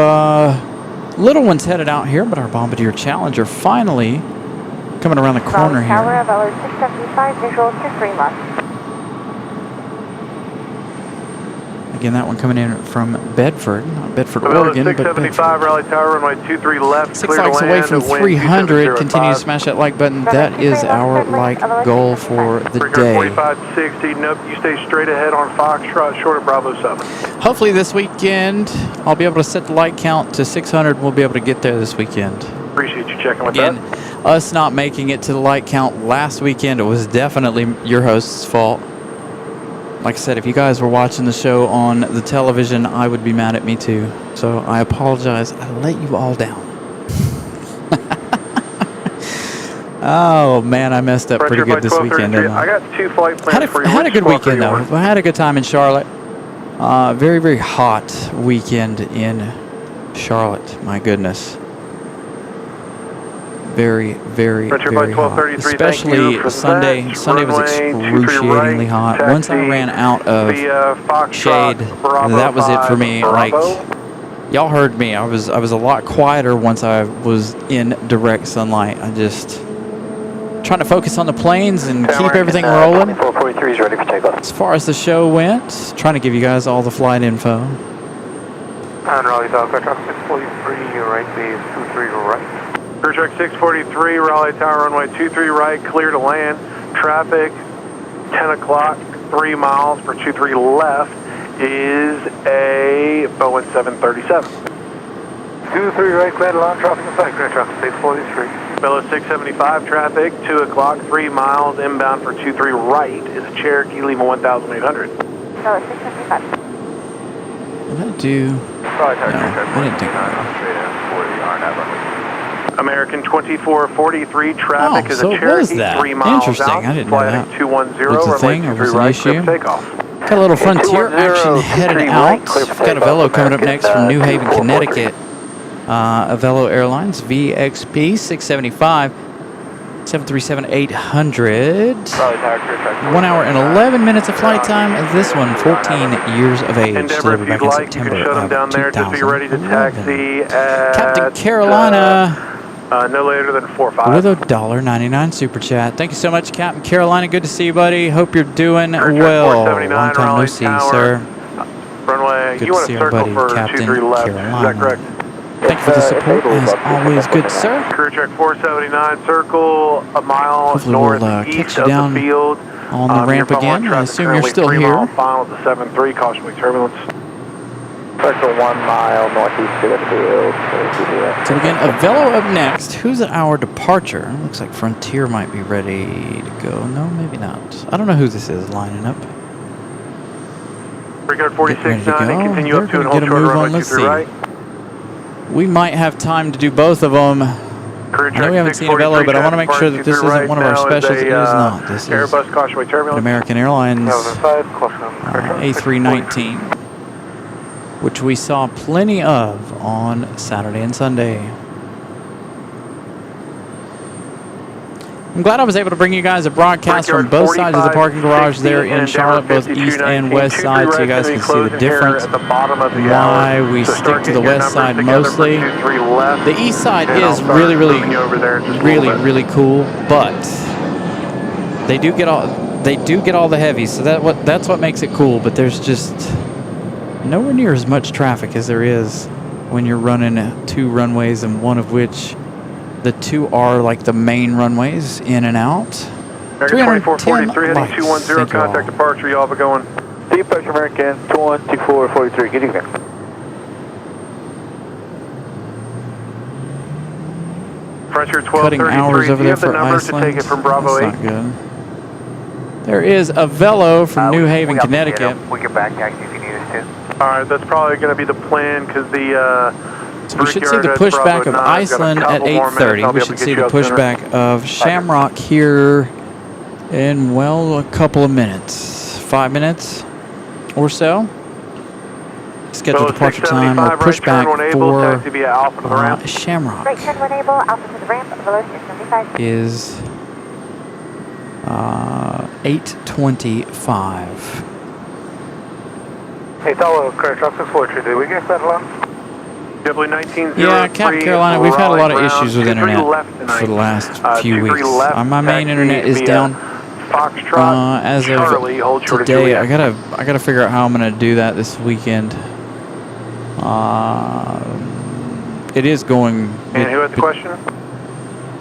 little ones headed out here, but our Bombardier Challenger finally coming around the corner here. Tower of LR 675, visual to 3 left. Again, that one coming in from Bedford, not Bedford, Oregon, but Bedford. Raleigh Tower, runway 23 left. 6 likes away from 300. Continue to smash that like button. That is our like goal for the day. 4560. Nope, you stay straight ahead on Foxtrot, short of Bravo 7. Hopefully this weekend, I'll be able to set the light count to 600. We'll be able to get there this weekend. Appreciate you checking with Again, that. Us not making it to the light count last weekend, it was definitely your host's fault. Like I said, if you guys were watching the show on the television, I would be mad at me too. So I apologize. I let you all down. Oh man, I messed up pretty good this weekend, didn't I I? got 2 flight plans for you. Had a Which good swap are weekend you though. on? I had a good time in Charlotte. Very, very hot weekend in Charlotte. My goodness. Very, very, very hot. Especially Sunday. Sunday was excruciatingly hot. Once I ran out of shade, that was it for me. Like, y'all heard me. I was a lot quieter once I was in direct sunlight. I just trying to focus on the planes and keep everything rolling. 2443 is ready for takeoff. As far as the show went, trying to give you guys all the flight info. On Raleigh Tower, Clear 643, right base 23 right. Clear track 643, Raleigh Tower, runway 23 right, clear to land. Traffic, 10 o'clock, 3 miles for 23 left is a Boeing 737. 23 right, clear to land, traffic in sight, clear track 643. Below 675 traffic, 2 o'clock, 3 miles, inbound for 23 right is a Cherokee Lima 1800. So 675. Did I do? No, I didn't think about American 2443 traffic is so a it Cherokee, was that. 3 miles Interesting, out, I didn't know flight that. 210, Was the runway thing, or 23 was an right, issue? clear for takeoff. Got a little Frontier action headed out. Got a Velo coming up next from New Haven, Connecticut. A Velo Airlines VXP 675 737-800. 1 hour and 11 minutes of flight time. This one, 14 years of age. Endeavor, Delivered if back you'd in like, you September can shut them of down there. Just be ready to 2011. taxi at Captain Carolina no later than 4-5. with a $1.99 super chat. Thank you so much, Captain Carolina. Good to see you, buddy. Hope you're doing Clear track well. 479, Long time no Raleigh see, Tower. sir. Runway, Good you to want see to our circle buddy, for Captain 23 left. Is Carolina. that correct? Thank you for the support, as always. Good, sir. Career track 479, circle a mile Hopefully we'll, northeast catch you of down the field. on the ramp Your again. traffic I assume you're currently still 3 here. mile final to 73, caution with turbulence. Circle 1 mile northeast of the field. So again, a Velo up next. Who's at our departure? Looks like Frontier might be ready to go. No, maybe not. I don't know who this is lining up. Brickyard Getting ready to 4690, go. continue They're up to and gonna hold get a short move on. runway Let's 23 see. right. We might have time to do both of them. Career I know we haven't seen a Velo, but I want to make sure that this isn't one of our specials. It is not. This is Airbus caution with an turbulence. American Airlines 5, A319, which we saw plenty of on Saturday and Sunday. I'm glad I was able to bring you guys a broadcast from both sides of the parking garage there in Charlotte, both east and west side, so you guys can see the difference. Why we stick to the west side mostly. The east side is really, really cool, but they do get all the heavies, so that's what makes it cool. But there's just nowhere near as much traffic as there is when you're running 2 runways, and one of which the 2 are like the main runways in and out. 2443 heading 210, Thank you all. contact departure, y'all be going. Departure American 2443, good evening. Frontier Cutting 1233, hours over do you there have the for number Iceland. to take it from Bravo 8? That's not good. There is a Velo from New Haven, Connecticut. We can back taxi if you need us to. Alright, that's probably going to be the plan, because the So we should see the pushback of Iceland at 8:30. We should see the pushback of Shamrock here in, well, a couple of minutes. 5 minutes or so. Scheduled departure time or pushback for Shamrock Right turn 1 able, Alpha to the ramp, below 675. is 8:25. Hey, Tower, Clear track 643, did we get that alarm? Yeah, Captain Carolina, we've had a lot of issues with internet for the last few weeks. My main internet is down as of today. I gotta figure out how I'm gonna do that this weekend. It is going. And who had the question?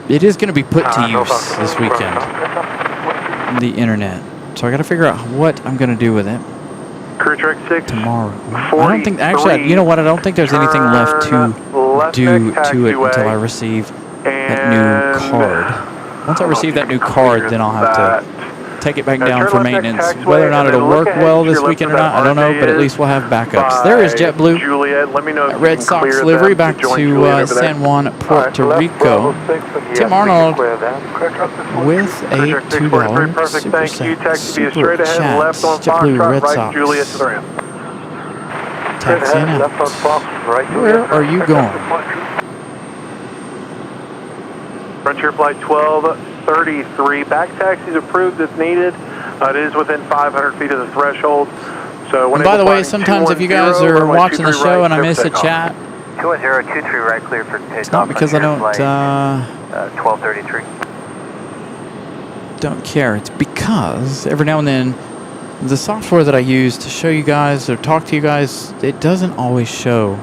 It is going to be put to use this weekend. The internet. So I got to figure out what I'm going to do with it Career track 6 tomorrow. I don't think actually. You know what? I don't think there's anything left to do to it until I receive that new card. Once I receive that new card, then I'll have to take it back Now, down turn for left next maintenance. taxiway, Whether or not and it'll then look work ahead well to your this left weekend or where not, that I don't know, but at RJ least we'll have backups. by There is JetBlue. Juliet. Let me know if Red you can Sox clear livery them back join to Juliet over there. San Juan, Puerto Rico. Tim Arnold with a $2 Perfect, super thank you. Taxi via super straight ahead, chat. left on JetBlue Foxtrot, Red right Sox. Juliet to the ramp. Taxiing out. Left on Fox, right Where are you going? Frontier Flight 1233. Back taxis approved if needed. It is within 500 feet of the threshold. So And by the way, sometimes if you guys are watching the show and I miss a chat, 21023 right, clear for takeoff. it's not because I don't 1233. don't care. It's because every now and then the software that I use to show you guys or talk to you guys, it doesn't always show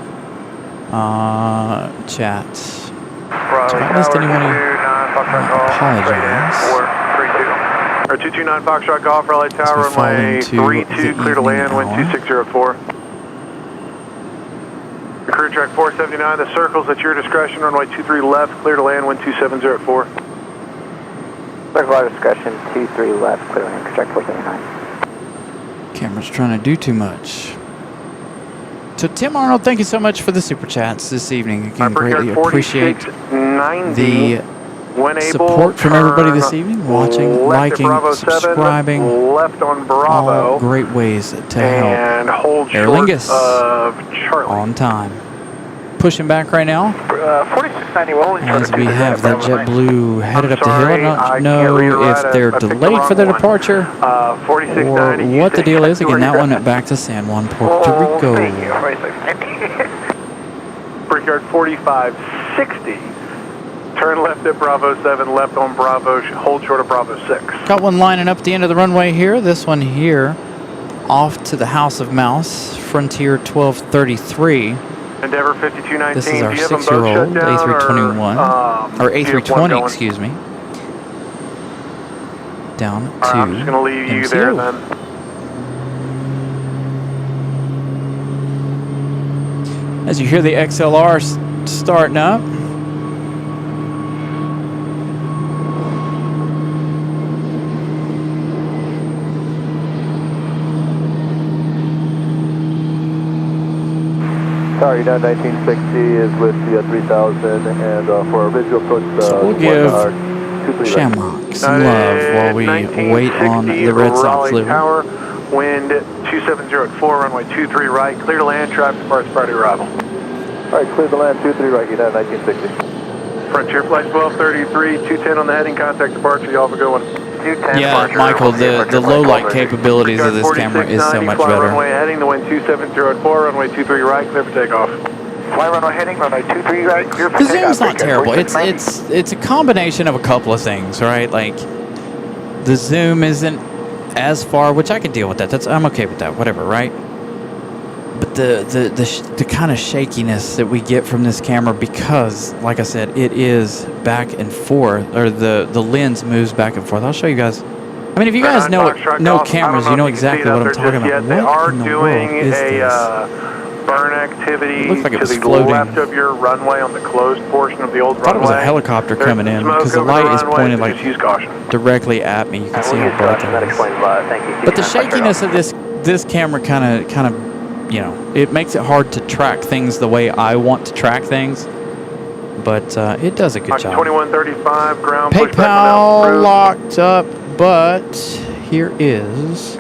chats. So if I missed anyone, I apologize. Or 229 Foxtrot Golf, Raleigh Tower, As we fall runway into 32, the clear to land, evening wind hour. 2604. Crew track 479, the circle's at your discretion, runway 23 left, clear to land, wind 2704. Circle our discretion, 23 left, clear land, crew track 479. Camera's trying to do too much. So Tim Arnold, thank you so much for the super chats this evening. Again, greatly appreciate the support from everybody this evening, watching, liking, subscribing. Left on Bravo. All great ways to and help hold Aer short Lingus of Charlie. on time. Pushing back right now 4691. as we have that JetBlue headed up the hill. I sorry, I don't can't know read it if right. they're I picked the delayed for wrong their one. departure or 4690. what the deal is. Again, that one back to San Juan, Puerto Rico. Brickyard 4560. Turn left at Bravo 7, left on Bravo, hold short of Bravo 6. Got one lining up at the end of the runway here. This one here, off to the House of Mouse, Frontier 1233. Endeavor 5219. This is our Do you have them both 6-year-old shut down, A321, or do you have one A320, going? excuse me. Down to I'm just going to leave you there MCO. then. As you hear the XLR starting up. Tower 1960 is with the 3000, and for our visual approach, So we'll give 23 Shamrock some love while we wait on the Red Sox Raleigh livery. Tower, wind 2704, runway 23 right, clear to land, traffic departs priority arrival. All right, clear the land, 23 right, United 1960. Frontier Flight 1233, 210 on the heading, contact departure, y'all have a good one. 210 Yeah, departure, Michael, the low light 1230. capabilities of this camera is so much fly better. runway heading, the wind 27004, runway 23 right, clear for takeoff. Fly runway heading, runway 23 right, clear for The takeoff. zoom's not terrible. It's 4690. it's a combination of a couple of things, right? Like the zoom isn't as far, which I can deal with that. I'm okay with that. Whatever, right? But the kind of shakiness that we get from this camera, because, like I said, it is back and forth, or the lens moves back and forth. I'll show you guys. I mean, if you guys know cameras, you know exactly what I'm talking about. They are What in the doing world is this? burn activity It looks like it to was the floating. left of your runway on the closed portion of the old I thought it runway. was a helicopter There's coming in smoke because the over light is runway, pointed so like just use caution. directly at me. You can see We'll how use bright caution, that that is. explains a lot. Thank you. But the 210 shakiness of this camera kind of, you know, it makes it hard to track things the way I want to track things. But it does a good job. 2135, ground pushback on PayPal approved. locked up, but here is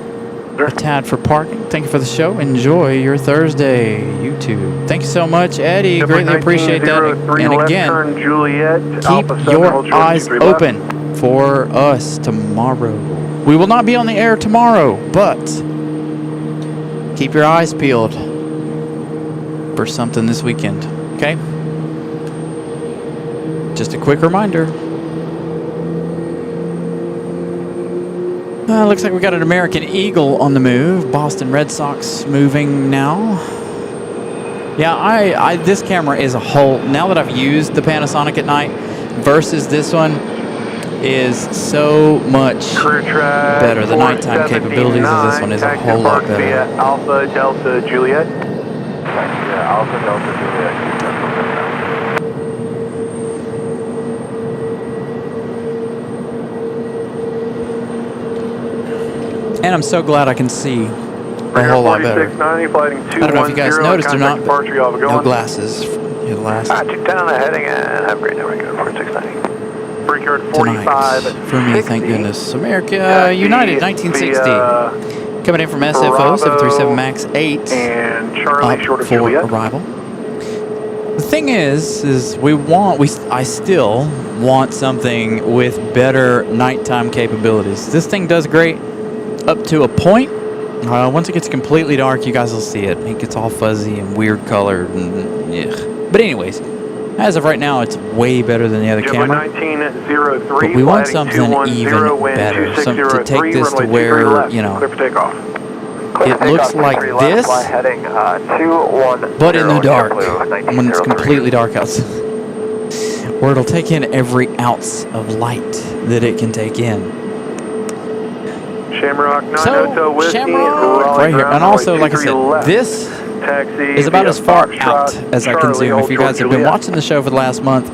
a tad for parking. Thank you for the show. Enjoy your Thursday, YouTube. Thank you so much, Eddie. Greatly appreciate that. And again, turn Juliet, keep Alpha 7, your hold short, eyes 23 left. open for us tomorrow. We will not be on the air tomorrow, but keep your eyes peeled for something this weekend. Okay? Just a quick reminder. Looks like we got an American Eagle on the move. Boston Red Sox moving now. Yeah, this camera is a whole, now that I've used the Panasonic at night versus this one, is so much better. The nighttime capabilities of this one is a whole lot better. Alpha Delta Juliet. Yeah, Alpha Delta Juliet. And I'm so glad I can see a whole lot better. 4690, flighting 210. I don't know if you guys noticed or not, departure, you have a no going. glasses. The last 210 on the heading and have a great day. We're good. 4690. Brickyard tonight 45 for me, thank goodness. America United 1960. Coming in from SFO Bravo 737 MAX 8 and Charlie up short of for Juliet. arrival. The thing is I still want something with better nighttime capabilities. This thing does great up to a point. Once it gets completely dark, you guys will see it. It gets all fuzzy and weird colored and yeah. But anyways, as of right now, it's way better than the other camera. 1903, But we want something even better, something to take this to where, you know, it looks like this, but in the dark, when it's completely dark outside, where it'll take in every ounce of light that it can take in. Shamrock 9 So, Hotel Whiskey, Shamrock, right here. And also, like I said, this is about as far out as I can zoom. If you guys have been watching the show for the last month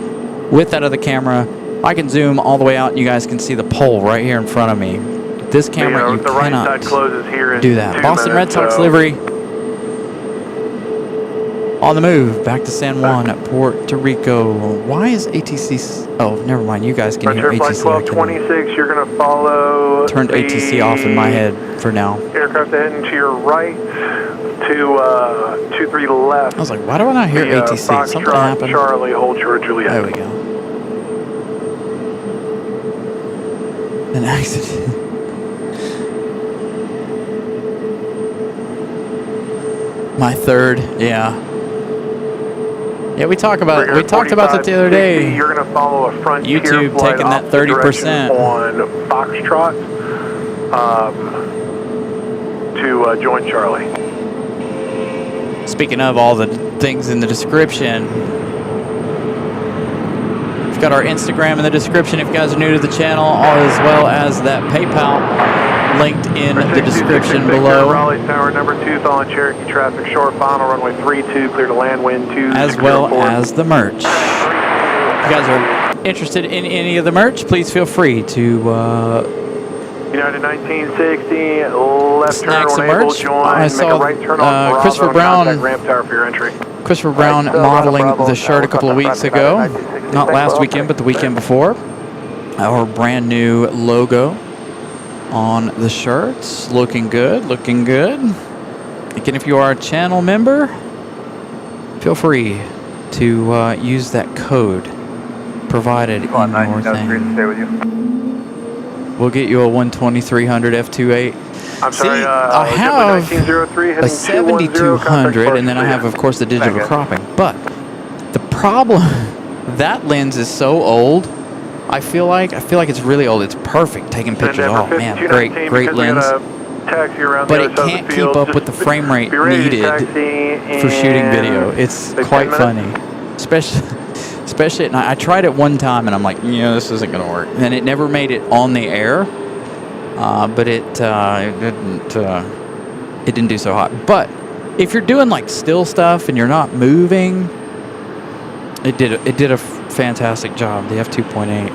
with that other camera, I can zoom all the way out and you guys can see the pole right here in front of me. This camera, you cannot do that. Boston Red Sox livery on the move back to San Juan at Puerto Rico. Why is ATC? Oh, never mind. You guys can hear ATC. 1226, you're going to follow. Turned ATC off in my head for now. Aircraft heading to your right to 23 left. I was like, why do I not hear ATC? Something happened. Charlie, hold short Juliet. There we go. An accident. My third, yeah. Yeah, we talked about that the other day. You're going to follow a Frontier YouTube flight taking that 30% on Foxtrot to join Charlie. Speaking of all the things in the description, we've got our Instagram in the description if you guys are new to the channel, as well as that PayPal linked in the description below. Raleigh Tower number 2, following Cherokee traffic, short final runway 32, clear to land, wind 2. As well as the merch. If you guys are interested in any of the merch, please feel free to United 1960, left snag turn some enable, merch. join, I make saw a right turn on Christopher Bravo, Brown. ramp tower for your entry. Christopher Brown modeling the shirt a couple of weeks ago. Not last weekend, but the weekend before. Our brand new logo on the shirts. Looking good, looking good. Again, if you are a channel member, feel free to use that code provided in your thing. We'll get you a 12300 F28. I'm sorry, I have 1903, a 7200, and then I have, of course, the digital cropping. But the problem, that lens is so old. I feel like it's really old. It's perfect taking pictures. Oh man, great lens. But it can't keep up with the frame rate needed for shooting video. It's quite funny, especially at night. I tried it one time and I'm like, yeah, this isn't gonna work. And it never made it on the air, but it didn't do so hot. But if you're doing like still stuff and you're not moving, it did a fantastic job. The f2.8.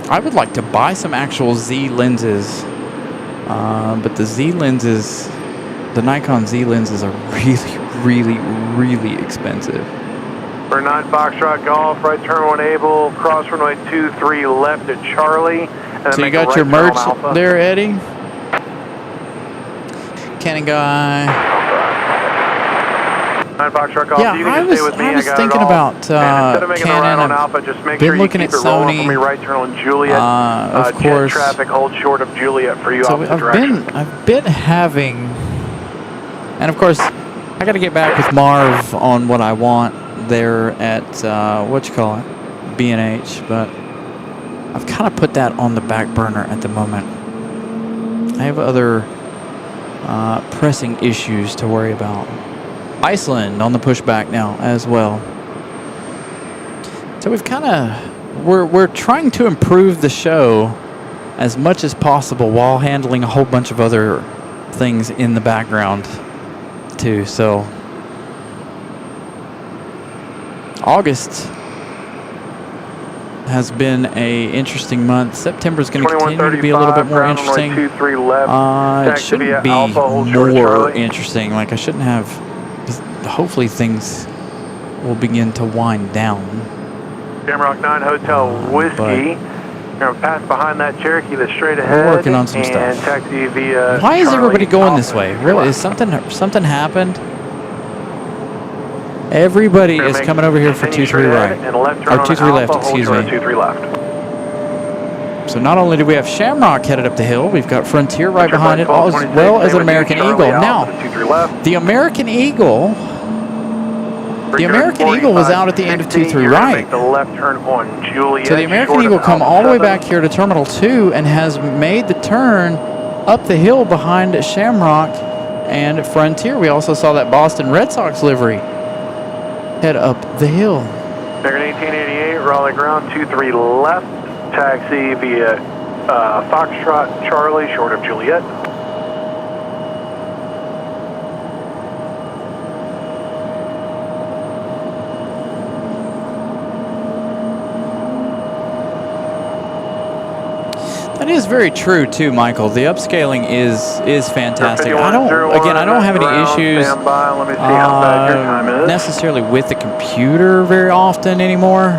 I would like to buy some actual Z lenses, but the Z lenses, the Nikon Z lenses are really expensive. For 9 Foxtrot Golf, right turn 1 able, cross runway 23 left at Charlie. And So you got your merch there, Eddie? Cannon guy. Yeah, I was thinking about Canon. I've been looking at Sony. Of course. Traffic, hold short of Juliet for you. So I've been having, and of course, I got to get back with Marv on what I want there at B&H, but I've kind of put that on the back burner at the moment. I have other pressing issues to worry about. Iceland on the pushback now as well. So we've kind of, we're trying to improve the show as much as possible while handling a whole bunch of other things in the background too. So has been a interesting month. September is going to continue to be a little bit more interesting. It shouldn't be more interesting. Like I shouldn't have. Hopefully things will begin to wind down. Shamrock 9 Hotel Whiskey. You're going to pass behind that Cherokee that's straight ahead. We're working on some stuff. Taxi via Why is everybody going Alpha this way? Really, is something happened? Everybody is coming over here for 23 right. Or 23 left, excuse me. 23 left. So not only do we have Shamrock headed up the hill, we've got Frontier right behind it, as well as an American Eagle. Now, the American Eagle was out at the end of 23 right. So the American Eagle come all the way back here to Terminal 2 and has made the turn up the hill behind Shamrock and Frontier. We also saw that Boston Red Sox livery head up the hill. American 1888, Raleigh ground, 23 left, taxi via Foxtrot Charlie, short of Juliet. That is very true too, Michael. The upscaling is fantastic. I don't have any issues necessarily with the computer very often anymore.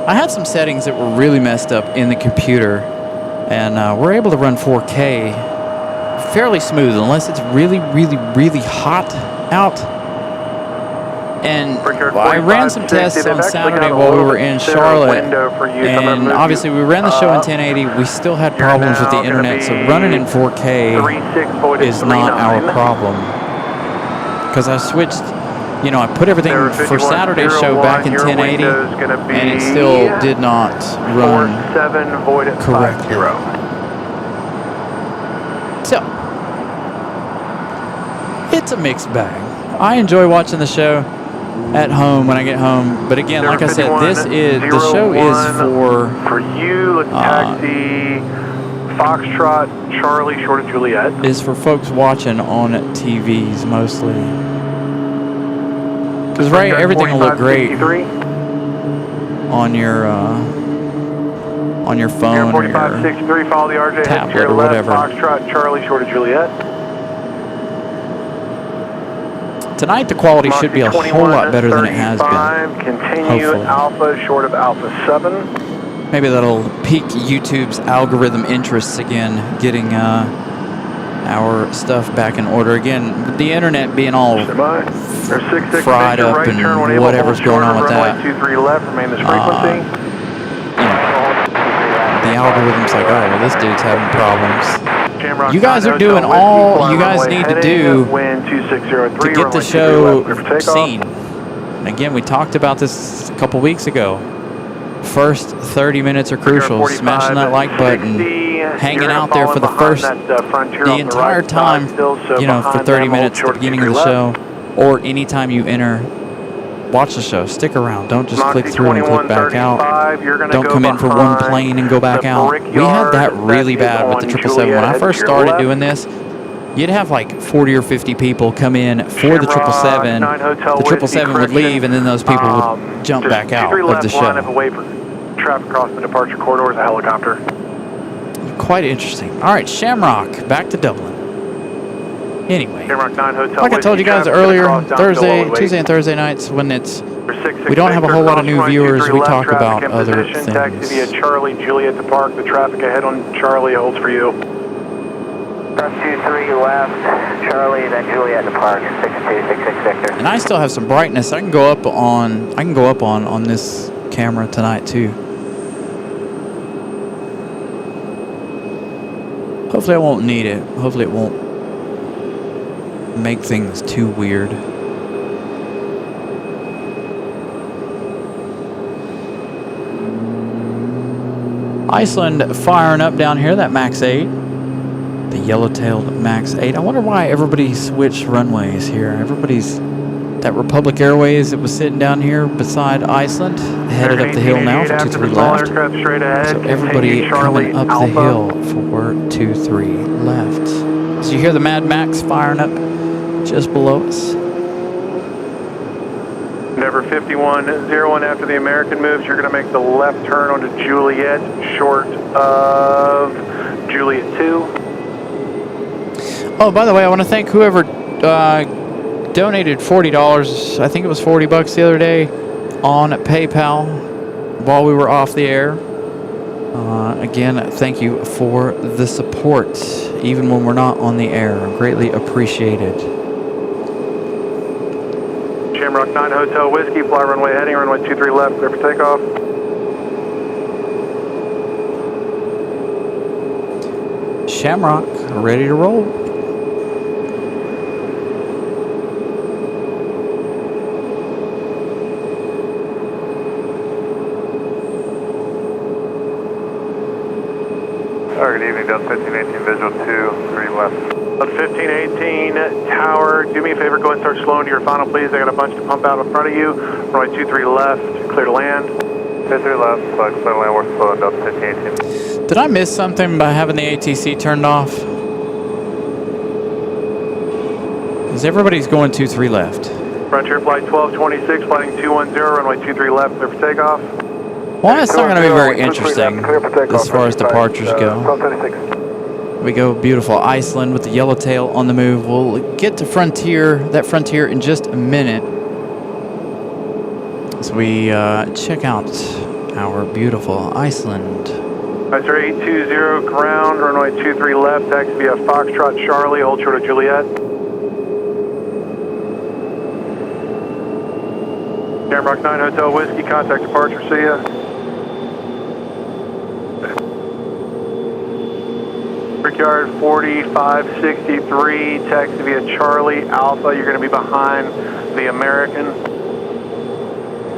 I had some settings that were really messed up in the computer, and we're able to run 4K fairly smooth unless it's really, really, really hot out. And I ran some tests on Saturday while we were in Charlotte, and obviously we ran the show in 1080. We still had problems with the internet, so running in 4K is not our problem. Because I switched, I put everything for Saturday's show back in 1080, and it still did not run correctly. So, it's a mixed bag. I enjoy watching the show at home when I get home, but again, like I said, the show is for you, taxi Foxtrot Charlie, short of Juliet. Is for folks watching on TVs mostly. Because everything will look great on your phone or your tablet or whatever. Foxtrot Charlie, short of Juliet. Tonight the quality should be a whole lot better than it has been. Continue hopefully. Alpha, short of Alpha 7. Maybe that'll pique YouTube's algorithm interests again, getting our stuff back in order again. With the internet being all fried up and whatever's going on with that. The algorithm's like, oh, well, this dude's having problems. You guys are doing all you guys need to do to get the show seen. And again, we talked about this a couple weeks ago. First 30 minutes are crucial. Smashing that like button, hanging out there for the entire time, for 30 minutes at the beginning of the show, or anytime you enter. Watch the show. Stick around. Don't just click through and click back out. Don't come in for one plane and go back out. We had that really bad with the 777. When I first started doing this, you'd have like 40 or 50 people come in for the 777. The 777 would leave, and then those people would jump back out of the show. Traffic across the departure corridor is a helicopter. Quite interesting. All right, Shamrock, back to Dublin. Anyway, like I told you guys earlier, Tuesday and Thursday nights when we don't have a whole lot of new viewers, we talk about other things. Taxi via Charlie, Juliet to park. The traffic ahead on Charlie holds for you. 23 left, Charlie, then Juliet to park. 6266 Victor. And I still have some brightness. I can go up on this camera tonight too. Hopefully I won't need it. Hopefully it won't make things too weird. Iceland firing up down here, that Max 8. The yellow-tailed Max 8. I wonder why everybody switched runways here. That Republic Airways that was sitting down here beside Iceland, headed up the hill now for 23 left. So everybody coming up the hill for 23 left. So you hear the Mad Max firing up just below us. Endeavor 5101 after the American moves, you're going to make the left turn onto Juliet, short of Juliet 2. Oh, by the way, I want to thank whoever donated $40. I think it was $40 the other day on PayPal while we were off the air. Again, thank you for the support, even when we're not on the air. Greatly appreciated. Shamrock 9 Hotel Whiskey, fly runway heading, runway 23 left, clear for takeoff. Shamrock, ready to roll. Good evening, Delta 1518, visual 2, 3 left. 1518 tower, do me a favor, go and start slowing to your final, please. I got a bunch to pump out in front of you. Runway 23 left, clear to land. 23 left, clear to land, we're slow, Delta 1518. Did I miss something by having the ATC turned off? Because everybody's going 23 left. Frontier flight 1226, flighting 210, runway 23 left, clear for takeoff. Well, it's not going to be very interesting as far as departures go. We go beautiful Iceland with the yellowtail on the move. We'll get to that Frontier in just a minute. So we check out our beautiful Iceland. Sir 820 ground, runway 23 left, taxi via Foxtrot Charlie, hold short of Juliet. Shamrock 9 Hotel Whiskey, contact departure, see ya. Brickyard 4563, taxi via Charlie Alpha. You're going to be behind the American.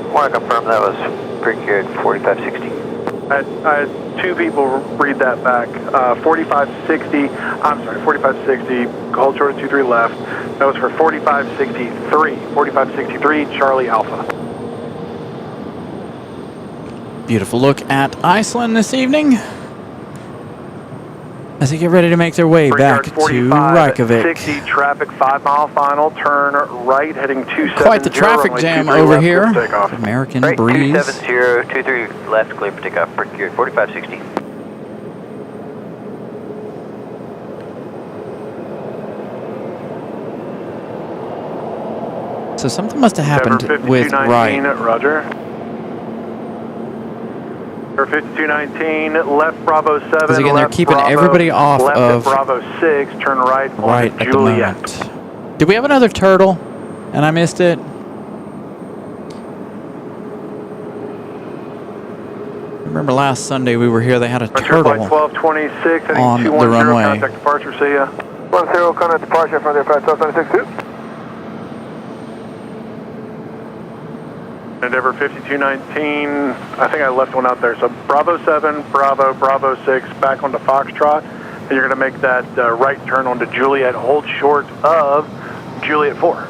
I want to confirm that was Brickyard 4560. I had two people read that back. 4560, I'm sorry, 4560, hold short of 23 left. That was for 4563, Charlie Alpha. Beautiful look at Iceland this evening as they get ready to make their way back to Reykjavik. 60 traffic, 5 mile final, turn right, heading 270. Quite the traffic jam over here. American right, breeze. 270, 23 left, clear for takeoff, Brickyard 4560. So something must have happened with Wright. Roger. 5219, left Bravo 7. Because again, they're keeping Bravo, everybody off left of Bravo 6, turn right at the Juliet. moment. Did we have another turtle and I missed it? Remember last Sunday we were here, they had a turtle 1226, on the runway. Contact departure, see ya. 10, contact departure from the 1226. Endeavor 5219, I think I left one out there. So Bravo 7, Bravo 6, back onto Foxtrot. And you're going to make that right turn onto Juliet, hold short of Juliet 4.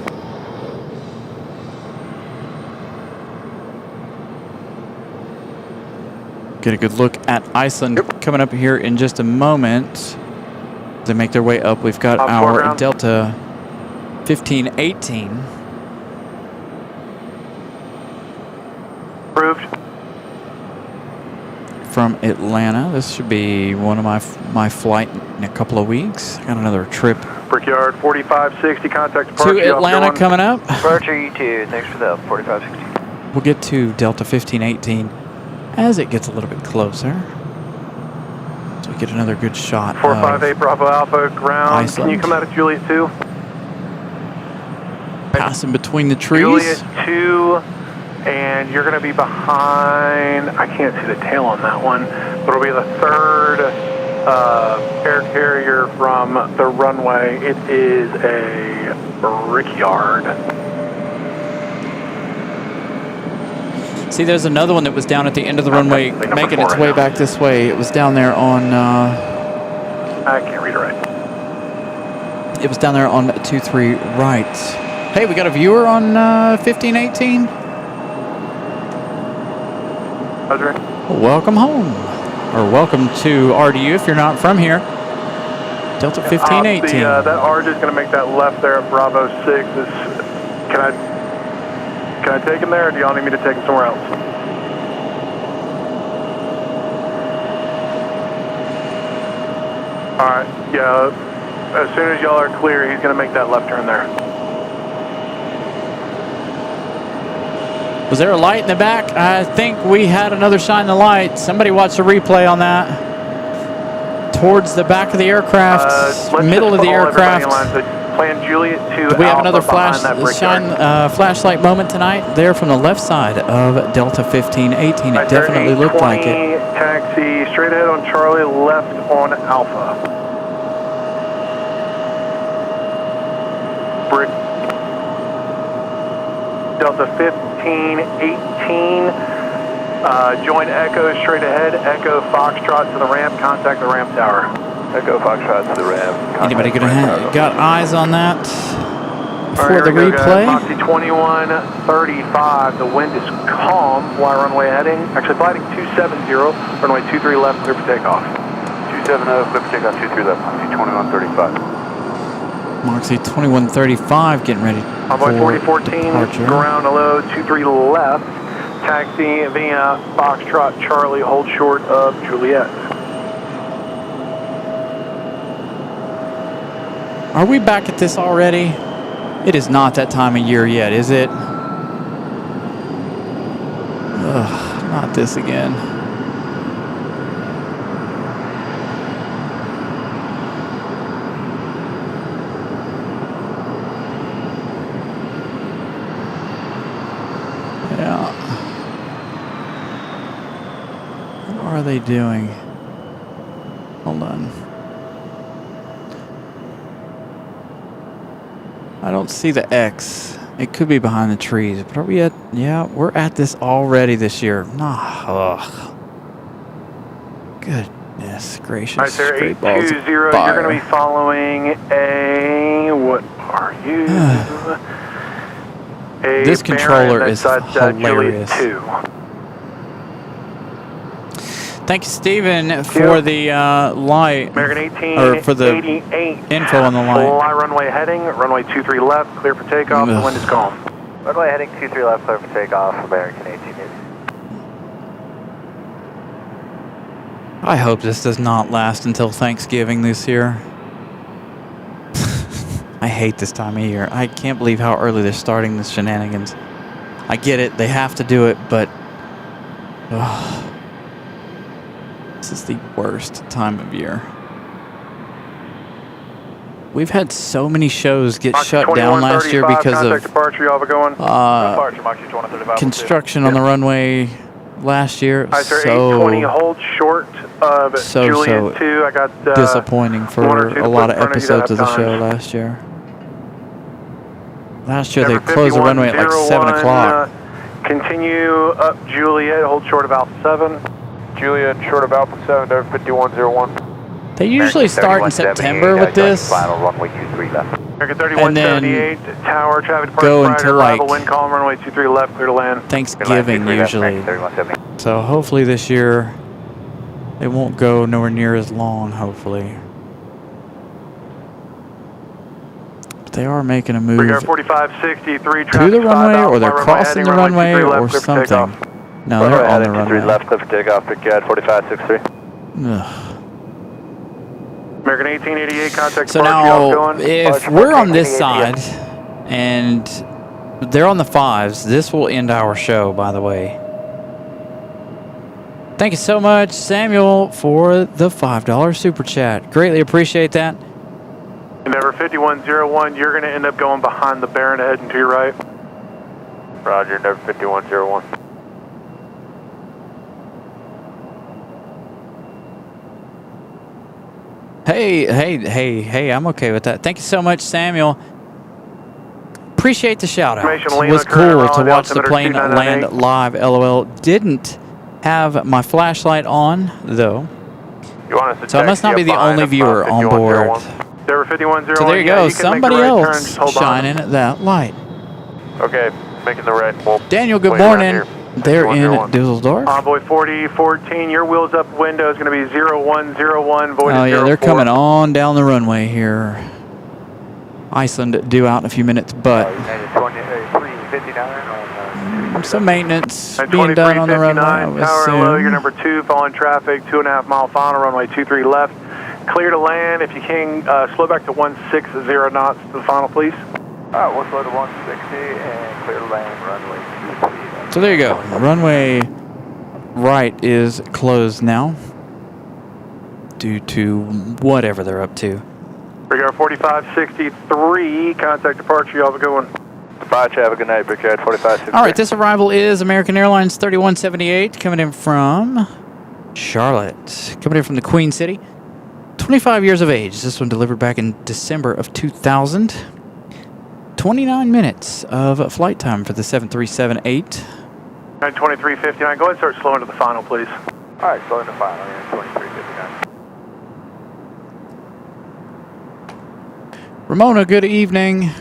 Get a good look at Iceland coming up here in just a moment. As they make their way up, we've got our Delta 1518. Approved. From Atlanta. This should be one of my flight in a couple of weeks. I got another trip Brickyard 4560, contact departure. to Atlanta coming up. Departure E2, thanks for the 4560. We'll get to Delta 1518 as it gets a little bit closer. So we get another good shot 458 Bravo Alpha, ground. Iceland. Can you come out of Juliet 2? Passing between the trees. Juliet 2. And you're going to be behind, I can't see the tail on that one, but it'll be the third air carrier from the runway. It is a Brickyard. See, there's another one that was down at the end of the runway making its way back this way. It was down there on... I can't read it right. It was down there on 23 right. Hey, we got a viewer on 1518. Welcome home, or welcome to RDU if you're not from here. Delta 1518. That RJ is going to make that left there at Bravo 6. Can I take him there, or do y'all need me to take him somewhere else? Alright, yeah, as soon as y'all are clear, he's going to make that left turn there. Was there a light in the back? I think we had another shine the light. Somebody watch the replay on that. Towards the back of the aircraft, middle of the aircraft. Plan Juliet to Do we have another flashlight moment tonight? There from the left side of Delta 1518. It definitely looked like it. Taxi straight ahead on Charlie, left on Alpha. Brick. Delta 1518. Join Echo straight ahead. Echo Foxtrot to the ramp. Contact the ramp tower. Echo Foxtrot to the ramp. Anybody gonna got eyes on that for the replay? Moxie 2135. The wind is calm. Fly runway heading. Actually, flighting 270. Runway 23 left. Clear for takeoff. 270. Clear for takeoff. 23 left. Moxie 2135. Moxie 2135 getting ready Envoy for 4014. departure. Ground hello. 23 left. Taxi via Foxtrot Charlie. Hold short of Juliet. Are we back at this already? It is not that time of year yet, is it? Ugh, not this again. Yeah. What are they doing? Hold on. I don't see the X. It could be behind the trees. But are we at... Yeah, we're at this already this year. Nah. Ugh. Goodness gracious. All right, sir, Straight balls of 820. You're fire. going to be following a... What are you? A This controller Baron is that's hilarious. Juliet 2. Thank you, Steven, for the light. American 18, or for the 88. info on the light. Fly runway heading, runway 23 left, clear for takeoff, the wind is calm. Runway heading 23 left, clear for takeoff, American 18. I hope this does not last until Thanksgiving this year. I hate this time of year. I can't believe how early they're starting this shenanigans. I get it, they have to do it, but... this is the worst time of year. We've had so many shows get shut down last year because of construction on the runway last year. So 820, hold short of Juliet 2. I got disappointing for a lot of episodes of the show last year. Last year they closed the runway at like 7 o'clock. Continue up Juliet, hold short of Alpha 7. Juliet, short of Alpha 7, there 5101. They usually start in September with this. Final runway 23 left. American 3178, tower, traffic departure, go until like wind column, runway 23 left, clear to land. Thanksgiving usually. So hopefully this year it won't go nowhere near as long, hopefully. But they are making a move to the runway, or they're crossing the runway, or something. No, they're on the runway. Left, clear for takeoff, pick at 4563. American 1888, contact so now, if we're on this side, and they're on the 5s, this will end our show, by the way. Thank you so much, Samuel, for the $5 super chat. Greatly appreciate that. Number 5101, you're going to end up going behind the Baron ahead and to your right. Roger, number 5101. Hey, I'm okay with that. Thank you so much, Samuel. Appreciate the shout out. It was cool to watch the plane land live, LOL. Didn't have my flashlight on, though. So I must not be the only viewer on board. So there you go, somebody else shining at that light. Okay, making the right. Daniel, good morning. They're in Dusseldorf. Envoy 4014, your wheels up window is going to be 0101, void Oh yeah, they're coming on down the runway here. Iceland due out in a few minutes, but 2359 some maintenance being done on the runway, I would Tower hello, you're assume. number 2, following traffic, 2.5 mile final, runway 23 left. Clear to land. If you can, slow back to 160 knots to the final, please. Alright, we'll slow to 160 and clear to land, runway 23. So there you go. Runway right is closed now due to whatever they're up to. Brickyard 4563, contact departure, y'all have a good one. Departure, have a good night, Brickyard 4563. All right, this arrival is American Airlines 3178 coming in from Charlotte, coming in from the Queen City. 25 years of age. This one delivered back in December of 2000. 29 minutes of flight time for the 737-8. 2359, go ahead and start slowing to the final, please. Alright, slowing to final, 2359. Ramona, good evening.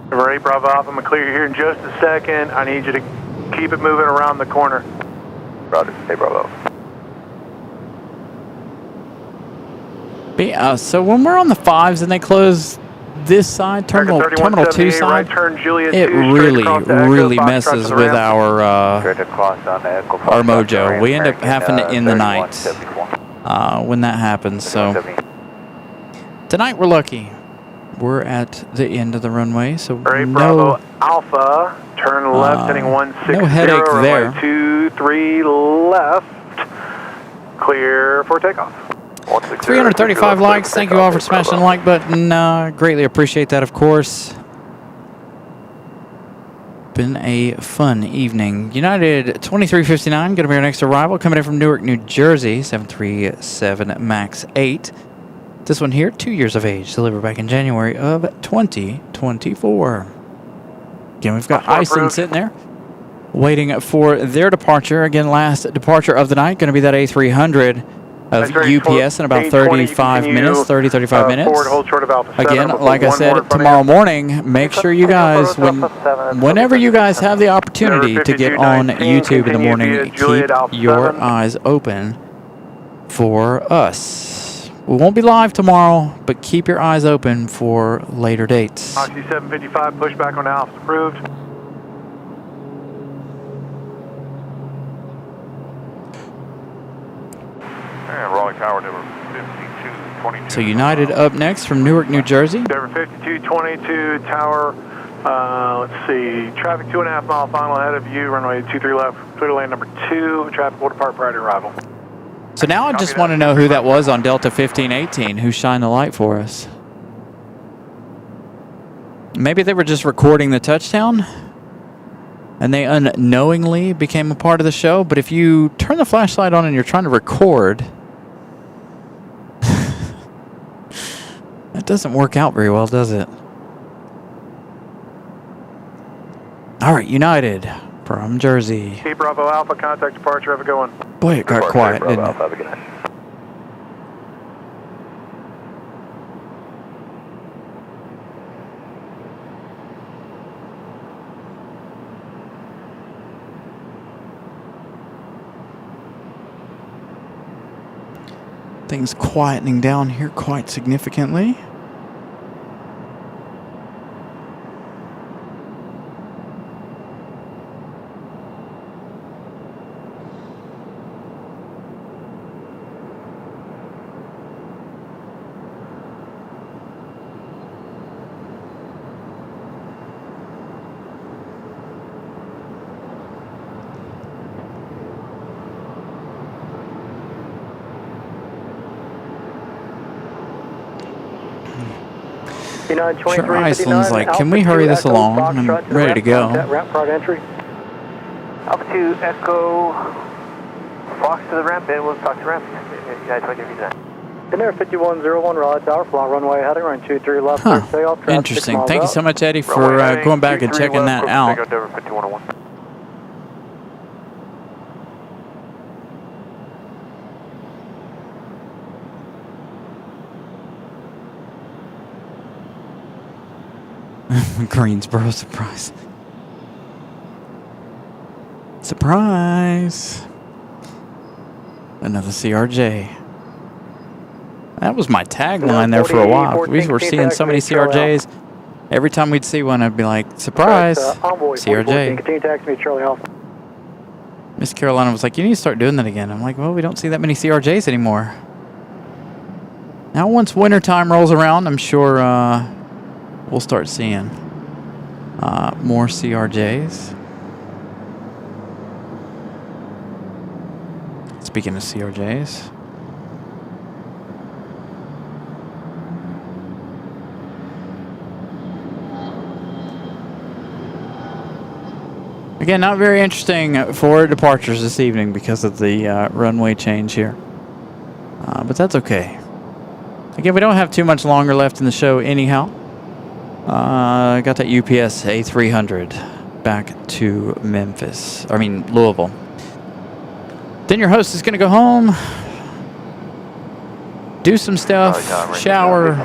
Number 8, Bravo Alpha, I'm going to clear you here in just a second. I need you to keep it moving around the corner. Roger, hey Bravo. So when we're on the 5s and they close this side, terminal 2 side, right turn, Juliet it 2, straight across the Echo, really Foxtrot messes to the with ramp. Straight across on the Echo our Foxtrot mojo. to ramp, We end up having to end the night 3174. when that happens. So tonight we're lucky. We're at the end of the runway, so All right, no, Bravo Alpha, turn left, heading 160. no headache there. Runway 23 left, clear for takeoff. 335 likes. Thank you all for smashing the like button. Greatly appreciate that, of course. Been a fun evening. United 2359, going to be our next arrival, coming in from Newark, New Jersey, 737 MAX 8. This one here, 2 years of age, delivered back in January of 2024. Again, we've got Iceland sitting there, waiting for their departure. Again, last departure of the night, going to be that A300 of UPS in about 35 minutes, 35 minutes. Forward, hold short of Alpha 7. Again, like I said, tomorrow morning, make sure you guys, whenever you guys have the opportunity to get on YouTube in the morning, keep your eyes open for us. We won't be live tomorrow, but keep your eyes open for later dates. Oxy 755, pushback on Alpha approved. And Raleigh Tower, number 5222. So United up next from Newark, New Jersey. Number 5222, Tower, let's see, traffic 2.5 mile final ahead of you, runway 23 left, clear to lane number 2, traffic will depart prior to arrival. So now I just want to know who that was on Delta 1518 who shined the light for us. Maybe they were just recording the touchdown and they unknowingly became a part of the show. But if you turn the flashlight on and you're trying to record, that doesn't work out very well, does it? All right, United from Jersey. Hey, Bravo Alpha, contact departure, have a good one. Boy, it got quiet, didn't it? Have a good night. Things quietening down here quite significantly. Sure, Iceland's like, can we hurry this along? I'm ready to go. Ramp prod entry. Alpha 2, Echo, Fox to the ramp, and we'll talk to ramp. United 2359. In there, 5101, Raleigh Tower, fly runway heading, run 23 left, Huh. stay off traffic. Interesting. Thank you so much, Eddie, for going back and checking that out. Denver 5101. Greensboro surprise. Surprise! Another CRJ. That was my tagline there for a while. We were seeing so many CRJs. Every time we'd see one, I'd be like, surprise! CRJ. Continue taxi me, Charlie Alpha. Miss Carolina was like, you need to start doing that again. I'm like, well, we don't see that many CRJs anymore. Now, once wintertime rolls around, I'm sure we'll start seeing more CRJs. Speaking of CRJs. Again, not very interesting for departures this evening because of the runway change here. But that's okay. Again, we don't have too much longer left in the show anyhow. I got that UPS A300 back to Louisville. Then your host is going to go home, do some stuff, shower,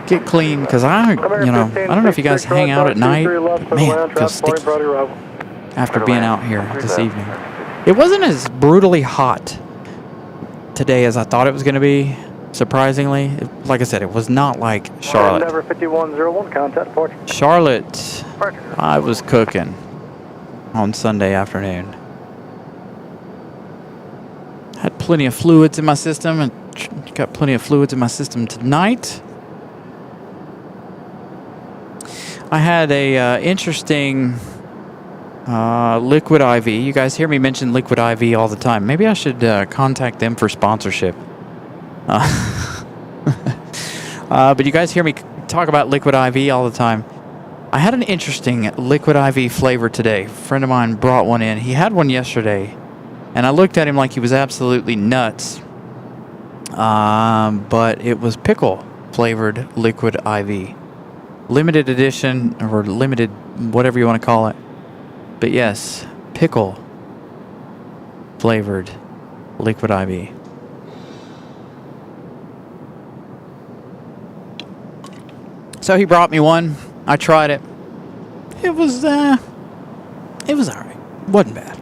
get clean, because I don't know if you guys hang out at night, but man, it feels sticky after being out here this evening. It wasn't as brutally hot today as I thought it was going to be, surprisingly. Like I said, it was not like Charlotte. Number 5101, contact departure. Charlotte, I was cooking on Sunday afternoon. Had plenty of fluids in my system, and got plenty of fluids in my system tonight. I had a interesting liquid IV. You guys hear me mention liquid IV all the time. Maybe I should contact them for sponsorship. But you guys hear me talk about liquid IV all the time. I had an interesting liquid IV flavor today. A friend of mine brought one in. He had one yesterday, and I looked at him like he was absolutely nuts. But it was pickle flavored liquid IV. Limited edition, or limited, whatever you want to call it. But yes, pickle flavored liquid IV. So he brought me one. I tried it. It was alright. Wasn't bad.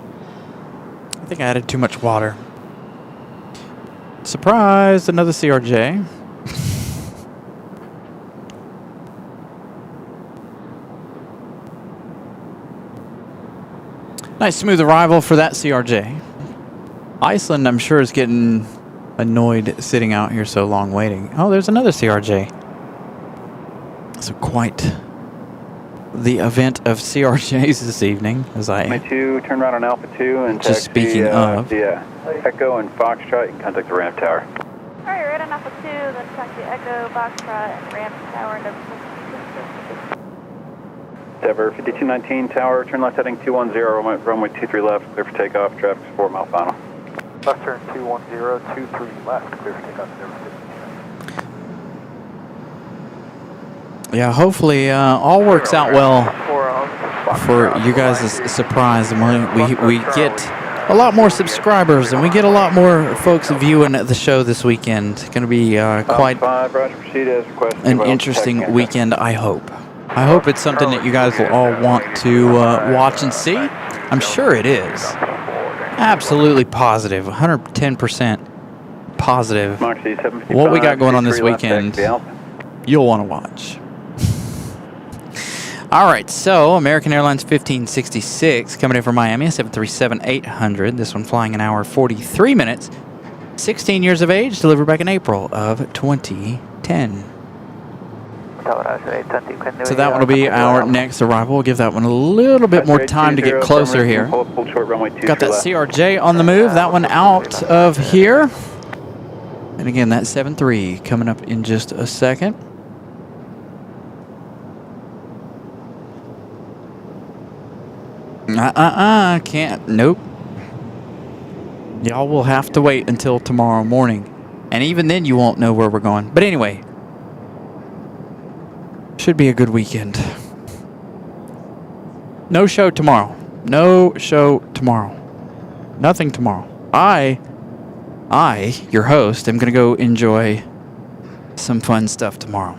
I think I added too much water. Surprise! Another CRJ. Nice smooth arrival for that CRJ. Iceland, I'm sure, is getting annoyed sitting out here so long waiting. Oh, there's another CRJ. So quite the event of CRJs this evening, as I... 2, turn right on Alpha 2 and just speaking of... Echo and Foxtrot, you can contact the ramp tower. Alright, right on Alpha 2, then taxi Echo, Foxtrot, and ramp tower, Denver 5219 tower, turn left heading 210, runway 23 left, clear for takeoff, traffic 4 mile final. Left turn 210, 23 left, clear for takeoff, Denver 52. Yeah, hopefully all works out well for you guys' surprise, and we get a lot more subscribers, and we get a lot more folks viewing the show this weekend. It's going to be quite an interesting weekend, I hope. I hope it's something that you guys will all want to watch and see. I'm sure it is. Absolutely positive, 110% positive. What we got going on this weekend, you'll want to watch. All right, so American Airlines 1566 coming in from Miami, 737-800. This one flying an hour 43 minutes. 16 years of age, delivered back in April of 2010. So that one will be our next arrival. We'll give that one a little bit more time to get closer here. Got that CRJ on the move. That one out of here. And again, that 7-3 coming up in just a second. Can't. Nope. Y'all will have to wait until tomorrow morning. And even then, you won't know where we're going. But anyway, should be a good weekend. No show tomorrow. No show tomorrow. Nothing tomorrow. I, your host, am going to go enjoy some fun stuff tomorrow.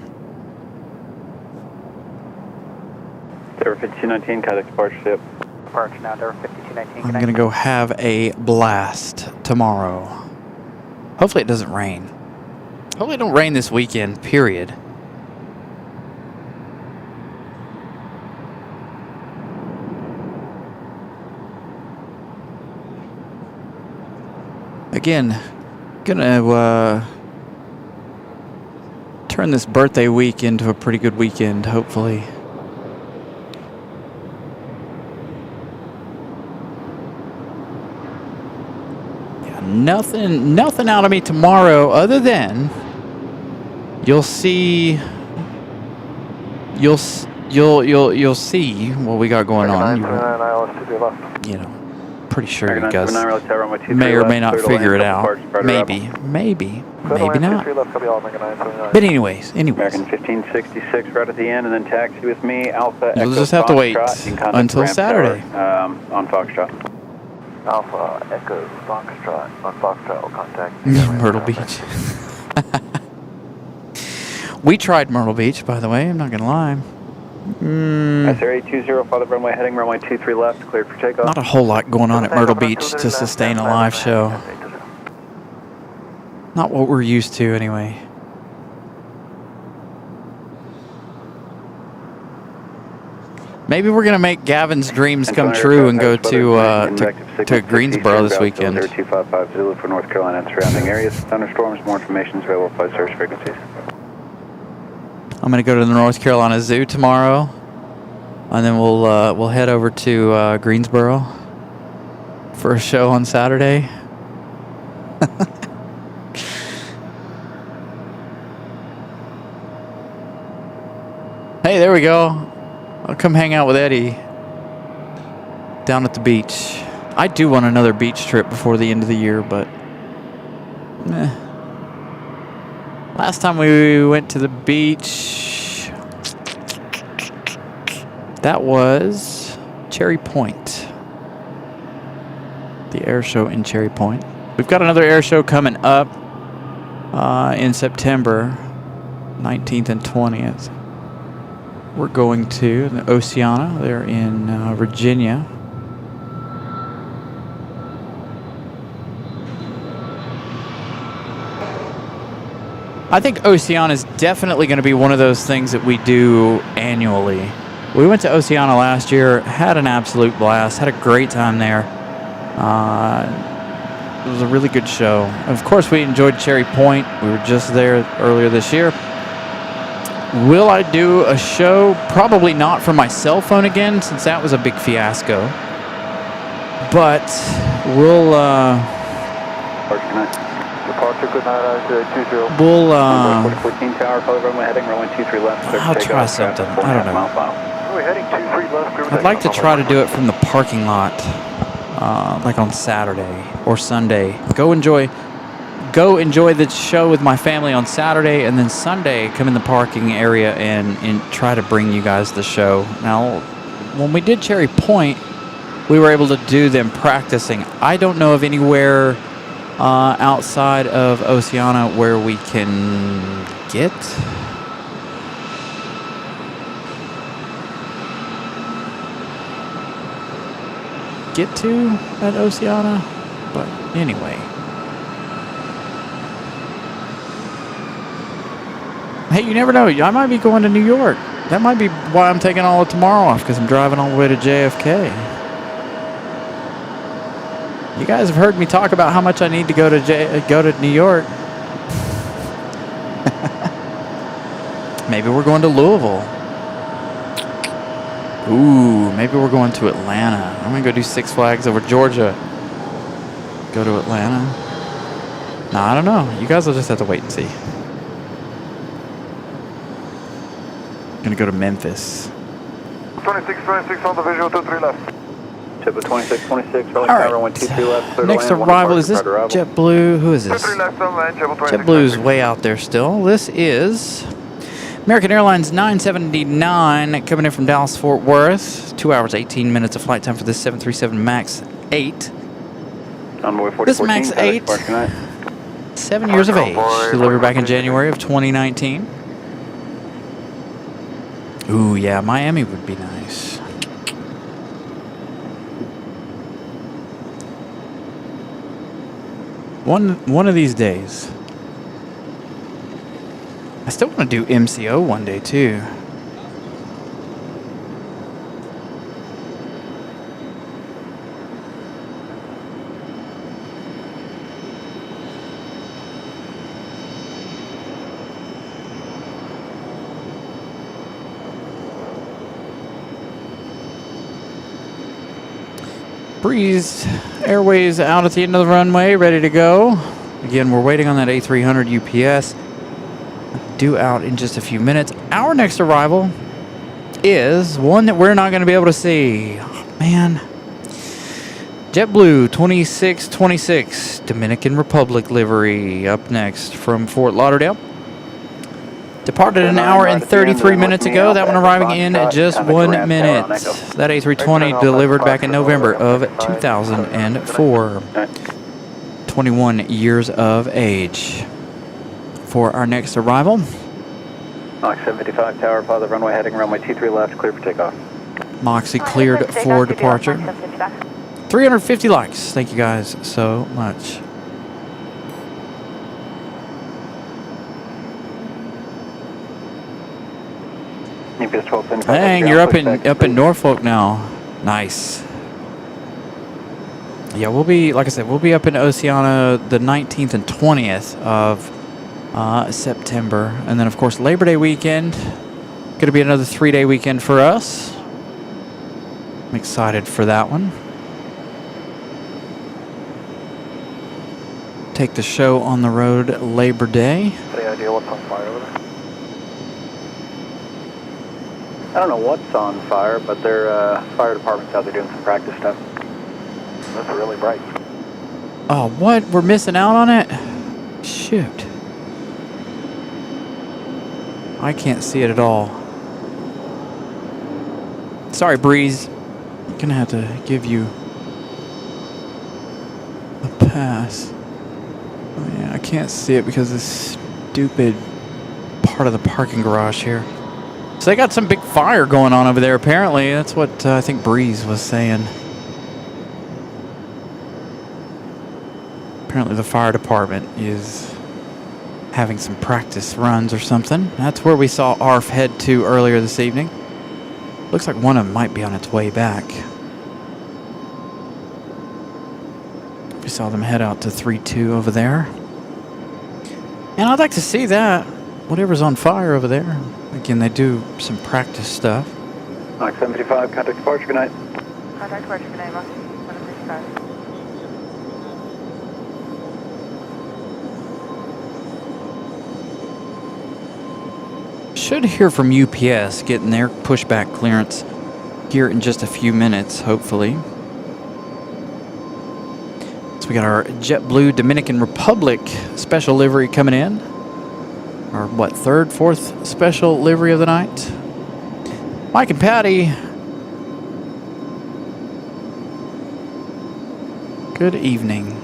Durham 5219, contact departure ship. Departure now, Durham 5219. I'm going to go have a blast tomorrow. Hopefully it doesn't rain. Hopefully it don't rain this weekend, period. Again, gonna turn this birthday week into a pretty good weekend, hopefully. Yeah, nothing out of me tomorrow other than you'll see what we got going on. You know, pretty sure you guys may or may not figure it out. Maybe not. But anyways. American 1566 right at the end, and then taxi with me, Alpha Echo You'll just have to wait until Ramp Saturday. Tower, on Foxtrot. Alpha Echo Foxtrot. On Foxtrot will contact Myrtle Beach. We tried Myrtle Beach, by the way. I'm not going to lie. SR 820, follow runway heading, runway 23 left, cleared for takeoff. Not a whole lot going on at Myrtle Beach to sustain a live show. Not what we're used to, anyway. Maybe we're gonna make Gavin's dreams come true and go to Greensboro this weekend. 0255 Zulu for North Carolina and surrounding areas. Thunderstorms. More information is available by search frequencies. I'm gonna go to the North Carolina Zoo tomorrow, and then we'll head over to Greensboro for a show on Saturday. Hey, there we go. I'll come hang out with Eddie down at the beach. I do want another beach trip before the end of the year, but last time we went to the beach, that was Cherry Point. The air show in Cherry Point. We've got another air show coming up in September 19th and 20th. We're going to the Oceana. They're in Virginia. I think Oceana is definitely going to be one of those things that we do annually. We went to Oceana last year, had an absolute blast, had a great time there. It was a really good show. Of course, we enjoyed Cherry Point. We were just there earlier this year. Will I do a show? Probably not from my cell phone again, since that was a big fiasco. But we'll Departure, good night, 14 tower, follow runway heading, runway 23 left. I'll try something. I don't know. Runway heading 23 left. I'd like to try to do it from the parking lot, like on Saturday or Sunday. Go enjoy the show with my family on Saturday, and then Sunday come in the parking area and try to bring you guys the show. Now, when we did Cherry Point, we were able to do them practicing. I don't know of anywhere outside of Oceana where we can get to at Oceana, but anyway. Hey, you never know. I might be going to New York. That might be why I'm taking all of tomorrow off, because I'm driving all the way to JFK. You guys have heard me talk about how much I need to go to New York. Maybe we're going to Louisville. Ooh, maybe we're going to Atlanta. I'm going to go do Six Flags over Georgia. Go to Atlanta. Nah, I don't know. You guys will just have to wait and see. Gonna go to Memphis. 26 on the visual, 23 left. Tip of 2626, All right. Next arrival, is this JetBlue? Who is this? JetBlue's way out there still. This is American Airlines 979 coming in from Dallas Fort Worth. 2 hours 18 minutes of flight time for this 737 MAX 8. This MAX 8, 7 years of age, delivered back in January of 2019. Ooh, yeah, Miami would be nice. One of these days. I still want to do MCO one day too. Breeze Airways out at the end of the runway, ready to go. Again, we're waiting on that A300 UPS. Due out in just a few minutes. Our next arrival is one that we're not going to be able to see. Oh, man. JetBlue 2626 Dominican Republic livery up next from Fort Lauderdale. Departed an hour and 33 minutes ago. That one arriving in just 1 minute. That A320 delivered back in November of 2004. 21 years of age. For our next arrival. Mach 755 tower, father runway heading runway 23 left, clear for takeoff. Moxie cleared for departure. 350 likes. Thank you guys so much. Dang, you're up in Norfolk now. Nice. Yeah, we'll be, like I said, we'll be up in Oceana the 19th and 20th of September. And then, of course, Labor Day weekend. Going to be another 3-day weekend for us. I'm excited for that one. Take the show on the road Labor Day. Any idea what's on fire over there? I don't know what's on fire, but their fire department's out there doing some practice stuff. That's really bright. Oh, what? We're missing out on it? Shoot. I can't see it at all. Sorry, Breeze. I'm gonna have to give you a pass. Oh, yeah, I can't see it because of this stupid part of the parking garage here. So they got some big fire going on over there, apparently. That's what I think Breeze was saying. Apparently the fire department is having some practice runs or something. That's where we saw ARF head to earlier this evening. Looks like one of them might be on its way back. We saw them head out to 3-2 over there. And I'd like to see that. Whatever's on fire over there. Again, they do some practice stuff. Mach 755, contact departure, good night. Contact departure, good night, Mach 755. Should hear from UPS getting their pushback clearance here in just a few minutes, hopefully. So we got our JetBlue Dominican Republic special livery coming in. Our, what, third, fourth special livery of the night? Mike and Patty. Good evening.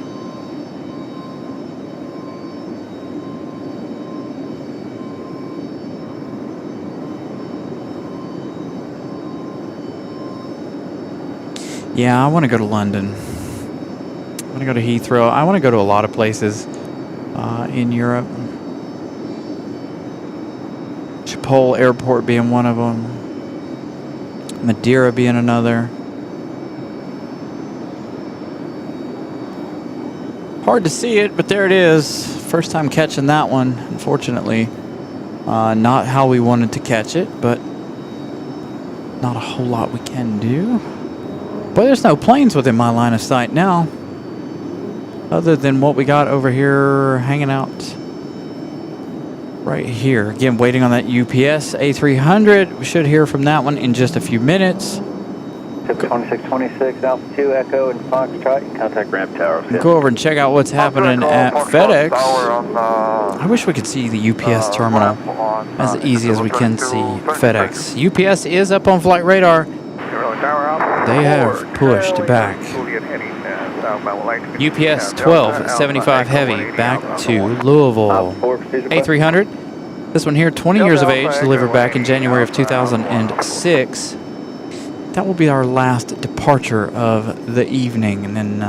Yeah, I want to go to London. I want to go to Heathrow. I want to go to a lot of places in Europe. Schiphol Airport being one of them. Madeira being another. Hard to see it, but there it is. First time catching that one, unfortunately. Not how we wanted to catch it, but not a whole lot we can do. Boy, there's no planes within my line of sight now. Other than what we got over here hanging out right here. Again, waiting on that UPS A300. We should hear from that one in just a few minutes. 2626, Alpha 2, Echo, and Foxtrot, contact ramp tower. Go over and check out what's happening at FedEx. I wish we could see the UPS terminal as easy as we can see FedEx. UPS is up on flight radar. They have pushed back. UPS 1275 Heavy back to Louisville. A300. This one here, 20 years of age, delivered back in January of 2006. That will be our last departure of the evening. And then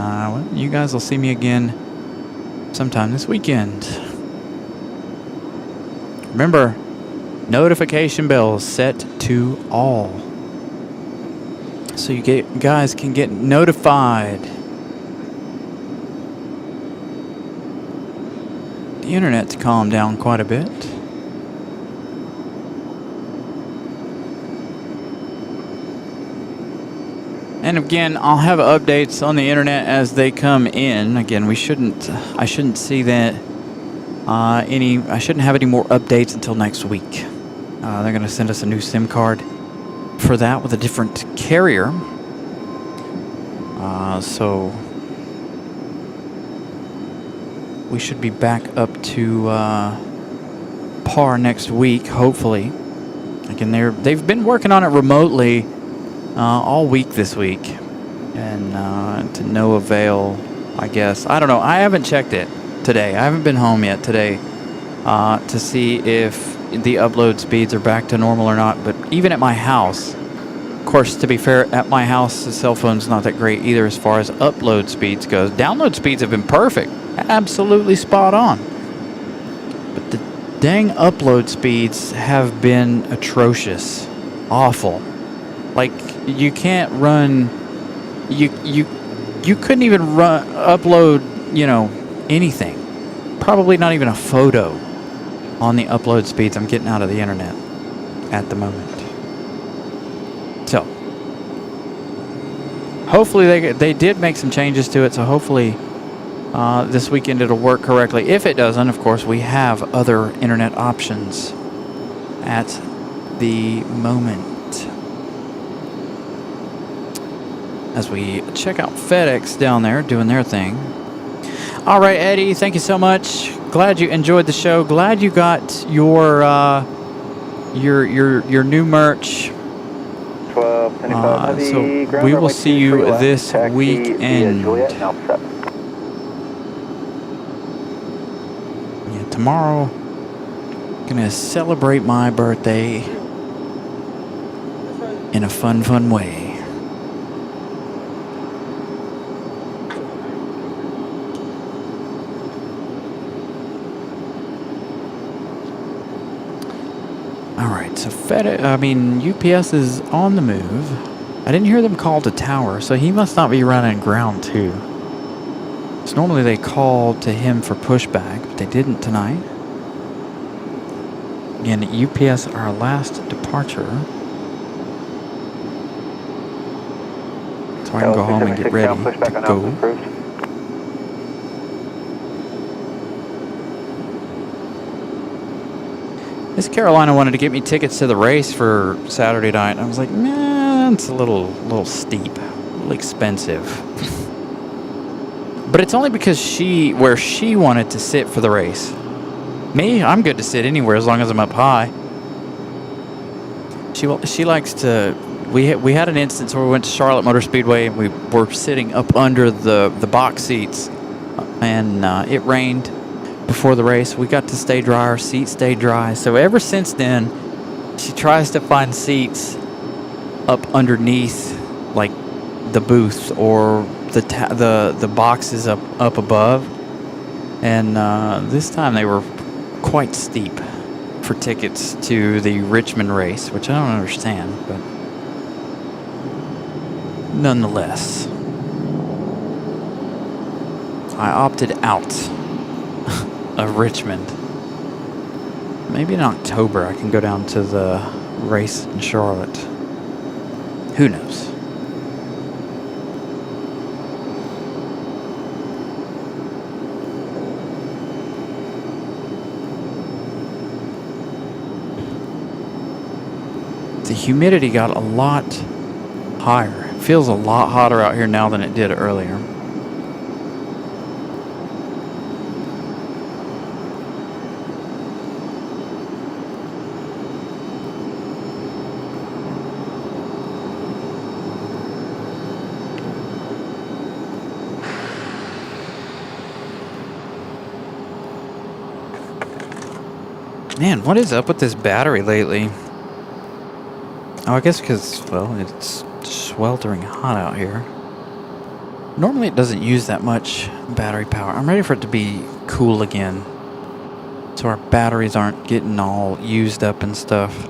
you guys will see me again sometime this weekend. Remember, notification bells set to all, so you guys can get notified. The internet's calmed down quite a bit. And again, I'll have updates on the internet as they come in. Again, I shouldn't see that I shouldn't have any more updates until next week. They're going to send us a new SIM card for that with a different carrier. So we should be back up to par next week, hopefully. Again, they've been working on it remotely all week this week, and to no avail, I guess. I don't know. I haven't checked it today. I haven't been home yet today to see if the upload speeds are back to normal or not. But even at my house, of course, to be fair, at my house, the cell phone's not that great either as far as upload speeds goes. Download speeds have been perfect. Absolutely spot on. But the dang upload speeds have been atrocious. Awful. Like, you can't run... You couldn't even upload, anything. Probably not even a photo on the upload speeds I'm getting out of the internet at the moment. So, hopefully they did make some changes to it, so hopefully this weekend it'll work correctly. If it doesn't, of course, we have other internet options at the moment. As we check out FedEx down there doing their thing. All right, Eddie, thank you so much. Glad you enjoyed the show. Glad you got your new merch. 1225 so we will see you this weekend. Yeah, tomorrow, gonna celebrate my birthday in a fun way. Alright, so UPS is on the move. I didn't hear them call to tower, so he must not be running ground too. So normally they call to him for pushback, but they didn't tonight. Again, UPS, our last departure. So I can go home and get ready to go. Miss Carolina wanted to get me tickets to the race for Saturday night, and I was like, nah, it's a little steep, a little expensive. But it's only because where she wanted to sit for the race. Me, I'm good to sit anywhere as long as I'm up high. She likes to. We had an instance where we went to Charlotte Motor Speedway and we were sitting up under the box seats, and it rained before the race. We got to stay dry. Our seats stayed dry. So ever since then, she tries to find seats up underneath, like the booth or the boxes up above. And this time they were quite steep for tickets to the Richmond race, which I don't understand, but nonetheless, I opted out of Richmond. Maybe in October I can go down to the race in Charlotte. Who knows? The humidity got a lot higher. It feels a lot hotter out here now than it did earlier. Man, what is up with this battery lately? Oh, I guess because, well, it's sweltering hot out here. Normally it doesn't use that much battery power. I'm ready for it to be cool again. So our batteries aren't getting all used up and stuff.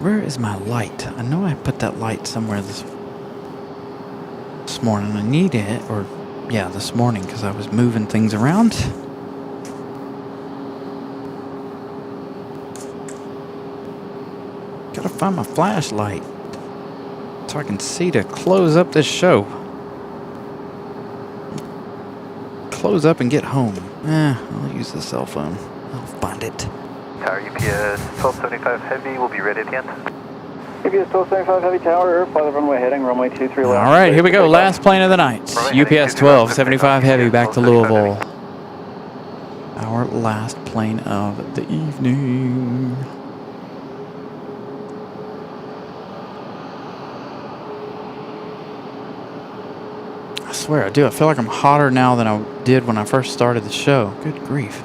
Where is my light? I know I put that light somewhere this morning. I need it, or yeah, this morning, because I was moving things around. Gotta find my flashlight so I can see to close up this show. Close up and get home. I'll use the cell phone. I'll find it. Tower UPS 1275 Heavy will be ready at the end. UPS 1275 Heavy Tower, fly the runway heading, runway 23 left. All right, here we go. Last plane of the night. UPS 1275 Heavy back to Louisville. Our last plane of the evening. I swear I do. I feel like I'm hotter now than I did when I first started the show. Good grief.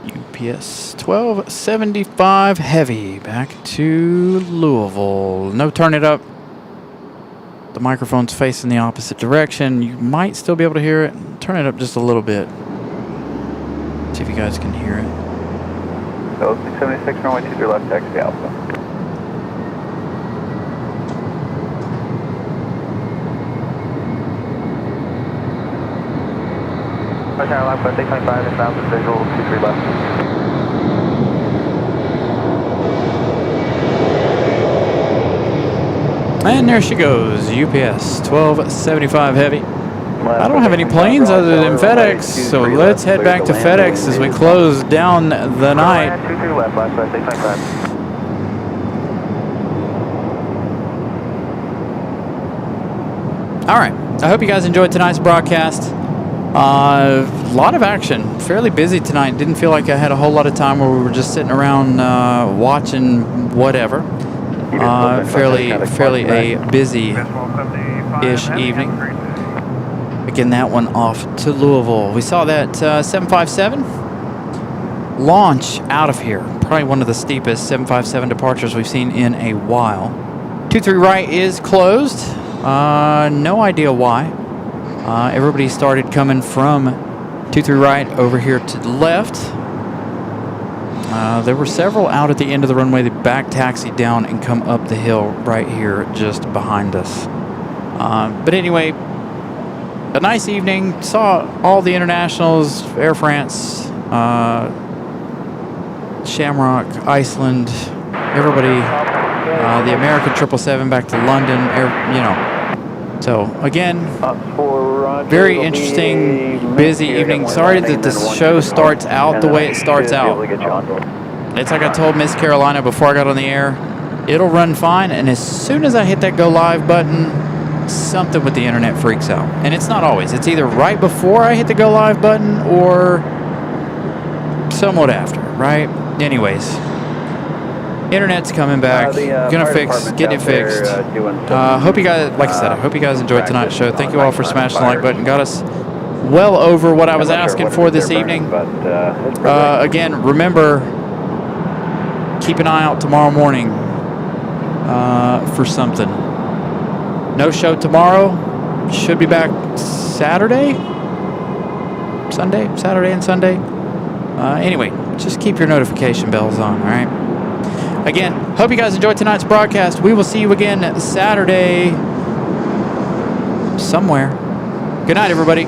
UPS 1275 Heavy back to Louisville. No turn it up. The microphone's facing the opposite direction. You might still be able to hear it. Turn it up just a little bit. See if you guys can hear it. So 676 runway 23 left, taxi Alpha. Right now, left, 825, inbound with visual 23 left. And there she goes, UPS 1275 Heavy. I don't have any planes other than FedEx, so let's head back to FedEx as we close down the night. 23 left, last bus, 825. All right, I hope you guys enjoyed tonight's broadcast. A lot of action, fairly busy tonight. Didn't feel like I had a whole lot of time where we were just sitting around watching whatever. Fairly a busy-ish evening. Again, that one off to Louisville. We saw that 757 launch out of here. Probably one of the steepest 757 departures we've seen in a while. 23 right is closed. No idea why. Everybody started coming from 23 right over here to the left. There were several out at the end of the runway that back taxied down and come up the hill right here just behind us. But anyway, a nice evening. Saw all the internationals, Air France, Shamrock, Iceland, everybody, the American 777 back to London, So again, very interesting, busy evening. Sorry that the show starts out the way it starts out. It's like I told Miss Carolina before I got on the air. It'll run fine, and as soon as I hit that go live button, something with the internet freaks out. And it's not always. It's either right before I hit the go live button or somewhat after, right? Anyways, internet's coming back. Getting it fixed. Hope you guys, like I said, I hope you guys enjoyed tonight's show. Thank you all for smashing the like button. Got us well over what I was asking for this evening. Again, remember, keep an eye out tomorrow morning for something. No show tomorrow. Should be back Saturday and Sunday. Anyway, just keep your notification bells on, all right? Again, hope you guys enjoyed tonight's broadcast. We will see you again Saturday somewhere. Good night, everybody.